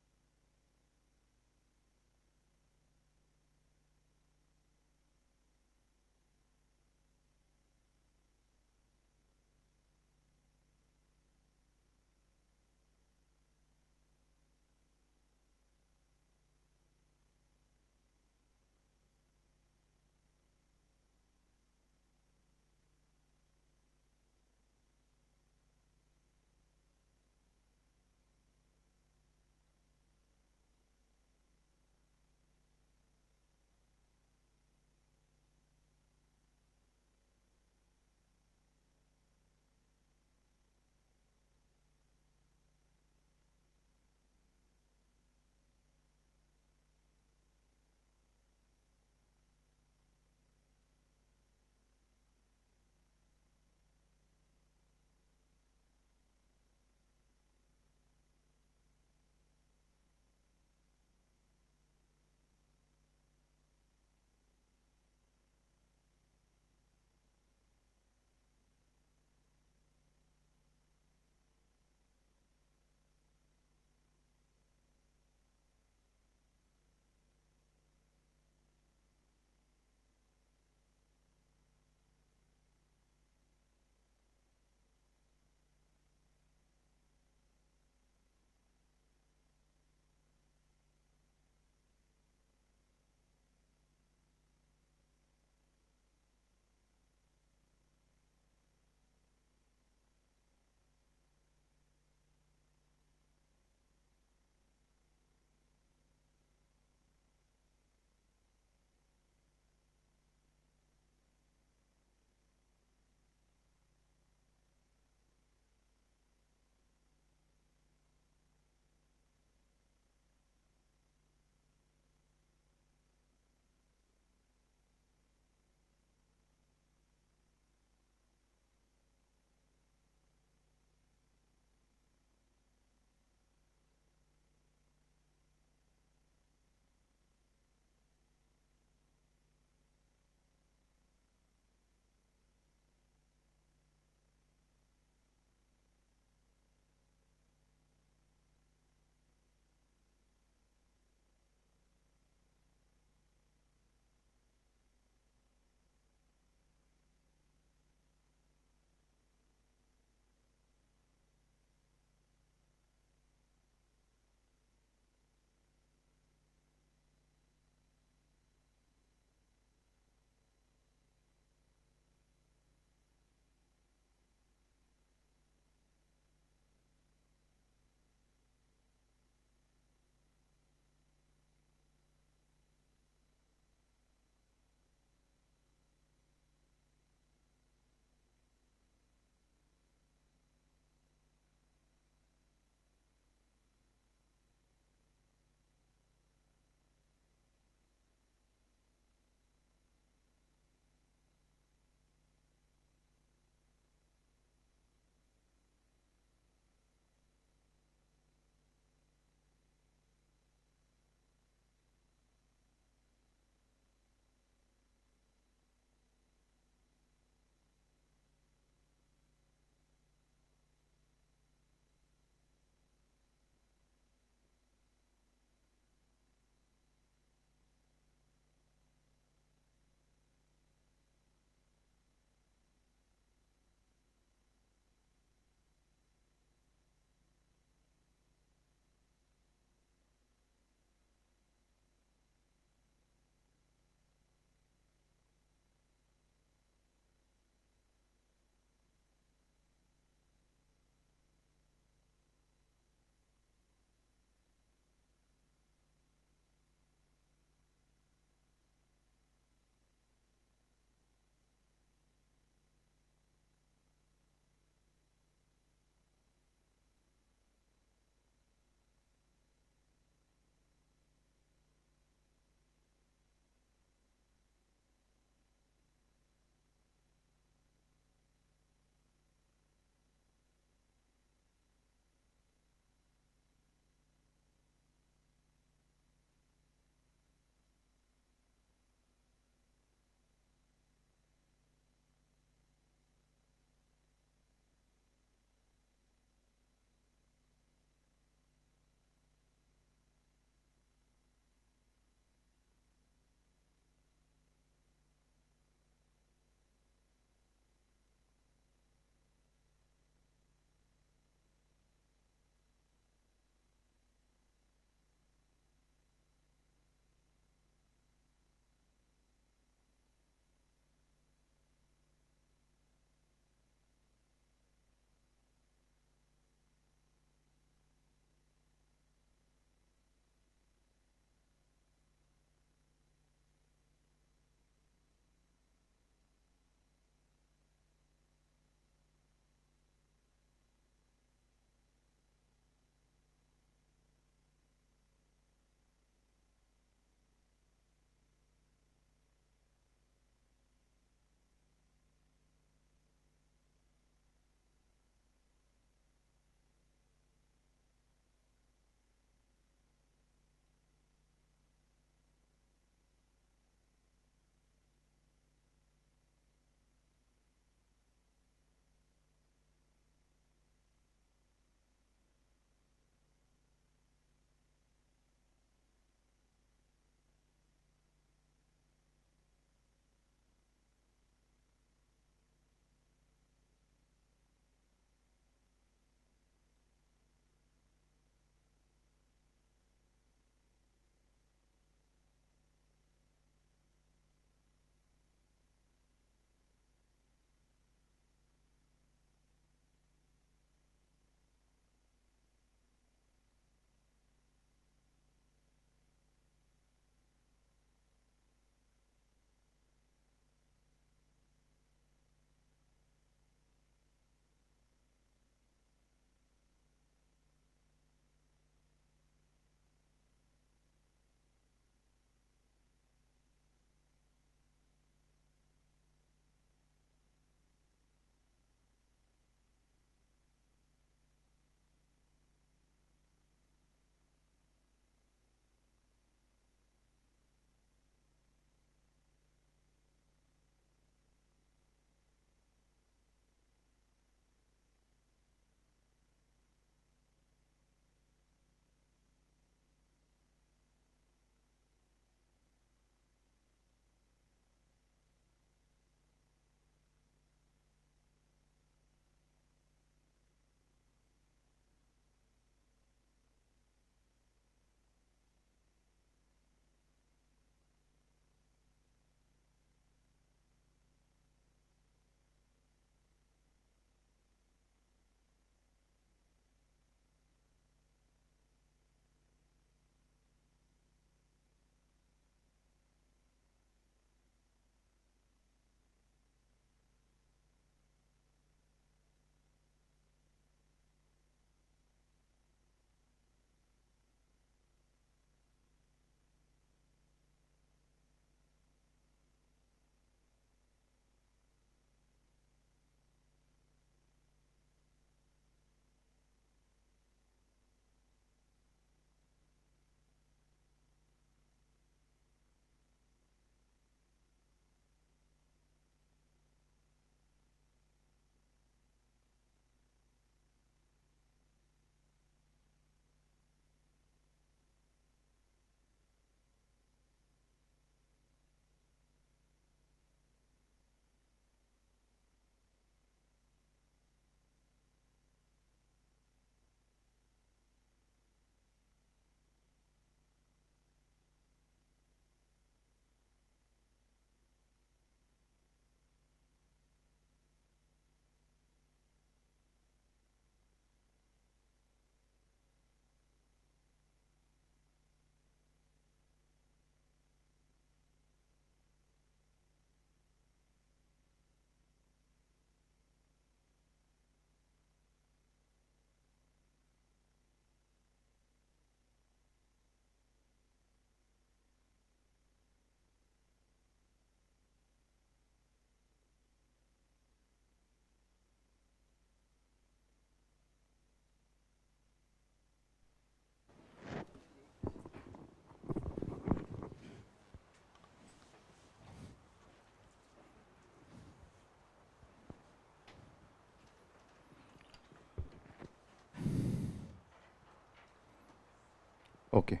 Okay.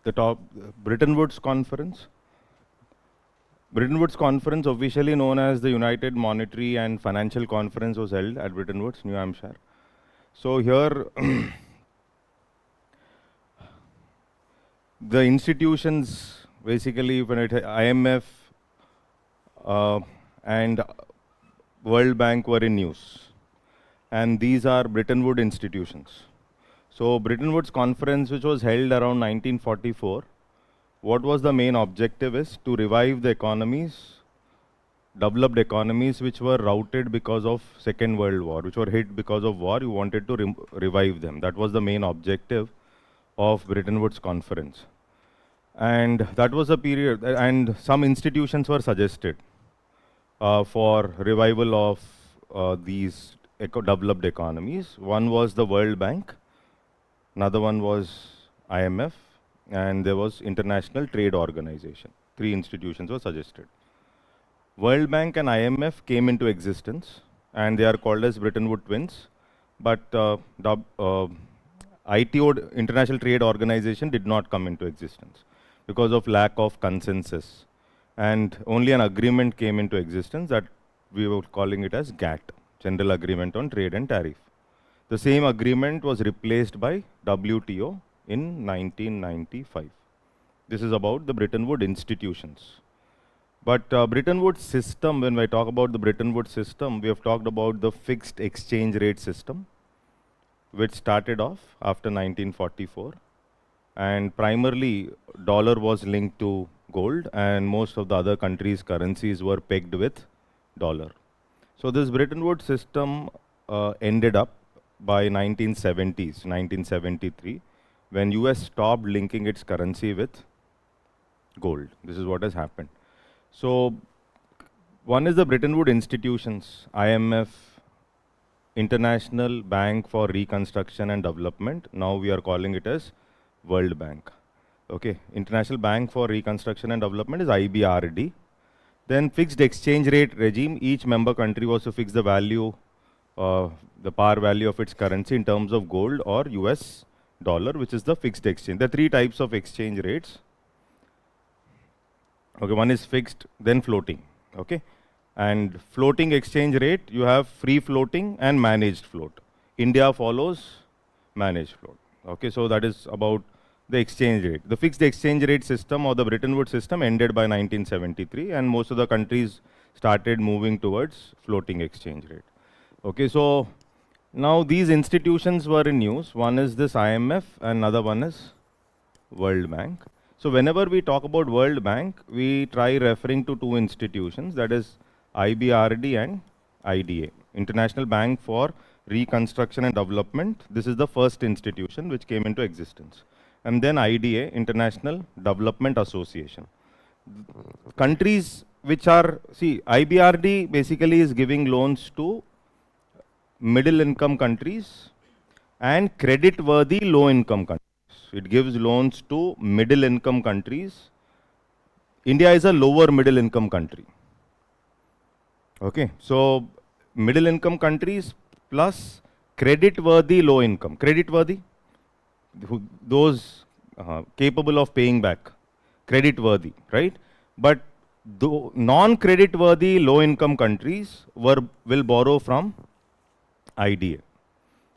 The top Bretton Woods Conference. Bretton Woods Conference, officially known as the United Monetary and Financial Conference, was held at Bretton Woods, New Hampshire. So here, the institutions, basically, when IMF and World Bank were in news, and these are Bretton Woods institutions. So Bretton Woods Conference, which was held around 1944, what was the main objective is to revive the economies, developed economies which were routed because of Second World War, which were hit because of war. You wanted to revive them. That was the main objective of Bretton Woods Conference. And that was a period, and some institutions were suggested for revival of these developed economies. One was the World Bank, another one was IMF, and there was International Trade Organization. Three institutions were suggested. World Bank and IMF came into existence, and they are called as Bretton Woods twins. But ITO, International Trade Organization, did not come into existence because of lack of consensus. And only an agreement came into existence that we were calling it as GATT, General Agreement on Trade and Tariff. The same agreement was replaced by WTO in 1995. This is about the Bretton Woods institutions. But Bretton Woods system, when I talk about the Bretton Woods system, we have talked about the fixed exchange rate system, which started off after 1944. And primarily, dollar was linked to gold, and most of the other countries' currencies were pegged with dollar. So this Bretton Woods system ended up by 1970s, 1973, when US stopped linking its currency with gold. This is what has happened. So one is the Bretton Woods institutions, IMF, International Bank for Reconstruction and Development. Now we are calling it as World Bank. Okay, International Bank for Reconstruction and Development is IBRD. Then fixed exchange rate regime, each member country was to fix the value, the par value of its currency in terms of gold or US dollar, which is the fixed exchange. There are three types of exchange rates. Okay, one is fixed, then floating. Okay, and floating exchange rate, you have free floating and managed float. India follows managed float. Okay, so that is about the exchange rate. The fixed exchange rate system or the Bretton Woods system ended by 1973, and most of the countries started moving towards floating exchange rate. Okay, so now these institutions were in news. One is this IMF, and another one is World Bank. So whenever we talk about World Bank, we try referring to two institutions, that is IBRD and IDA, International Bank for Reconstruction and Development. This is the first institution which came into existence. And then IDA, International Development Association. Countries which are, see, IBRD basically is giving loans to middle income countries and credit-worthy low-income countries. It gives loans to middle income countries. India is a lower middle income country. Okay, so middle income countries plus credit-worthy low income. Credit-worthy, those capable of paying back. Credit-worthy, right? But non-credit-worthy low income countries will borrow from IDA.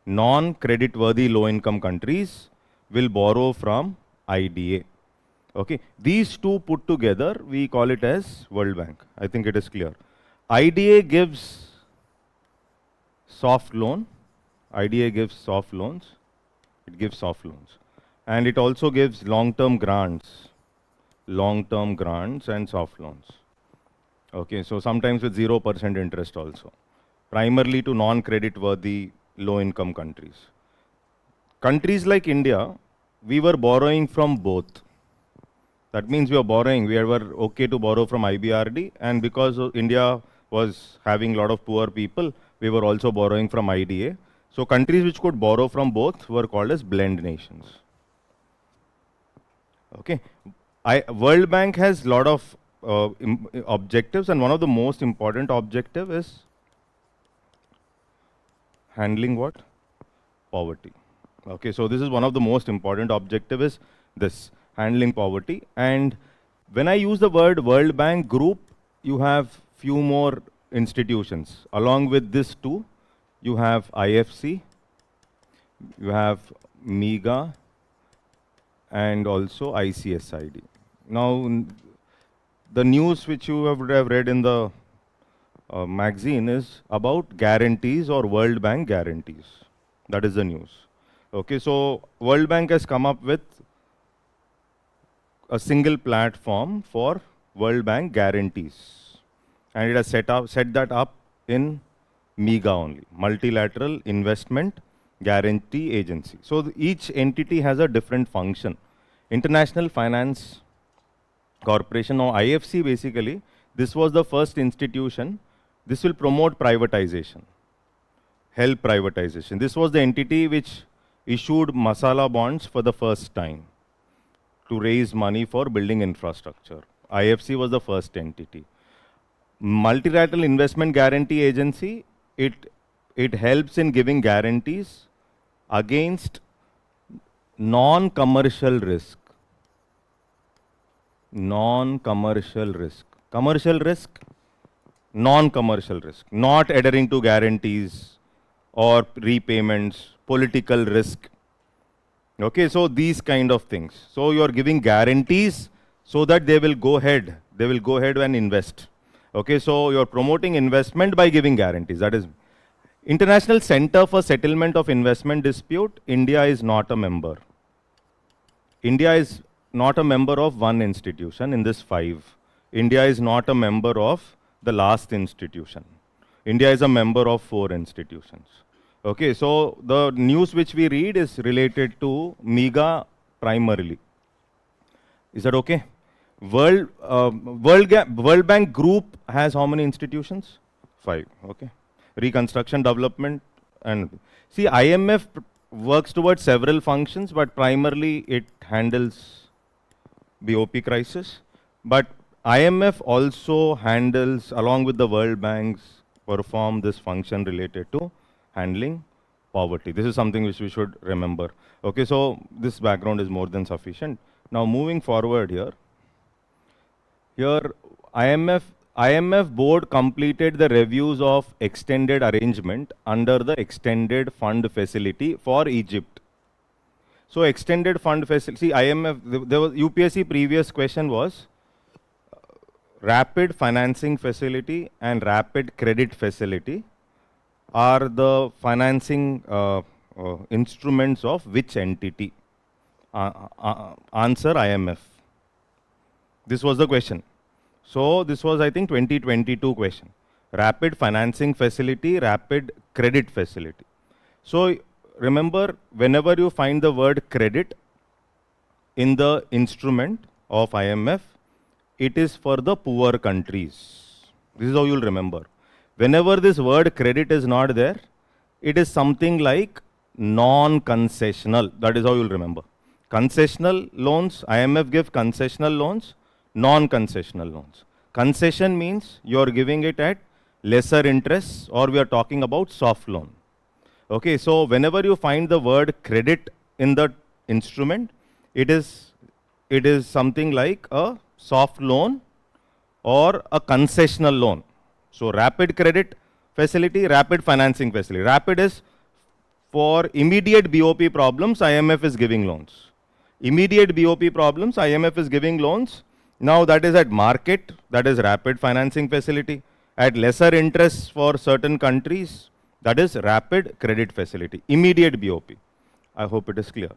Non-credit-worthy low income countries will borrow from IDA. Okay, these two put together, we call it as World Bank. I think it is clear. IDA gives soft loan. IDA gives soft loans. It gives soft loans. And it also gives long-term grants and soft loans. Okay, so sometimes with 0% interest also. Primarily to non-credit-worthy low-income countries. Countries like India, we were borrowing from both. That means we were okay to borrow from IBRD, and because India was having a lot of poor people, we were also borrowing from IDA. So countries which could borrow from both were called as blend nations. Okay, World Bank has a lot of objectives, and one of the most important objective is handling what? Poverty. Okay, so this is one of the most important objective is this, handling poverty. And when I use the word World Bank Group, you have few more institutions. Along with this too, you have IFC, you have MEGA, and also ICSID. Now, the news which you would have read in the magazine is about guarantees or World Bank guarantees. That is the news. Okay, so World Bank has come up with a single platform for World Bank guarantees, and it has set that up in MEGA only, Multilateral Investment Guarantee Agency. So each entity has a different function. International Finance Corporation, or IFC, basically, this was the first institution. This will promote privatization, help privatization. This was the entity which issued masala bonds for the first time to raise money for building infrastructure. IFC was the first entity. Multilateral Investment Guarantee Agency, it helps in giving guarantees against non-commercial risk. Non-commercial risk. Commercial risk, non-commercial risk. Not adhering to guarantees or repayments, political risk. Okay, so these kind of things. So you are giving guarantees so that they will go ahead. They will go ahead and invest. Okay, so you are promoting investment by giving guarantees. That is International Center for Settlement of Investment Dispute. India is not a member. India is not a member of one institution in this 5. India is not a member of the last institution. India is a member of 4 institutions. Okay, so the news which we read is related to MEGA primarily. Is that okay? World Bank Group has how many institutions? 5. Okay. Reconstruction, development, and see, IMF works towards several functions, but primarily it handles BOP crisis. But IMF also handles, along with the World Banks, perform this function related to handling poverty. This is something which we should remember. Okay, so this background is more than sufficient. Now moving forward here, IMF board completed the reviews of extended arrangement under the extended fund facility for Egypt. So extended fund facility, see IMF, there was UPSC previous question was rapid financing facility and rapid credit facility are the financing instruments of which entity? Answer IMF. This was the question. So this was, I think, 2022 question. Rapid financing facility, rapid credit facility. So remember, whenever you find the word credit in the instrument of IMF, it is for the poor countries. This is how you'll remember. Whenever this word credit is not there, it is something like non-concessional. That is how you'll remember. Concessional loans, IMF give concessional loans, non-concessional loans. Concession means you are giving it at lesser interest, or we are talking about soft loan. Okay, so whenever you find the word credit in the instrument, it is something like a soft loan or a concessional loan. So rapid credit facility, rapid financing facility. Rapid is for immediate BOP problems, IMF is giving loans. Immediate BOP problems, IMF is giving loans. Now that is at market, that is rapid financing facility. At lesser interest for certain countries, that is rapid credit facility. Immediate BOP. I hope it is clear.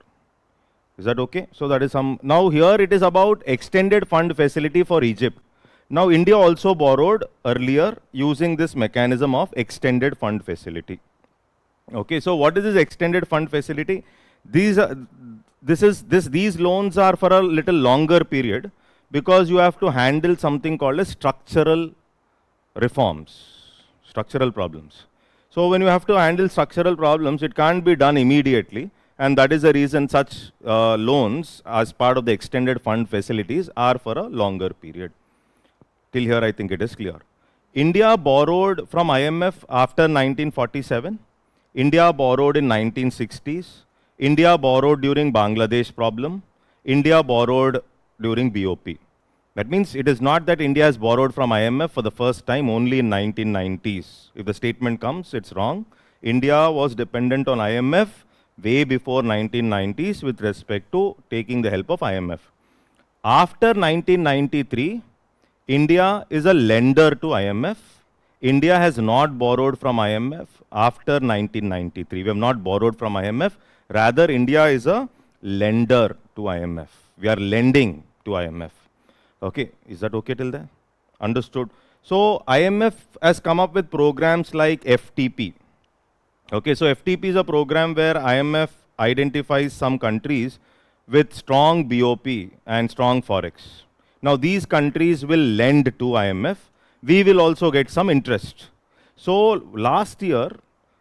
Is that okay? So that is some, now here it is about extended fund facility for Egypt. Now India also borrowed earlier using this mechanism of extended fund facility. Okay, so what is this extended fund facility? These loans are for a little longer period because you have to handle something called as structural reforms, structural problems. So when you have to handle structural problems, it can't be done immediately, and that is the reason such loans as part of the extended fund facilities are for a longer period. Till here, I think it is clear. India borrowed from IMF after 1947. India borrowed in 1960s. India borrowed during Bangladesh problem. India borrowed during BOP. That means it is not that India has borrowed from IMF for the first time only in 1990s. If the statement comes, it's wrong. India was dependent on IMF way before 1990s with respect to taking the help of IMF. After 1993, India is a lender to IMF. India has not borrowed from IMF after 1993. We have not borrowed from IMF. Rather, India is a lender to IMF. We are lending to IMF. Okay, is that okay till there? Understood. So, IMF has come up with programs like FTP. Okay, so FTP is a program where IMF identifies some countries with strong BOP and strong forex. Now these countries will lend to IMF. We will also get some interest. So last year,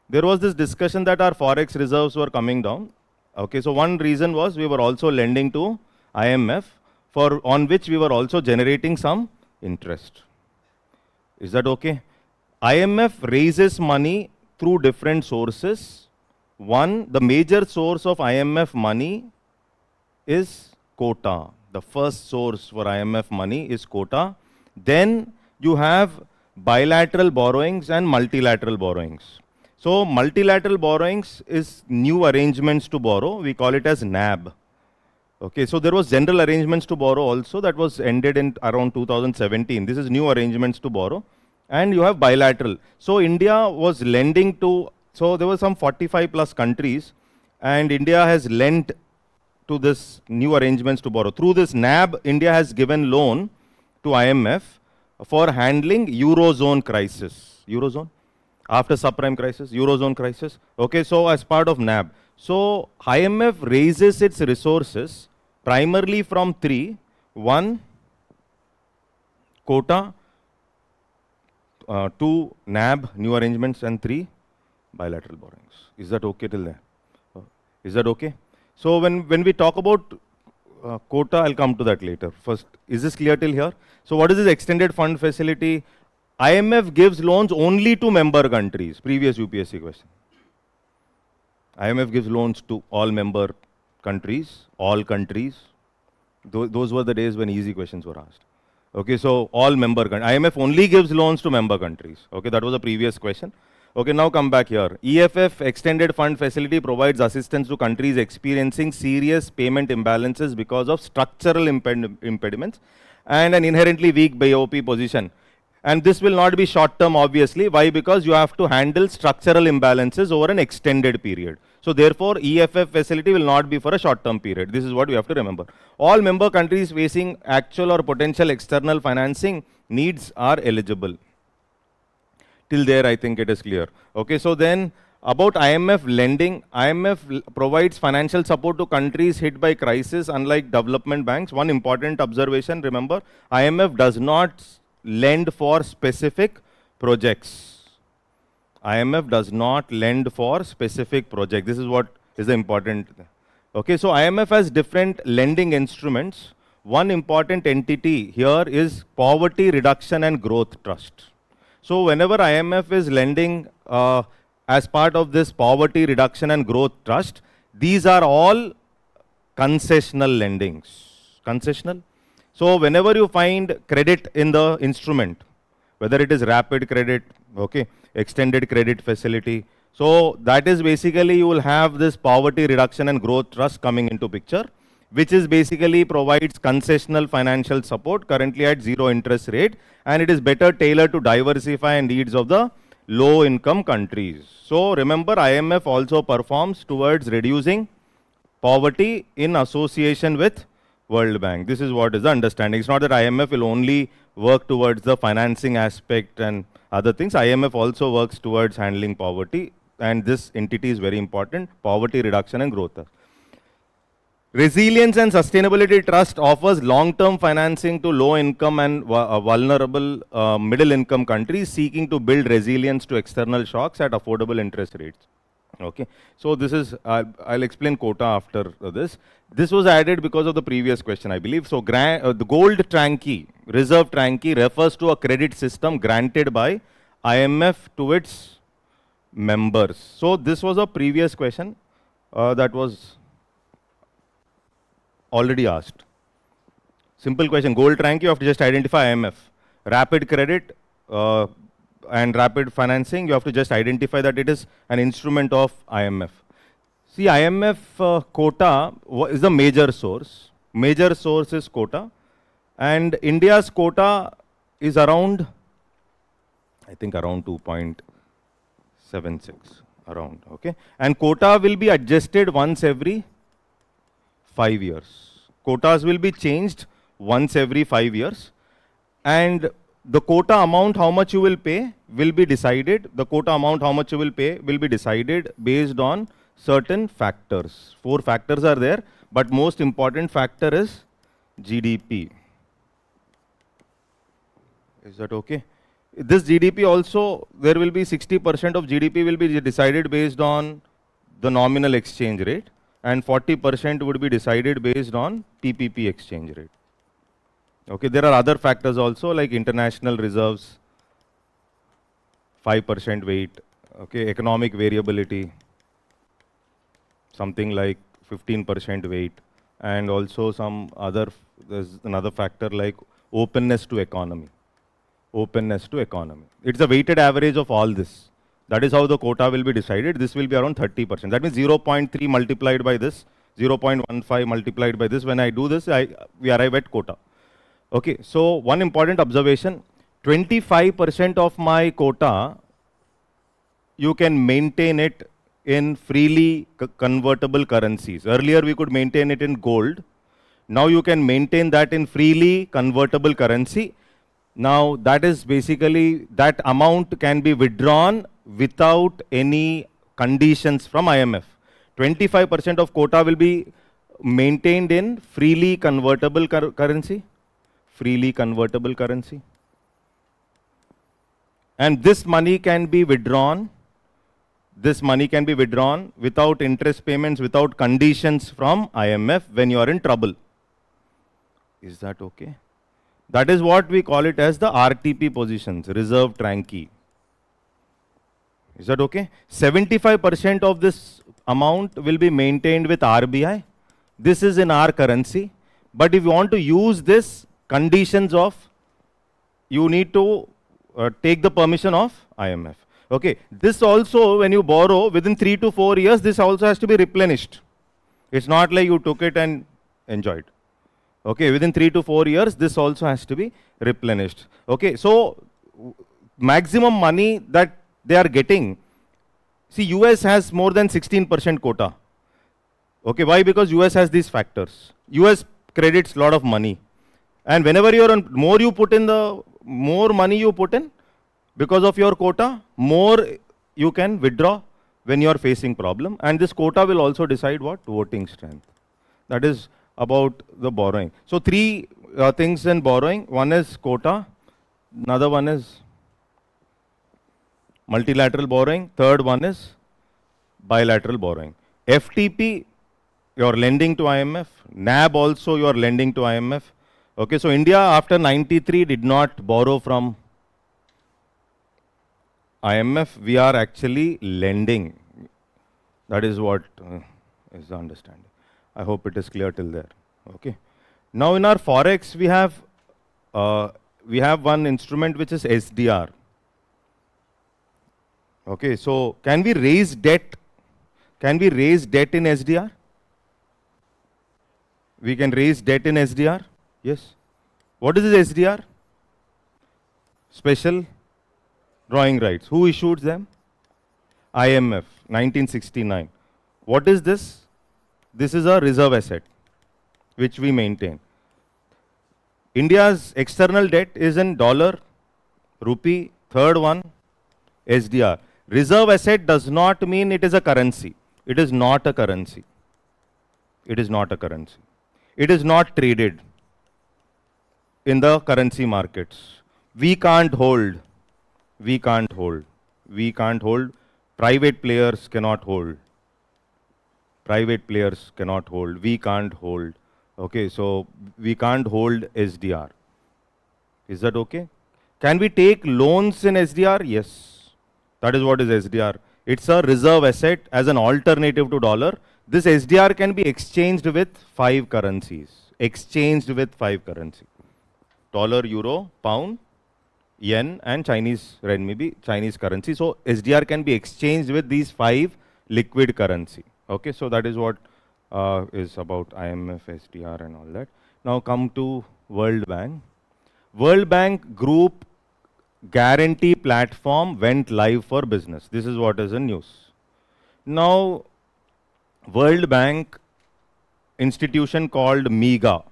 there was this discussion that our forex reserves were coming down. Okay, so one reason was we were also lending to IMF, on which we were also generating some interest. Is that okay? IMF raises money through different sources. One, the major source of IMF money is quota. The first source for IMF money is quota. Then you have bilateral borrowings and multilateral borrowings. So multilateral borrowings is new arrangements to borrow. We call it as NAB. Okay, so there was general arrangements to borrow also that was ended in around 2017. This is new arrangements to borrow. And you have bilateral. So India was lending to, so there were some 45 plus countries, and India has lent to this new arrangements to borrow. Through this NAB, India has given loan to IMF for handling Eurozone crisis. Eurozone? After subprime crisis, Eurozone crisis. Okay, so as part of NAB. So IMF raises its resources primarily from three. One, quota. Two, NAB, new arrangements, and three, bilateral borrowings. Is that okay till there? Is that okay? So when we talk about quota, I'll come to that later. First, is this clear till here? So what is this extended fund facility? IMF gives loans only to member countries. Previous UPSC question. IMF gives loans to all member countries, all countries. Those were the days when easy questions were asked. Okay, so all member countries. IMF only gives loans to member countries. Okay, that was a previous question. Okay, now come back here. EFF Extended Fund Facility provides assistance to countries experiencing serious payment imbalances because of structural impediments and an inherently weak BOP position. And this will not be short term, obviously. Why? Because you have to handle structural imbalances over an extended period. So therefore, EFF facility will not be for a short term period. This is what we have to remember. All member countries facing actual or potential external financing needs are eligible. Till there, I think it is clear. Okay, so then about IMF lending, IMF provides financial support to countries hit by crisis, unlike development banks. One important observation, remember, IMF does not lend for specific projects. IMF does not lend for specific projects. This is what is the important. Okay, so IMF has different lending instruments. One important entity here is Poverty Reduction and Growth Trust. So whenever IMF is lending as part of this Poverty Reduction and Growth Trust, these are all concessional lendings. Concessional. So whenever you find credit in the instrument, whether it is rapid credit, okay, extended credit facility, so that is basically you will have this Poverty Reduction and Growth Trust coming into picture, which is basically provides concessional financial support currently at zero interest rate, and it is better tailored to diversify needs of the low income countries. So remember, IMF also performs towards reducing poverty in association with World Bank. This is what is the understanding. It's not that IMF will only work towards the financing aspect and other things. IMF also works towards handling poverty, and this entity is very important, Poverty Reduction and Growth. Resilience and Sustainability Trust offers long-term financing to low-income and vulnerable middle-income countries seeking to build resilience to external shocks at affordable interest rates. Okay, so this is, I'll explain quota after this. This was added because of the previous question, I believe. So the gold tranche, reserve tranche refers to a credit system granted by IMF to its members. So this was a previous question that was already asked. Simple question, gold tranche, you have to just identify IMF. Rapid credit and rapid financing, you have to just identify that it is an instrument of IMF. See, IMF quota is the major source. Major source is quota. And India's quota is around, I think around 2.76, around, okay. And quota will be adjusted once every 5 years. Quotas will be changed once every 5 years. And the quota amount, how much you will pay, will be decided. The quota amount, how much you will pay, will be decided based on certain factors. 4 factors are there, but most important factor is GDP. Is that okay? This GDP also, there will be 60% of GDP will be decided based on the nominal exchange rate, and 40% would be decided based on PPP exchange rate. Okay, there are other factors also like international reserves, 5% weight, okay, economic variability, something like 15% weight, and also some other, there's another factor like openness to economy. Openness to economy. It's a weighted average of all this. That is how the quota will be decided. This will be around 30%. That means 0.3 multiplied by this, 0.15 multiplied by this. When I do this, we arrive at quota. Okay, so one important observation, 25% of my quota, you can maintain it in freely convertible currencies. Earlier we could maintain it in gold. Now you can maintain that in freely convertible currency. Now that is basically, that amount can be withdrawn without any conditions from IMF. 25% of quota will be maintained in freely convertible currency. Freely convertible currency. And this money can be withdrawn. This money can be withdrawn without interest payments, without conditions from IMF when you are in trouble. Is that okay? That is what we call it as the RTP positions, reserve tranche. Is that okay? 75% of this amount will be maintained with RBI. This is in our currency. But if you want to use this, conditions of, you need to take the permission of IMF. Okay, this also when you borrow within 3 to 4 years, this also has to be replenished. It's not like you took it and enjoyed. Okay, within 3 to 4 years, this also has to be replenished. Okay, so maximum money that they are getting, see, US has more than 16% quota. Okay, why? Because US has these factors. US credits a lot of money. And whenever you're on, more you put in, the more money you put in, because of your quota, more you can withdraw when you are facing problem. And this quota will also decide what? Voting strength. That is about the borrowing. So 3 things in borrowing. One is quota. Another one is multilateral borrowing. Third one is bilateral borrowing. FTP, you are lending to IMF. NAB also, you are lending to IMF. Okay, so India after 93 did not borrow from IMF. We are actually lending. That is what is the understanding. I hope it is clear till there. Okay. Now in our forex we have one instrument which is SDR. Okay, so can we raise debt? Can we raise debt in SDR? We can raise debt in SDR. Yes. What is this SDR? Special drawing rights. Who issued them? IMF, 1969. What is this? This is a reserve asset which we maintain. India's external debt is in dollar, rupee. Third one, SDR. Reserve asset does not mean it is a currency. It is not a currency. It is not a currency. It is not traded in the currency markets. We can't hold. We can't hold. We can't hold Private players cannot hold. Private players cannot hold. We can't hold. Okay, so we can't hold SDR. Is that okay? Can we take loans in SDR? Yes. That is what is SDR. It's a reserve asset as an alternative to dollar. This SDR can be exchanged with 5 currencies. Exchanged with 5 currencies. Dollar, euro, pound, yen and Chinese renminbi, Chinese currency. So SDR can be exchanged with these 5 liquid currency. Okay, so that is what is about IMF, SDR and all that. Now come to World Bank. World Bank Group guarantee platform went live for business. This is what is in news. Now, World Bank institution called MEGA,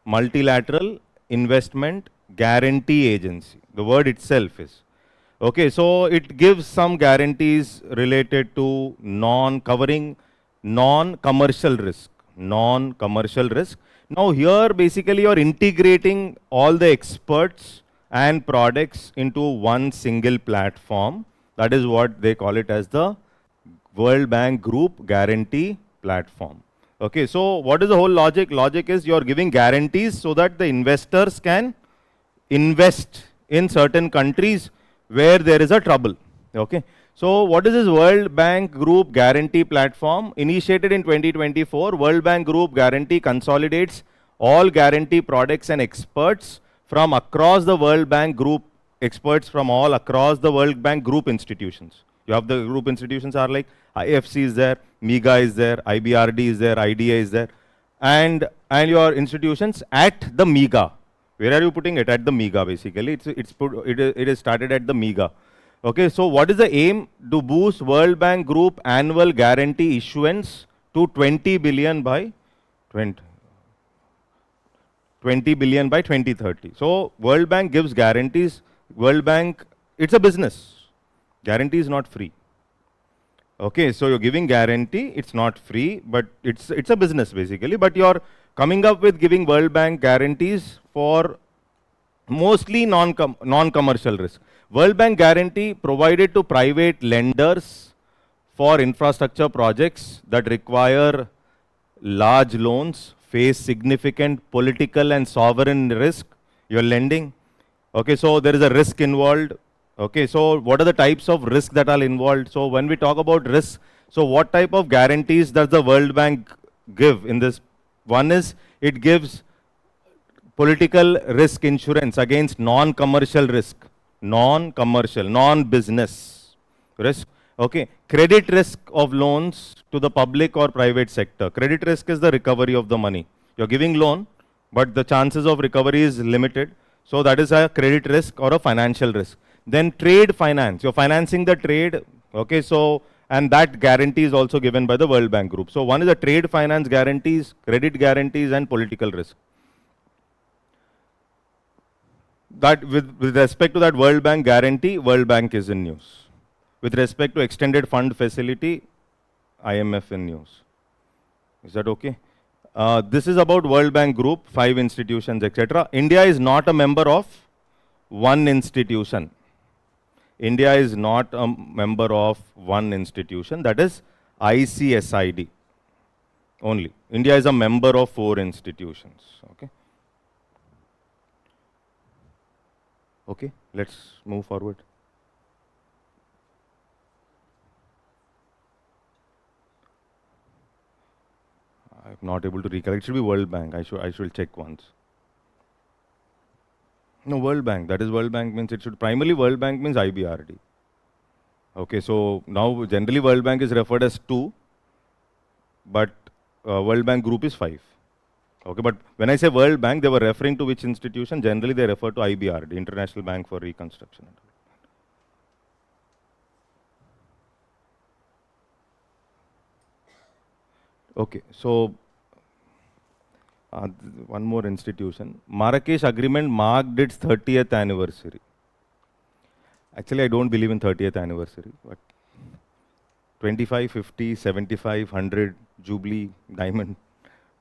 Multilateral Investment Guarantee Agency. The word itself is. Okay, so it gives some guarantees related to covering non-commercial risk. Non-commercial risk. Now here basically you're integrating all the experts and products into one single platform. That is what they call it as the World Bank Group Guarantee Platform. Okay, so what is the whole logic? Logic is you're giving guarantees so that the investors can invest in certain countries where there is a trouble. Okay, so what is this World Bank Group Guarantee Platform? Initiated in 2024, World Bank Group Guarantee consolidates all guarantee products and experts from across the World Bank Group, experts from all across the World Bank Group institutions. You have the group institutions are like IFC is there, MEGA is there, IBRD is there, IDA is there, and your institutions at the MEGA. Where are you putting it? At the MEGA basically. It is started at the MEGA. Okay, so what is the aim? To boost World Bank Group annual guarantee issuance to 20 billion by 2030. So World Bank gives guarantees. World Bank, it's a business. Guarantee is not free. Okay, so you're giving guarantee, it's not free, but it's a business basically. But you're coming up with giving World Bank guarantees for mostly non-commercial risk. World Bank guarantee provided to private lenders for infrastructure projects that require large loans, face significant political and sovereign risk. You're lending. Okay, so there is a risk involved. Okay, so what are the types of risk that are involved? So when we talk about risk, so what type of guarantees does the World Bank give in this? One is it gives political risk insurance against non-commercial risk, non-commercial, non-business risk. Okay, credit risk of loans to the public or private sector. Credit risk is the recovery of the money. You're giving loan, but the chances of recovery is limited. So that is a credit risk or a financial risk. Then trade finance, you're financing the trade. Okay, so and that guarantee is also given by the World Bank Group. So one is the trade finance guarantees, credit guarantees and political risk. That with respect to that World Bank guarantee, World Bank is in news. With respect to extended fund facility, IMF in news. Is that okay? This is about World Bank Group, 5 institutions, etc. India is not a member of one institution. India is not a member of one institution, that is ICSID only. India is a member of 4 institutions. Okay. Okay, let's move forward. I'm not able to recollect. It should be World Bank. I should check once. No, World Bank. That is World Bank means it should primarily World Bank means IBRD. Okay, so now generally World Bank is referred as 2, but World Bank Group is 5. Okay, but when I say World Bank, they were referring to which institution? Generally they refer to IBRD, International Bank for Reconstruction. Okay, so one more institution. Marrakesh Agreement marked its 30th anniversary. Actually, I don't believe in 30th anniversary, but 25, 50, 75, 100, Jubilee, Diamond,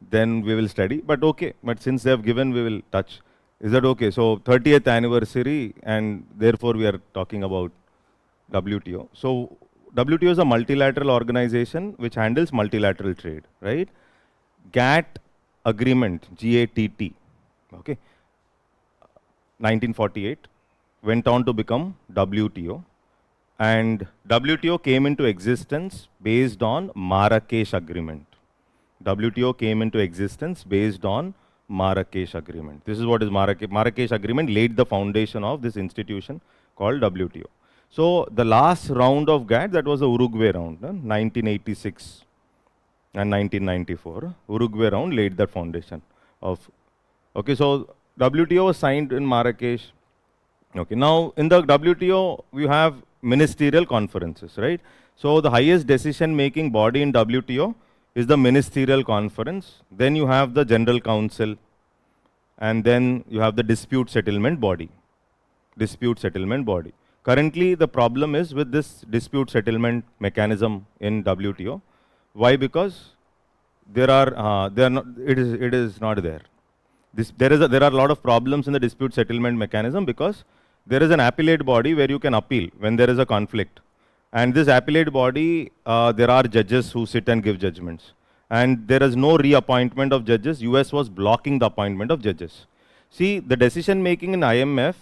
then we will study. But okay, but since they have given, we will touch. Is that okay? So 30th anniversary, and therefore we are talking about WTO. So WTO is a multilateral organization which handles multilateral trade, right? GATT agreement, GATT, okay, 1948, went on to become WTO. And WTO came into existence based on Marrakesh Agreement. WTO came into existence based on Marrakesh Agreement. This is what is Marrakesh Agreement laid the foundation of this institution called WTO. So the last round of GATT, that was the Uruguay round, 1986 and 1994. Uruguay round laid the foundation of. Okay, so WTO was signed in Marrakesh. Okay, now in the WTO we have ministerial conferences, right? So the highest decision-making body in WTO is the ministerial conference. Then you have the general council, and then you have the dispute settlement body. Dispute settlement body. Currently, the problem is with this dispute settlement mechanism in WTO. Why? Because there are it is not there. There are a lot of problems in the dispute settlement mechanism because there is an appellate body where you can appeal when there is a conflict. And this appellate body, there are judges who sit and give judgments. And there is no reappointment of judges. US was blocking the appointment of judges. See, the decision making in IMF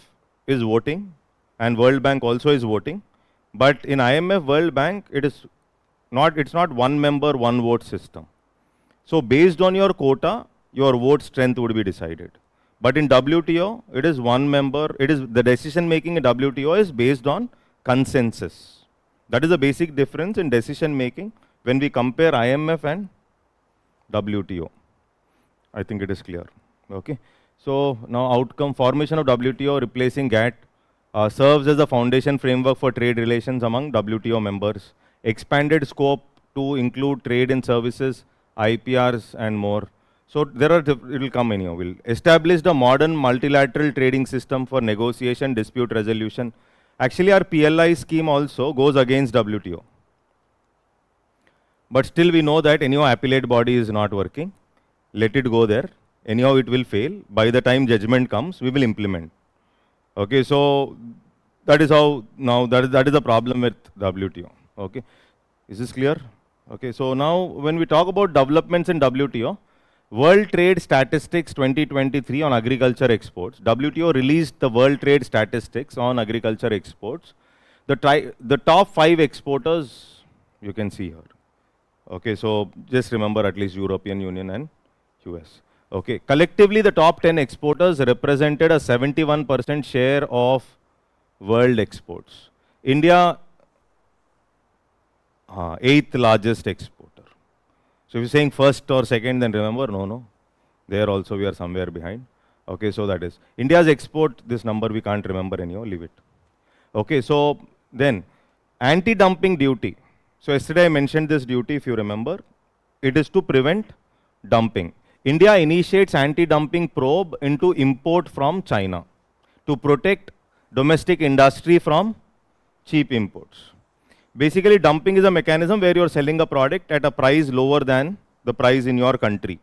is voting, and World Bank also is voting. But in IMF, World Bank, it's not one member, one vote system. So based on your quota, your vote strength would be decided. But in WTO, it is one member, the decision making in WTO is based on consensus. That is the basic difference in decision making when we compare IMF and WTO. I think it is clear. Okay. So now outcome formation of WTO replacing GATT serves as the foundation framework for trade relations among WTO members. Expanded scope to include trade and services, IPRs and more. So it will come anyhow. We'll establish the modern multilateral trading system for negotiation, dispute resolution. Actually, our PLI scheme also goes against WTO. But still we know that anyhow appellate body is not working. Let it go there. Anyhow it will fail. By the time judgment comes, we will implement. Okay, so that is how now that is the problem with WTO. Okay, is this clear? Okay, so now when we talk about developments in WTO, World Trade Statistics 2023 on agriculture exports. WTO released the World Trade Statistics on agriculture exports. The top 5 exporters you can see here. Okay, so just remember at least European Union and US. Okay, collectively the top 10 exporters represented a 71% share of world exports. India, 8th largest exporter. So if you're saying first or second, then remember, no. There also we are somewhere behind. Okay, so that is. India's export, this number we can't remember anyhow, leave it. Okay, so then anti-dumping duty. So yesterday I mentioned this duty, if you remember. It is to prevent dumping. India initiates anti-dumping probe into import from China to protect domestic industry from cheap imports. Basically, dumping is a mechanism where you are selling a product at a price lower than the price in your country.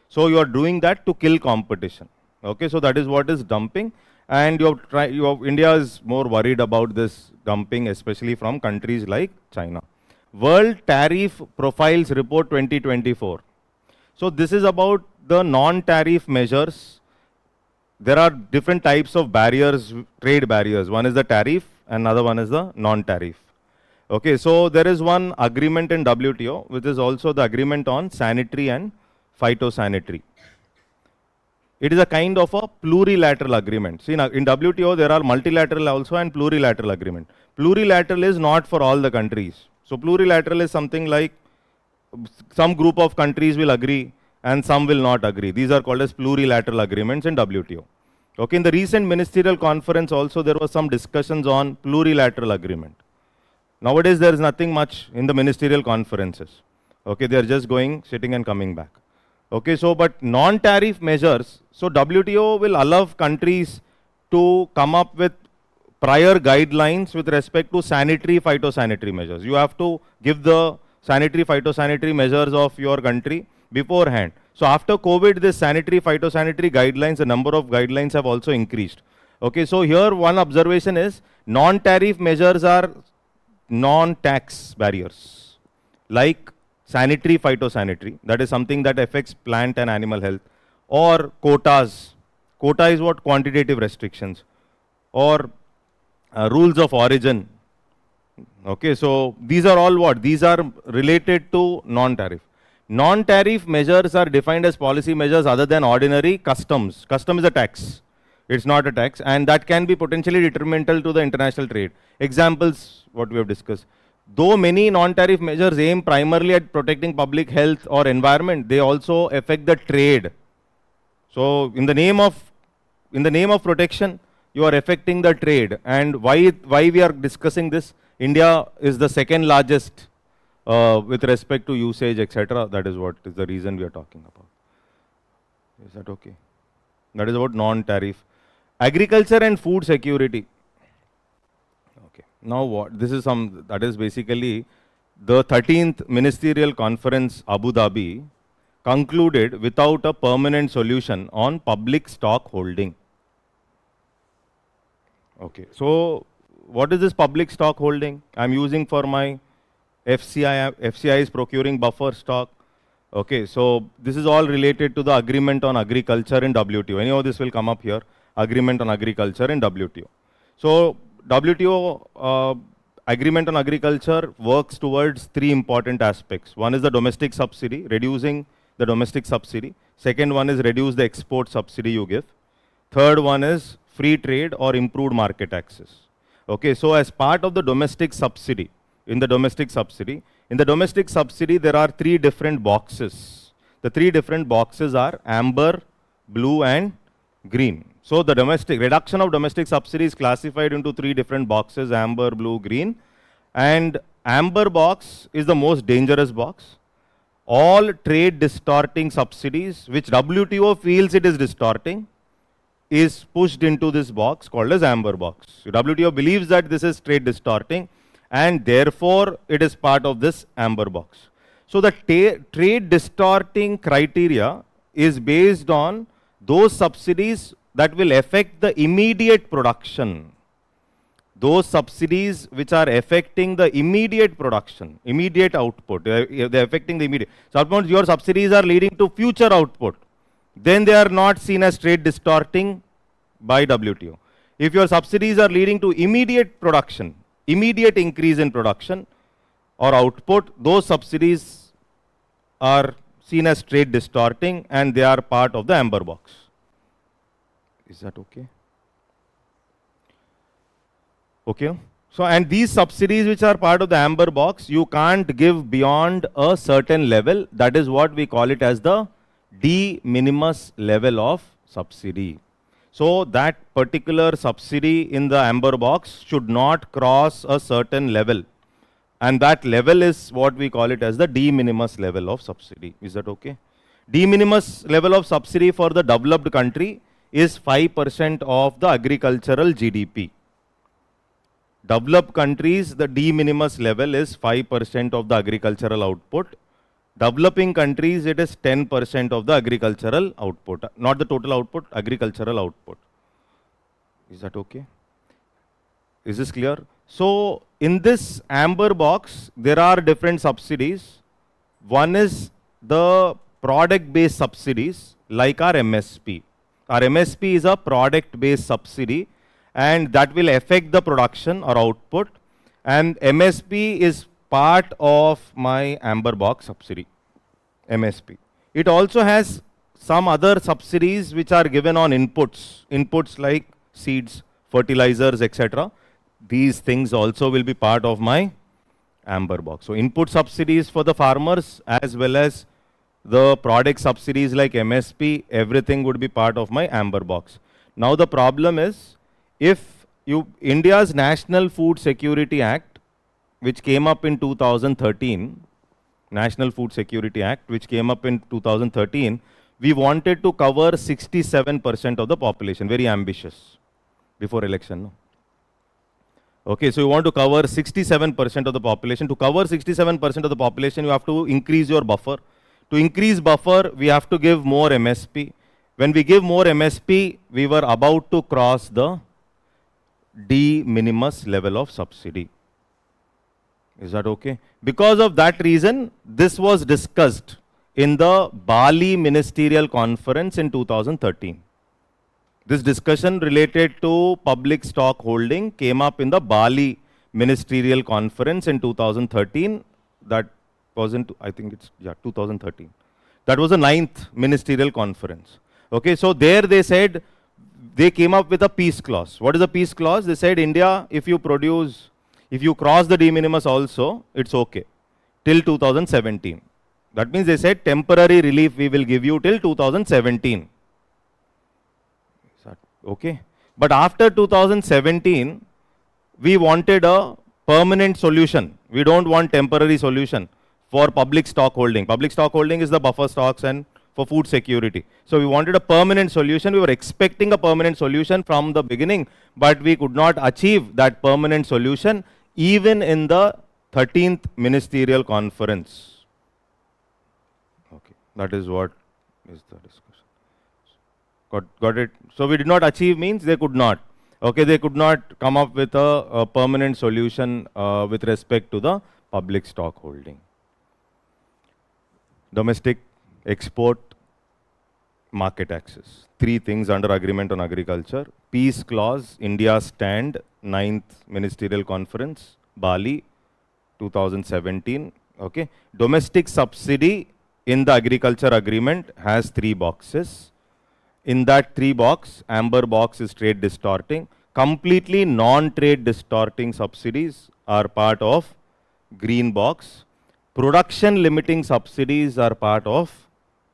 So you are doing that to kill competition. Okay, so that is what is dumping. And India is more worried about this dumping, especially from countries like China. World Tariff Profiles Report 2024. So this is about the non-tariff measures. There are different types of barriers, trade barriers. One is the tariff, another one is the non-tariff. Okay, so there is one agreement in WTO, which is also the agreement on sanitary and phytosanitary. It is a kind of a plurilateral agreement. See, in WTO, there are multilateral also and plurilateral agreement. Plurilateral is not for all the countries. So plurilateral is something like some group of countries will agree and some will not agree. These are called as plurilateral agreements in WTO. Okay, in the recent ministerial conference also, there was some discussions on plurilateral agreement. Nowadays, there is nothing much in the ministerial conferences. Okay, they are just going, sitting and coming back. Okay, so but non-tariff measures, so WTO will allow countries to come up with prior guidelines with respect to sanitary, phytosanitary measures. You have to give the sanitary, phytosanitary measures of your country beforehand. So after COVID, this sanitary, phytosanitary guidelines, the number of guidelines have also increased. Okay, so here one observation is non-tariff measures are non-tax barriers, like sanitary, phytosanitary, that is something that affects plant and animal health, or quotas. Quota is what? Quantitative restrictions, or rules of origin. Okay, so these are all what? These are related to non-tariff. Non-tariff measures are defined as policy measures other than ordinary customs. Custom is a tax. It's not a tax, and that can be potentially detrimental to the international trade. Examples, what we have discussed. Though many non-tariff measures aim primarily at protecting public health or environment, they also affect the trade. So in the name of protection, you are affecting the trade. And why we are discussing this? India is the second largest with respect to usage, etc. That is what is the reason we are talking about. Is that okay? That is about non-tariff. Agriculture and food security. Okay. Now what? This is that is basically the 13th Ministerial Conference, Abu Dhabi, concluded without a permanent solution on public stock holding. Okay. So what is this public stock holding? I'm using for my FCI. FCI is procuring buffer stock. Okay, so this is all related to the agreement on agriculture in WTO. Anyhow, this will come up here. Agreement on agriculture in WTO. So WTO agreement on agriculture works towards three important aspects. One is the domestic subsidy, reducing the domestic subsidy. Second one is reduce the export subsidy you give. Third one is free trade or improved market access. Okay, so as part of the domestic subsidy, in the domestic subsidy, there are three different boxes. The three different boxes are amber, blue, and green. So the reduction of domestic subsidy is classified into three different boxes: amber, blue, green. And amber box is the most dangerous box. All trade distorting subsidies, which WTO feels it is distorting, is pushed into this box called as amber box. So WTO believes that this is trade distorting, and therefore it is part of this amber box. So the trade distorting criteria is based on those subsidies that will affect the immediate production. Those subsidies which are affecting the immediate production, immediate output, they're affecting the immediate. Suppose your subsidies are leading to future output, then they are not seen as trade distorting by WTO. If your subsidies are leading to immediate production, immediate increase in production or output, those subsidies are seen as trade distorting and they are part of the amber box. Is that okay? Okay. So, and these subsidies which are part of the amber box, you can't give beyond a certain level. That is what we call it as the de minimis level of subsidy. So that particular subsidy in the amber box should not cross a certain level. And that level is what we call it as the de minimis level of subsidy. Is that okay? De minimis level of subsidy for the developed country is 5% of the agricultural GDP. Developed countries, the de minimis level is 5% of the agricultural output. Developing countries, it is 10% of the agricultural output, not the total output, agricultural output. Is that okay? Is this clear? So, in this amber box, there are different subsidies. One is the product-based subsidies, like our MSP. Our MSP is a product-based subsidy, and that will affect the production or output. And MSP is part of my amber box subsidy, MSP. It also has some other subsidies which are given on inputs like seeds, fertilizers, etc. These things also will be part of my amber box. So input subsidies for the farmers as well as the product subsidies like MSP, everything would be part of my amber box. Now the problem is, if India's National Food Security Act, which came up in 2013, National Food Security Act, which came up in 2013, we wanted to cover 67% of the population, very ambitious, before election. No? Okay, so you want to cover 67% of the population. To cover 67% of the population, you have to increase your buffer. To increase buffer, we have to give more MSP. When we give more MSP, we were about to cross the de minimis level of subsidy. Is that okay? Because of that reason, this was discussed in the Bali Ministerial Conference in 2013. This discussion related to public stock holding came up in the Bali Ministerial Conference in 2013. That wasn't, I think it's, 2013. That was the 9th Ministerial Conference. Okay, so there they said, they came up with a peace clause. What is a peace clause? They said, India, if you cross the de minimis also, it's okay, till 2017. That means they said temporary relief we will give you till 2017. Okay. But after 2017, we wanted a permanent solution. We don't want temporary solution for public stock holding. Public stock holding is the buffer stocks and for food security. So we wanted a permanent solution. We were expecting a permanent solution from the beginning, but we could not achieve that permanent solution even in the 13th Ministerial Conference. Okay, that is what is the discussion. Got it? So we did not achieve means they could not. Okay, they could not come up with a permanent solution with respect to the public stock holding. Domestic, export, market access. 3 things under agreement on agriculture. Peace clause, India stand, 9th Ministerial Conference, Bali, 2017. Okay. Domestic subsidy in the agriculture agreement has 3 boxes. In that 3 box, amber box is trade distorting. Completely non-trade distorting subsidies are part of green box. Production limiting subsidies are part of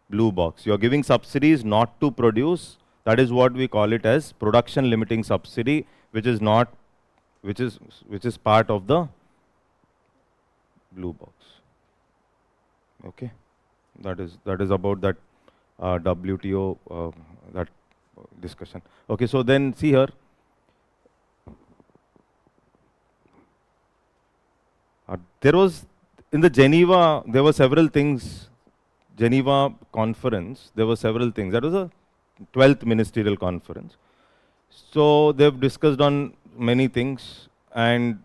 blue box. You are giving subsidies not to produce. That is what we call it as production limiting subsidy, which is part of the blue box. Okay, that is about that WTO that discussion. Okay, so then see here. There was in the Geneva, there were several things. Geneva conference, there were several things. That was a 12th Ministerial Conference. So they've discussed on many things, and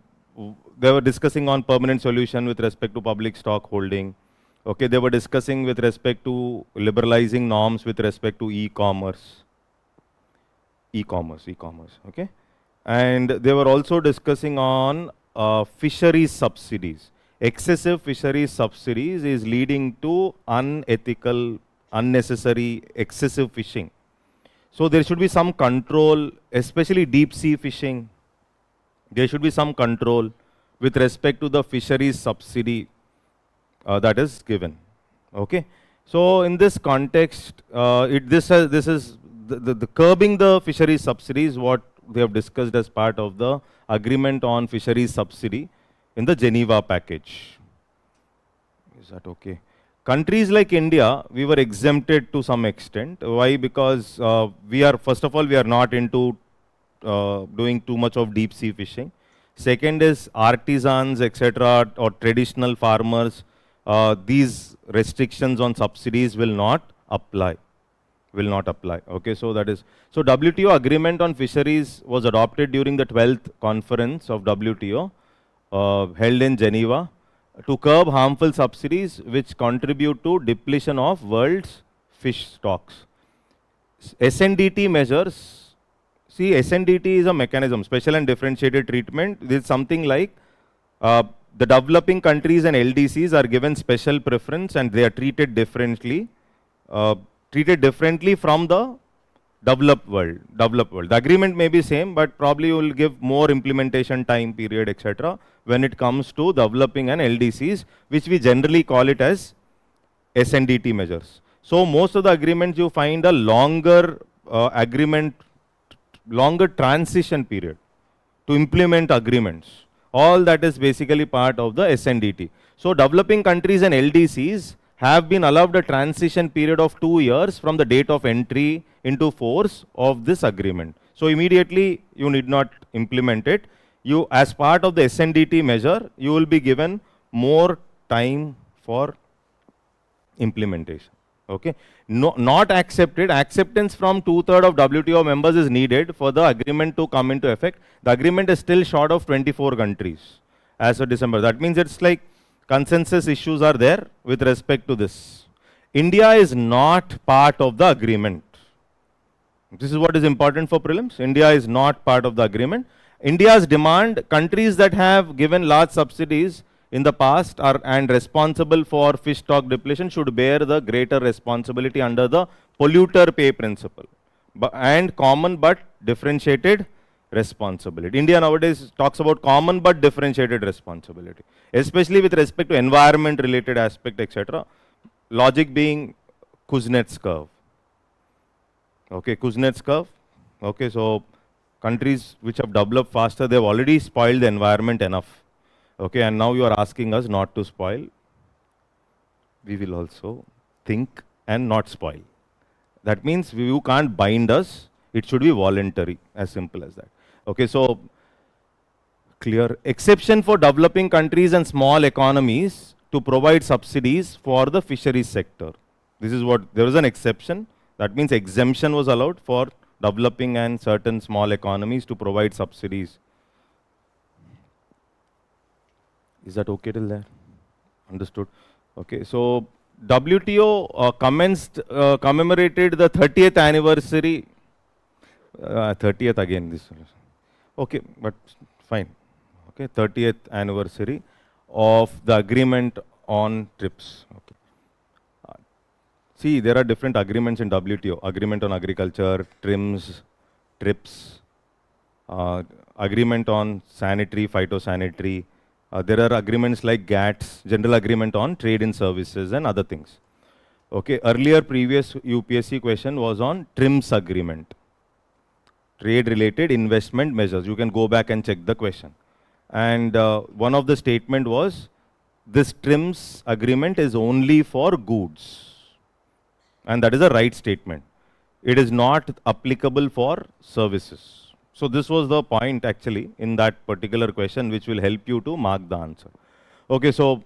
they were discussing on permanent solution with respect to public stock holding. Okay, they were discussing with respect to liberalizing norms with respect to e-commerce. Okay, and they were also discussing on fisheries subsidies. Excessive fisheries subsidies is leading to unethical, unnecessary, excessive fishing. So there should be some control, especially deep sea fishing. There should be some control with respect to the fisheries subsidy that is given. Okay. So in this context, this is the curbing the fisheries subsidies, what they have discussed as part of the agreement on fisheries subsidy in the Geneva package. Is that okay? Countries like India, we were exempted to some extent. Why? Because first of all, we are not into doing too much of deep sea fishing. Second is artisans, etc., or traditional farmers. These restrictions on subsidies will not apply. Okay, so that is, so WTO agreement on fisheries was adopted during the 12th conference of WTO held in Geneva to curb harmful subsidies which contribute to depletion of world's fish stocks. SNDT measures, see, SNDT is a mechanism, special and differentiated treatment. This is something like the developing countries and LDCs are given special preference and they are treated differently from the developed world. The agreement may be same, but probably you will give more implementation time period, etc., when it comes to developing and LDCs, which we generally call it as SNDT measures. So most of the agreements you find a longer longer transition period to implement agreements. All that is basically part of the SNDT. So developing countries and LDCs have been allowed a transition period of 2 years from the date of entry into force of this agreement. So immediately you need not implement it. You, as part of the SNDT measure, you will be given more time for implementation. Okay. No, not accepted. Acceptance from 2/3 of WTO members is needed for the agreement to come into effect. The agreement is still short of 24 countries. as of December. That means it's like consensus issues are there with respect to this. India is not part of the agreement. This is what is important for prelims. India is not part of the agreement. India's demand, countries that have given large subsidies in the past are and responsible for fish stock depletion should bear the greater responsibility under the polluter pay principle and common but differentiated responsibility. India nowadays talks about common but differentiated responsibility, especially with respect to environment related aspect, etc. Logic being Kuznets curve. Okay, Kuznets curve. Okay, so countries which have developed faster, they've already spoiled the environment enough. Okay, and now you are asking us not to spoil. We will also think and not spoil. That means you can't bind us. It should be voluntary, as simple as that. Okay, so clear. Exception for developing countries and small economies to provide subsidies for the fisheries sector. This is what, there is an exception. That means exemption was allowed for developing and certain small economies to provide subsidies. Is that okay till there? Understood. Okay, so WTO commemorated the 30th anniversary. 30th again this. Okay, but fine. Okay, 30th anniversary of the agreement on TRIPS. Okay. See, there are different agreements in WTO. Agreement on agriculture, TRIMS, TRIPS, agreement on sanitary, phytosanitary. There are agreements like GATS, General Agreement on Trade in Services and other things. Okay, earlier previous UPSC question was on TRIMS agreement, trade related investment measures. You can go back and check the question. And one of the statement was, this TRIMS agreement is only for goods. And that is a right statement. It is not applicable for services. So this was the point actually in that particular question which will help you to mark the answer. Okay, so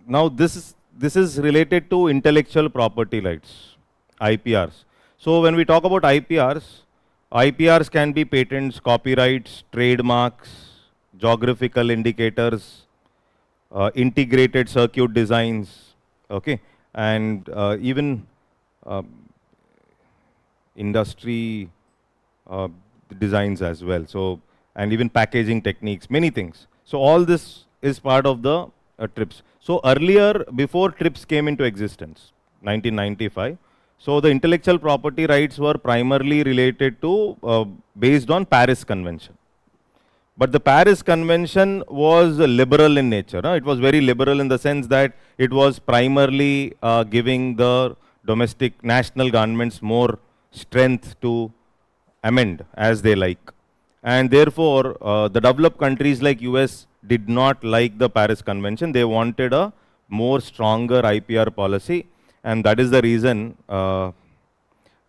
now this is related to intellectual property rights, IPRs. So when we talk about IPRs can be patents, copyrights, trademarks, geographical indicators, integrated circuit designs, okay, and even industry designs as well. So, and even packaging techniques, many things. So all this is part of the TRIPS. So earlier, before TRIPS came into existence, 1995, so the intellectual property rights were primarily related to, based on Paris Convention. But the Paris Convention was liberal in nature. It was very liberal in the sense that it was primarily giving the domestic national governments more strength to amend as they like. And therefore, the developed countries like US did not like the Paris Convention. They wanted a more stronger IPR policy. And that is the reason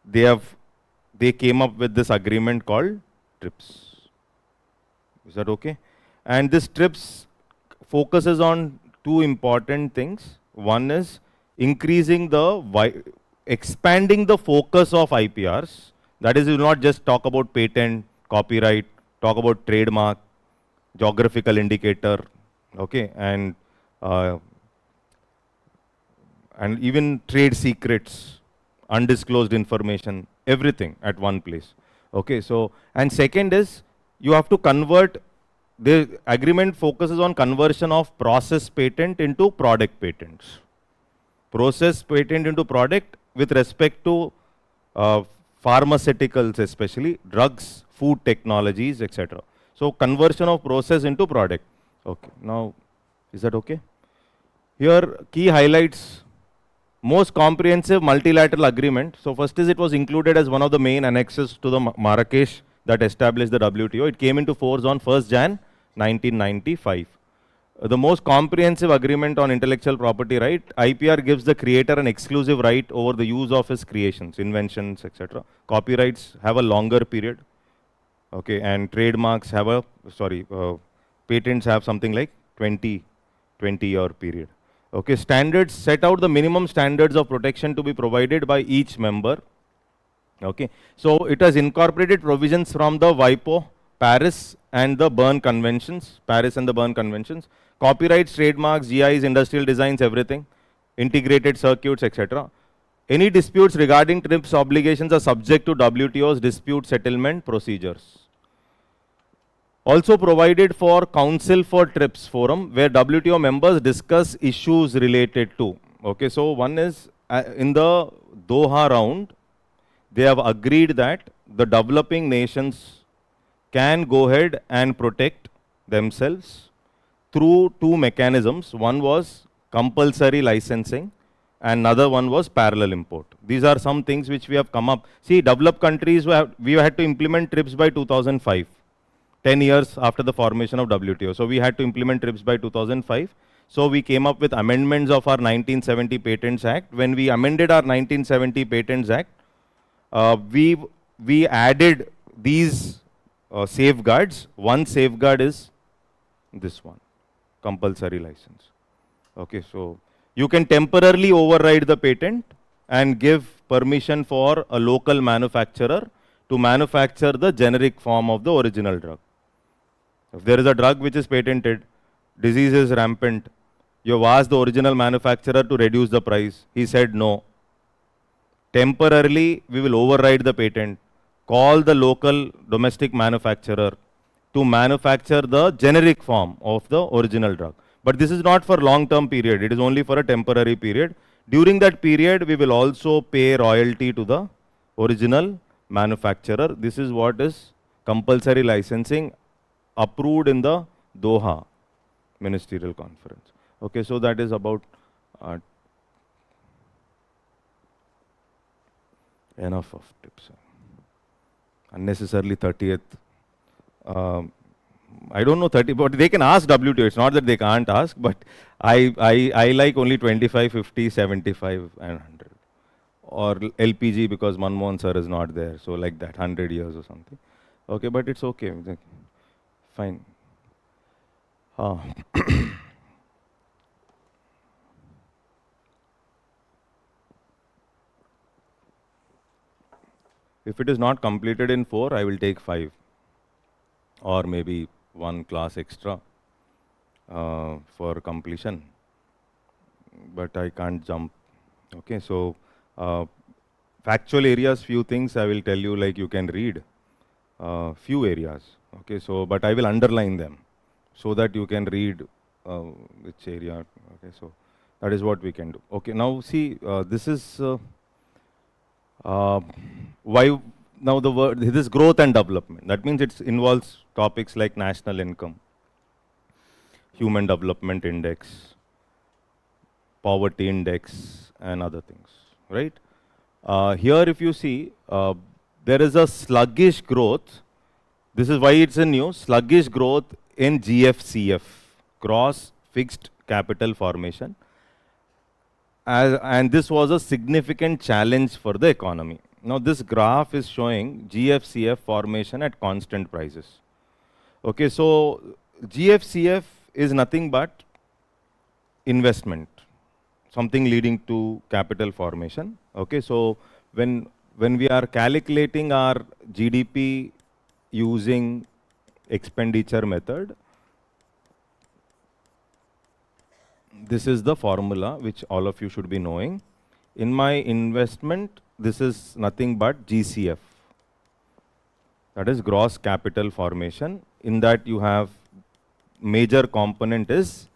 they came up with this agreement called TRIPS. Is that okay? And this TRIPS focuses on two important things. One is increasing expanding the focus of IPRs. That is, you will not just talk about patent, copyright, talk about trademark, geographical indicator, okay, and even trade secrets, undisclosed information, everything at one place. Okay, so, and second is, you have to convert, the agreement focuses on conversion of process patent into product patents. Process patent into product with respect to pharmaceuticals, especially drugs, food technologies, etc. So conversion of process into product. Okay, now is that okay? Here key highlights, most comprehensive multilateral agreement. So first is, it was included as one of the main annexes to the Marrakesh that established the WTO. It came into force on 1st Jan 1995. The most comprehensive agreement on intellectual property right, IPR gives the creator an exclusive right over the use of his creations, inventions, etc. Copyrights have a longer period, okay, and trademarks have a, patents have something like 20-year period. Okay, standards set out the minimum standards of protection to be provided by each member. Okay, so it has incorporated provisions from the WIPO, Paris and the Berne Conventions, copyrights, trademarks, GIs, industrial designs, everything, integrated circuits, etc. Any disputes regarding TRIPS obligations are subject to WTO's dispute settlement procedures. Also provided for Council for TRIPS forum, where WTO members discuss issues related to. Okay, so one is in the Doha round, they have agreed that the developing nations can go ahead and protect themselves through two mechanisms. One was compulsory licensing and another one was parallel import. These are some things which we have come up. See, developed countries, we had to implement TRIPS by 2005, 10 years after the formation of WTO. So we had to implement TRIPS by 2005. So we came up with amendments of our 1970 Patents Act. When we amended our 1970 Patents Act, we added these safeguards. One safeguard is this one, compulsory license. Okay, so you can temporarily override the patent and give permission for a local manufacturer to manufacture the generic form of the original drug. If there is a drug which is patented, disease is rampant, you have asked the original manufacturer to reduce the price. He said no. Temporarily, we will override the patent, call the local domestic manufacturer to manufacture the generic form of the original drug. But this is not for long-term period. It is only for a temporary period. During that period, we will also pay royalty to the original manufacturer. This is what is compulsory licensing approved in the Doha Ministerial Conference. Okay, so that is about enough of tips. Unnecessarily 30th. I don't know 30, but they can ask WTO. It's not that they can't ask, but I like only 25, 50, 75 and 100. Or LPG because Manmohan sir is not there. So like that, 100 years or something. Okay, but it's okay. Fine. If it is not completed in 4, I will take 5 or maybe 1 class extra for completion, but I can't jump. Okay, so factual areas, few things I will tell you, like you can read few areas. Okay, so but I will underline them so that you can read which area. Okay, so that is what we can do. Okay, now see, this is why now the word, this is growth and development. That means it involves topics like national income, human development index, poverty index, and other things, right? Here, if you see, there is a sluggish growth. This is why it's in news. Sluggish growth in GFCF, gross fixed capital formation. And this was a significant challenge for the economy. Now this graph is showing GFCF formation at constant prices. Okay, so GFCF is nothing but investment, something leading to capital formation. Okay, so when we are calculating our GDP using expenditure method, this is the formula which all of you should be knowing. In my investment, this is nothing but GCF. That is gross capital formation. In that you have major component is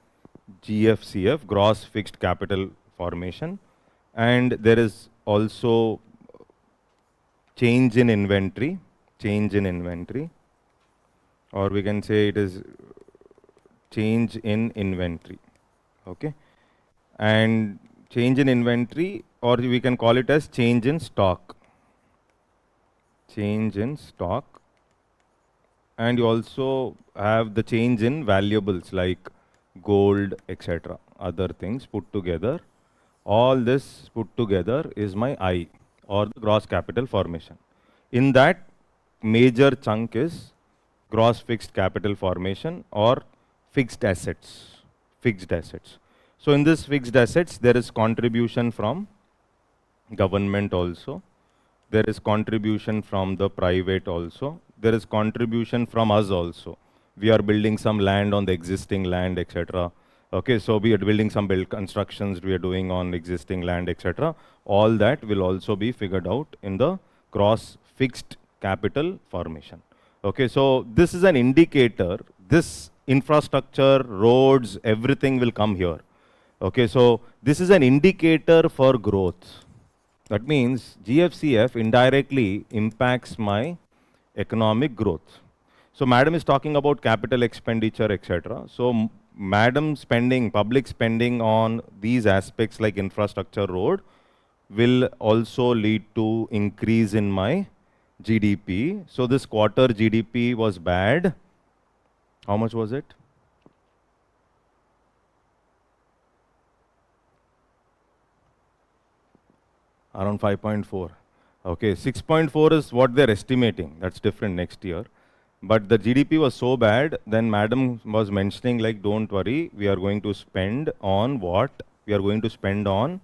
GFCF, gross fixed capital formation. And there is also change in inventory, or we can say it is change in inventory. Okay, and change in inventory, or we can call it as change in stock. Change in stock. And you also have the change in valuables like gold, etc. Other things put together. All this put together is my I, or the gross capital formation. In that, major chunk is gross fixed capital formation or fixed assets. So in this fixed assets, there is contribution from government also. There is contribution from the private also. there is contribution from us also. We are building some land on the existing land, etc. Okay, so we are building some constructions we are doing on existing land, etc. All that will also be figured out in the gross fixed capital formation. Okay, so this is an indicator. This infrastructure, roads, everything will come here. Okay, so this is an indicator for growth. That means GFCF indirectly impacts my economic growth. So madam is talking about capital expenditure, etc. So madam spending, public spending on these aspects like infrastructure, road, will also lead to increase in my GDP. So this quarter GDP was bad. How much was it? Around 5.4. Okay, 6.4 is what they're estimating. That's different next year. But the GDP was so bad, then madam was mentioning like, don't worry, we are going to spend on what? We are going to spend on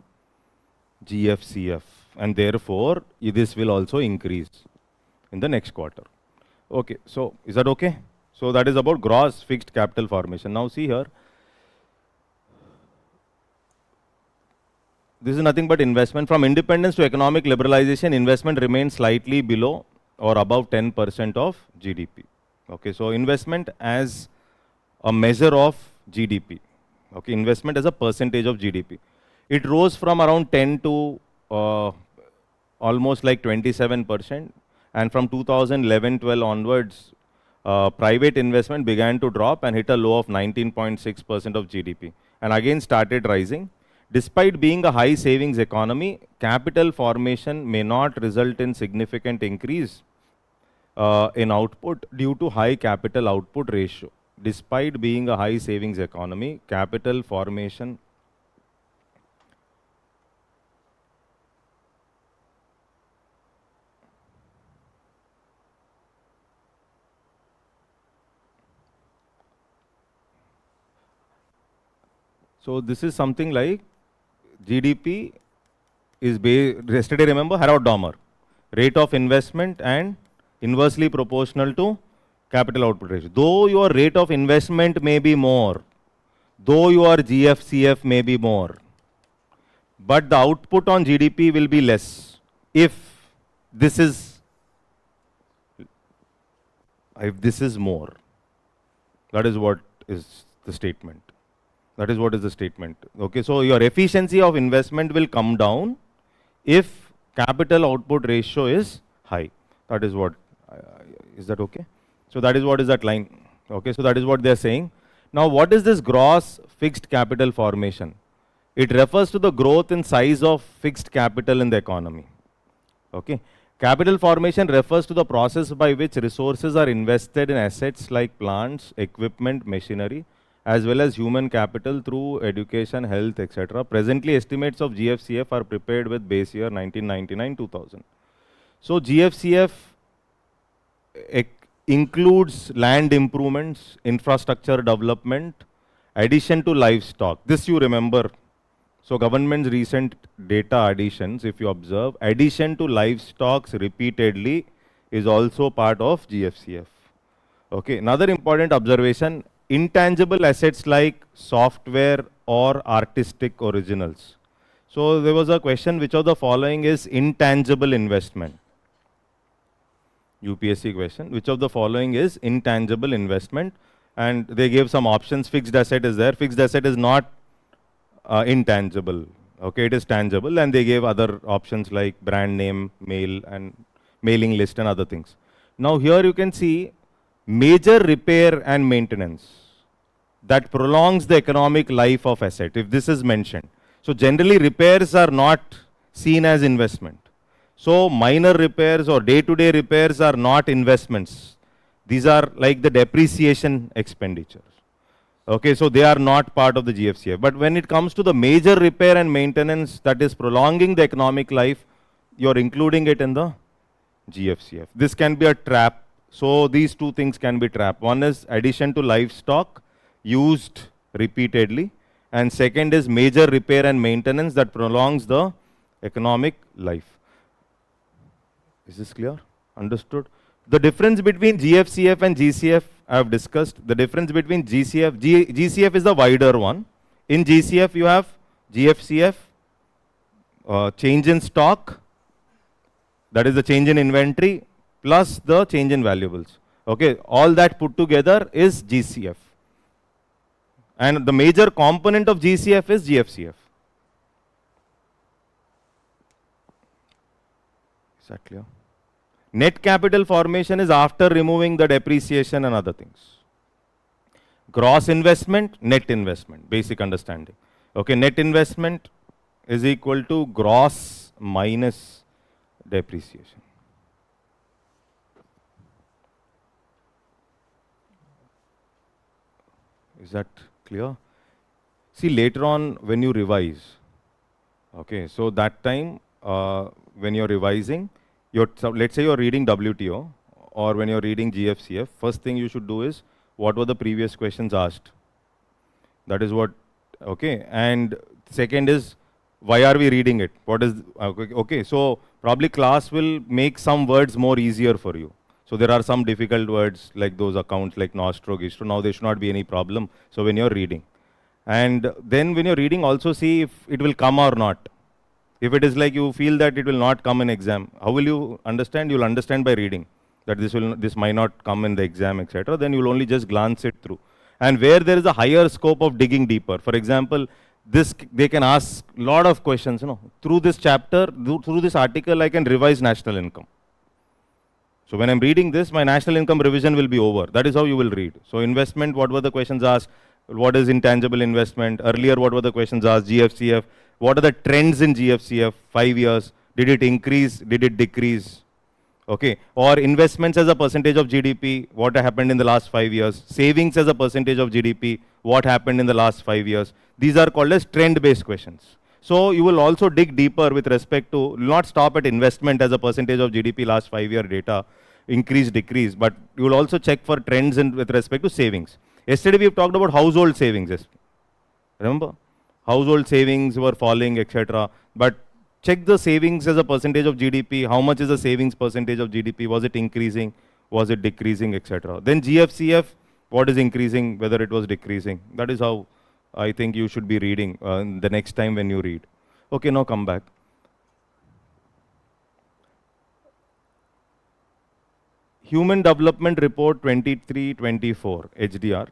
GFCF. And therefore, this will also increase in the next quarter. Okay, so is that okay? So that is about gross fixed capital formation. Now see here. This is nothing but investment. From independence to economic liberalization, investment remains slightly below or above 10% of GDP. Okay, so investment as a measure of GDP. Okay, investment as a percentage of GDP. It rose from around 10 to almost like 27%. And from 2011-12 onwards, private investment began to drop and hit a low of 19.6% of GDP. And again started rising. Despite being a high savings economy, capital formation may not result in significant increase in output due to high capital output ratio. Despite being a high savings economy, capital formation so this is something like GDP is yesterday remember Harold Dahmer, rate of investment and inversely proportional to capital output ratio. Though your rate of investment may be more, though your GFCF may be more, but the output on GDP will be less if this is more. That is what is the statement. That is what is the statement. Okay, so your efficiency of investment will come down if capital output ratio is high. That is what, is that okay? So that is what is that line. Okay, so that is what they are saying. Now what is this gross fixed capital formation? It refers to the growth in size of fixed capital in the economy. Okay, capital formation refers to the process by which resources are invested in assets like plants, equipment, machinery, as well as human capital through education, health, etc. Presently, estimates of GFCF are prepared with base year 1999-2000. So GFCF includes land improvements, infrastructure development, addition to livestock. This you remember. So government's recent data additions, if you observe, addition to livestock repeatedly is also part of GFCF. Okay, another important observation, intangible assets like software or artistic originals. So there was a question, which of the following is intangible investment? UPSC question, which of the following is intangible investment? And they gave some options. Fixed asset is there. Fixed asset is not intangible. Okay, it is tangible, and they gave other options like brand name, mail, and mailing list and other things. Now here you can see major repair and maintenance that prolongs the economic life of asset, if this is mentioned. So generally repairs are not seen as investment. So minor repairs or day-to-day repairs are not investments. These are like the depreciation expenditures. Okay, so they are not part of the GFCF. But when it comes to the major repair and maintenance that is prolonging the economic life, you're including it in the GFCF. This can be a trap. So these two things can be trapped. One is addition to livestock used repeatedly, and second is major repair and maintenance that prolongs the economic life. Is this clear? Understood? The difference between GFCF and GCF I have discussed. The difference between GCF is the wider one. In GCF you have GFCF, change in stock, that is the change in inventory, plus the change in valuables. Okay, all that put together is GCF. And the major component of GCF is GFCF. Is that clear? Net capital formation is after removing the depreciation and other things. Gross investment, net investment, basic understanding. Okay, net investment is equal to gross minus depreciation. Is that clear? See, later on when you revise, okay, so that time when you're revising, let's say you're reading WTO or when you're reading GFCF, first thing you should do is, what were the previous questions asked? That is what, okay, and second is, why are we reading it? What is, okay, so probably class will make some words more easier for you. So there are some difficult words like those accounts like nostro, gistro, now there should not be any problem. So when you're reading, and then when you're reading also see if it will come or not. If it is like you feel that it will not come in exam, how will you understand? You'll understand by reading that this might not come in the exam, etc. Then you'll only just glance it through. And where there is a higher scope of digging deeper, for example, they can ask a lot of questions. Through this chapter, through this article, I can revise national income. So when I'm reading this, my national income revision will be over. That is how you will read. So investment, what were the questions asked? What is intangible investment? Earlier, what were the questions asked? GFCF. What are the trends in GFCF? 5 years. Did it increase? Did it decrease? Okay. Or investments as a percentage of GDP. What happened in the last 5 years? Savings as a percentage of GDP. What happened in the last 5 years? These are called as trend-based questions. So you will also dig deeper with respect to, not stop at investment as a percentage of GDP last 5-year data, increase, decrease, but you will also check for trends with respect to savings. Yesterday we have talked about household savings. Remember? Household savings were falling, etc. But check the savings as a percentage of GDP. How much is the savings percentage of GDP? Was it increasing? Was it decreasing, etc. Then GFCF, what is increasing, whether it was decreasing. That is how I think you should be reading the next time when you read. Okay, now come back. Human Development Report 23-24, HDR.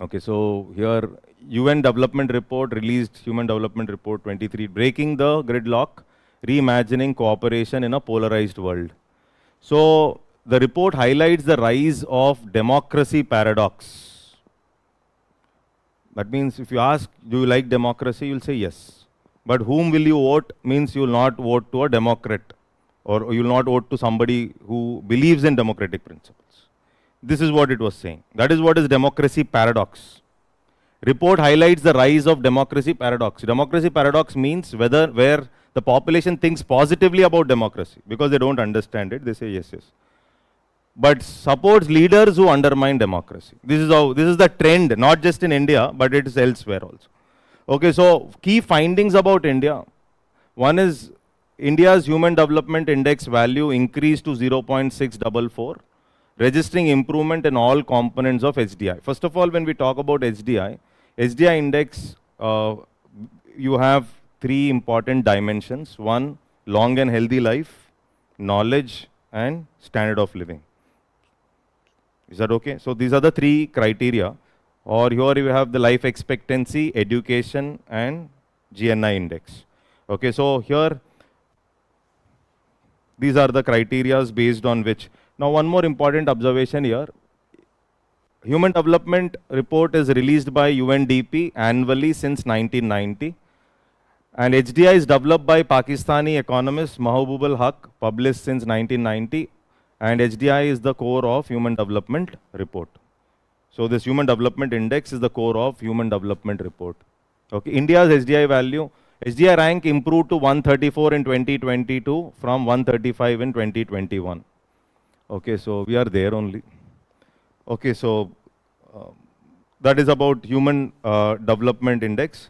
Okay, so here UN Development Report released Human Development Report 23, breaking the gridlock, reimagining cooperation in a polarized world. So the report highlights the rise of democracy paradox. That means if you ask, do you like democracy? You'll say yes. But whom will you vote? Means you will not vote to a Democrat, or you will not vote to somebody who believes in democratic principles. This is what it was saying. That is what is democracy paradox. Report highlights the rise of democracy paradox. Democracy paradox means where the population thinks positively about democracy because they don't understand it. They say yes, yes. But supports leaders who undermine democracy. This is the trend, not just in India, but it is elsewhere also. Okay, so key findings about India. One is India's Human Development Index value increased to 0.644, registering improvement in all components of HDI. First of all, when we talk about HDI index, you have 3 important dimensions. One, long and healthy life, knowledge, and standard of living. Is that okay? So these are the 3 criteria. Or here you have the life expectancy, education, and GNI index. Okay, so here these are the criteria based on which. Now one more important observation here. Human Development Report is released by UNDP annually since 1990. And HDI is developed by Pakistani economist Mahbub al-Haq, published since 1990. And HDI is the core of Human Development Report. So this Human Development Index is the core of Human Development Report. Okay, India's HDI value, HDI rank improved to 134 in 2022 from 135 in 2021. Okay, so we are there only. Okay, so that is about Human Development Index.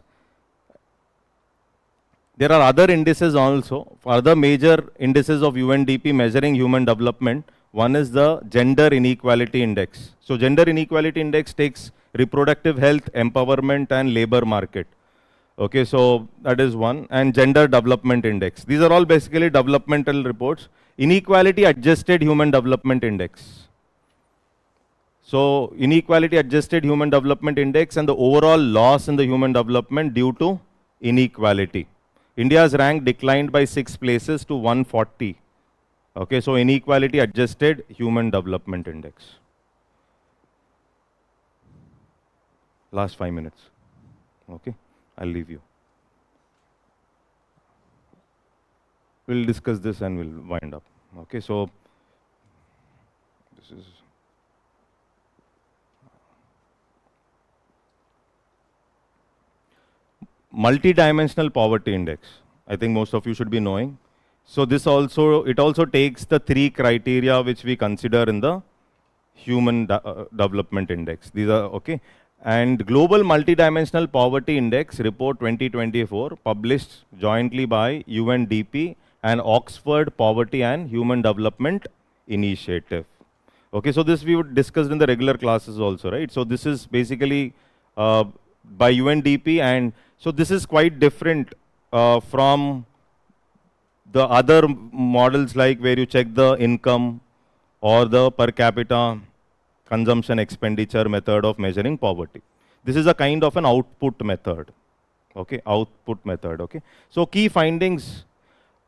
There are other indices also, other major indices of UNDP measuring human development. One is the gender inequality index. So gender inequality index takes reproductive health, empowerment, and labor market. Okay, so that is one. And gender development index. These are all basically developmental reports. Inequality adjusted human development index. So inequality adjusted human development index and the overall loss in the human development due to inequality. India's rank declined by 6 places to 140. Okay, so inequality adjusted human development index. Last 5 minutes. Okay, I'll leave you. We'll discuss this and we'll wind up. Okay, so this is multi-dimensional poverty index. I think most of you should be knowing. So this also, it also takes the 3 criteria which we consider in the human development index. These are okay. And Global Multidimensional Poverty Index Report 2024 published jointly by UNDP and Oxford Poverty and Human Development Initiative. Okay, so this we would discuss in the regular classes also, right? So this is basically by UNDP, and so this is quite different from the other models like where you check the income or the per capita consumption expenditure method of measuring poverty. This is a kind of an output method. Okay, output method. Okay, so key findings: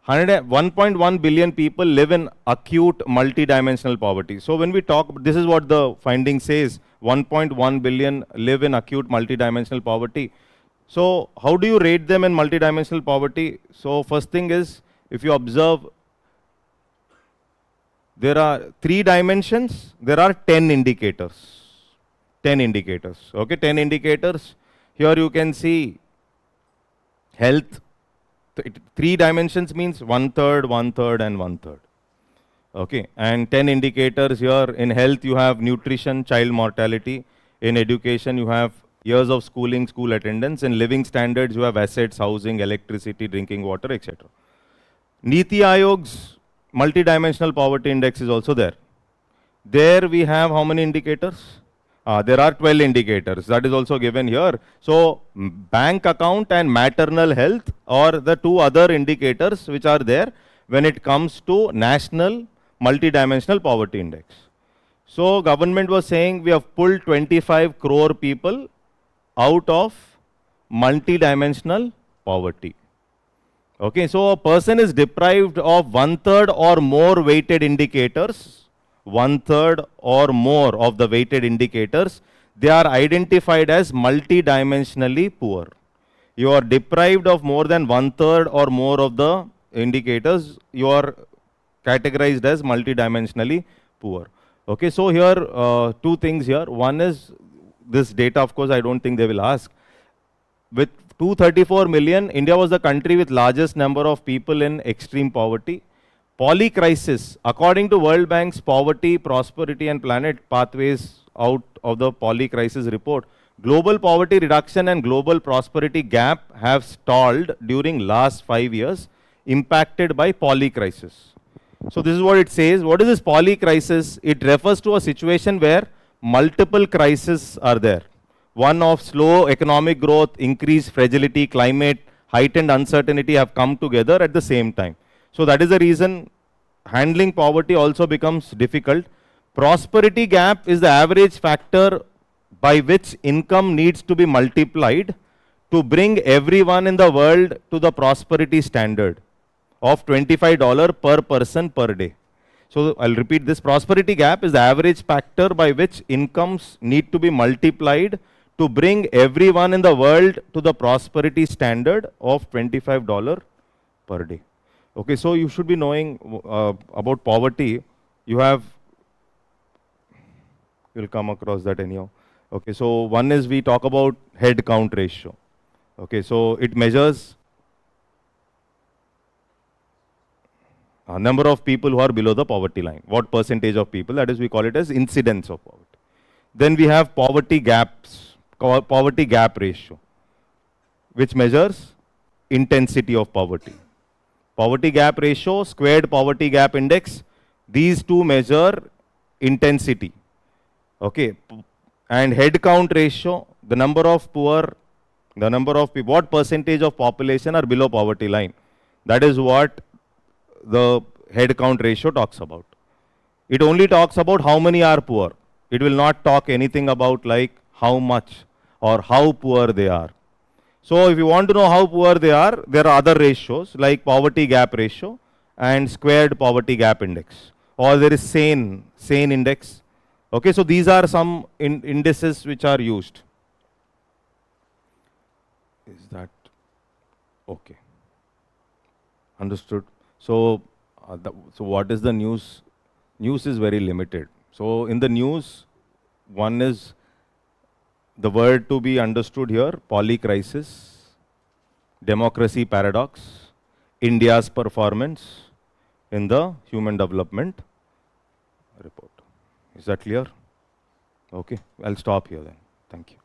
1.1 billion people live in acute multidimensional poverty. So when we talk, this is what the finding says: 1.1 billion live in acute multidimensional poverty. So how do you rate them in multidimensional poverty? So first thing is, if you observe, there are 3 dimensions, there are 10 indicators. 10 indicators, okay, 10 indicators. Here you can see health. 3 dimensions means 1/3, 1/3, and 1/3. Okay, and 10 indicators here. In health, you have nutrition, child mortality. In education, you have years of schooling, school attendance. In living standards, you have assets, housing, electricity, drinking water, etc. Niti Aayog's multidimensional poverty index is also there. There we have how many indicators? There are 12 indicators. That is also given here. So bank account and maternal health are the 2 other indicators which are there when it comes to national multidimensional poverty index. So government was saying we have pulled 25 crore people out of multidimensional poverty. Okay, so a person is deprived of 1/3 or more weighted indicators, 1/3 or more of the weighted indicators, they are identified as multidimensionally poor. You are deprived of more than 1/3 or more of the indicators, you are categorized as multidimensionally poor. Okay, so here 2 things here. One is this data, of course, I don't think they will ask. With 234 million, India was the country with largest number of people in extreme poverty. Polycrisis, according to World Bank's Poverty, Prosperity and Planet Pathways out of the Polycrisis report, global poverty reduction and global prosperity gap have stalled during last 5 years, impacted by polycrisis. So this is what it says. What is this polycrisis? It refers to a situation where multiple crises are there. One of slow economic growth, increased fragility, climate, heightened uncertainty have come together at the same time. So that is the reason handling poverty also becomes difficult. Prosperity gap is the average factor by which income needs to be multiplied to bring everyone in the world to the prosperity standard of $25 per person per day. So I'll repeat this. Prosperity gap is the average factor by which incomes need to be multiplied to bring everyone in the world to the prosperity standard of $25 per day. Okay, so you should be knowing about poverty. You'll come across that anyhow. Okay, so one is we talk about head count ratio. Okay, so it measures number of people who are below the poverty line. What percentage of people? That is, we call it as incidence of poverty. Then we have poverty gap ratio, which measures intensity of poverty. Poverty gap ratio, squared poverty gap index, These two measure intensity. Okay, and head count ratio, the number of poor, the number of people, what percentage of population are below poverty line. That is what the head count ratio talks about. It only talks about how many are poor. It will not talk anything about like how much or how poor they are. So if you want to know how poor they are, there are other ratios like poverty gap ratio and squared poverty gap index, or there is sane index. Okay, so these are some indices which are used. Is that okay? Understood. So, so what is the news? News is very limited. So in the news, one is the word to be understood here: polycrisis, democracy paradox, India's performance in the Human Development Report. Is that clear? Okay, I'll stop here then. Thank you.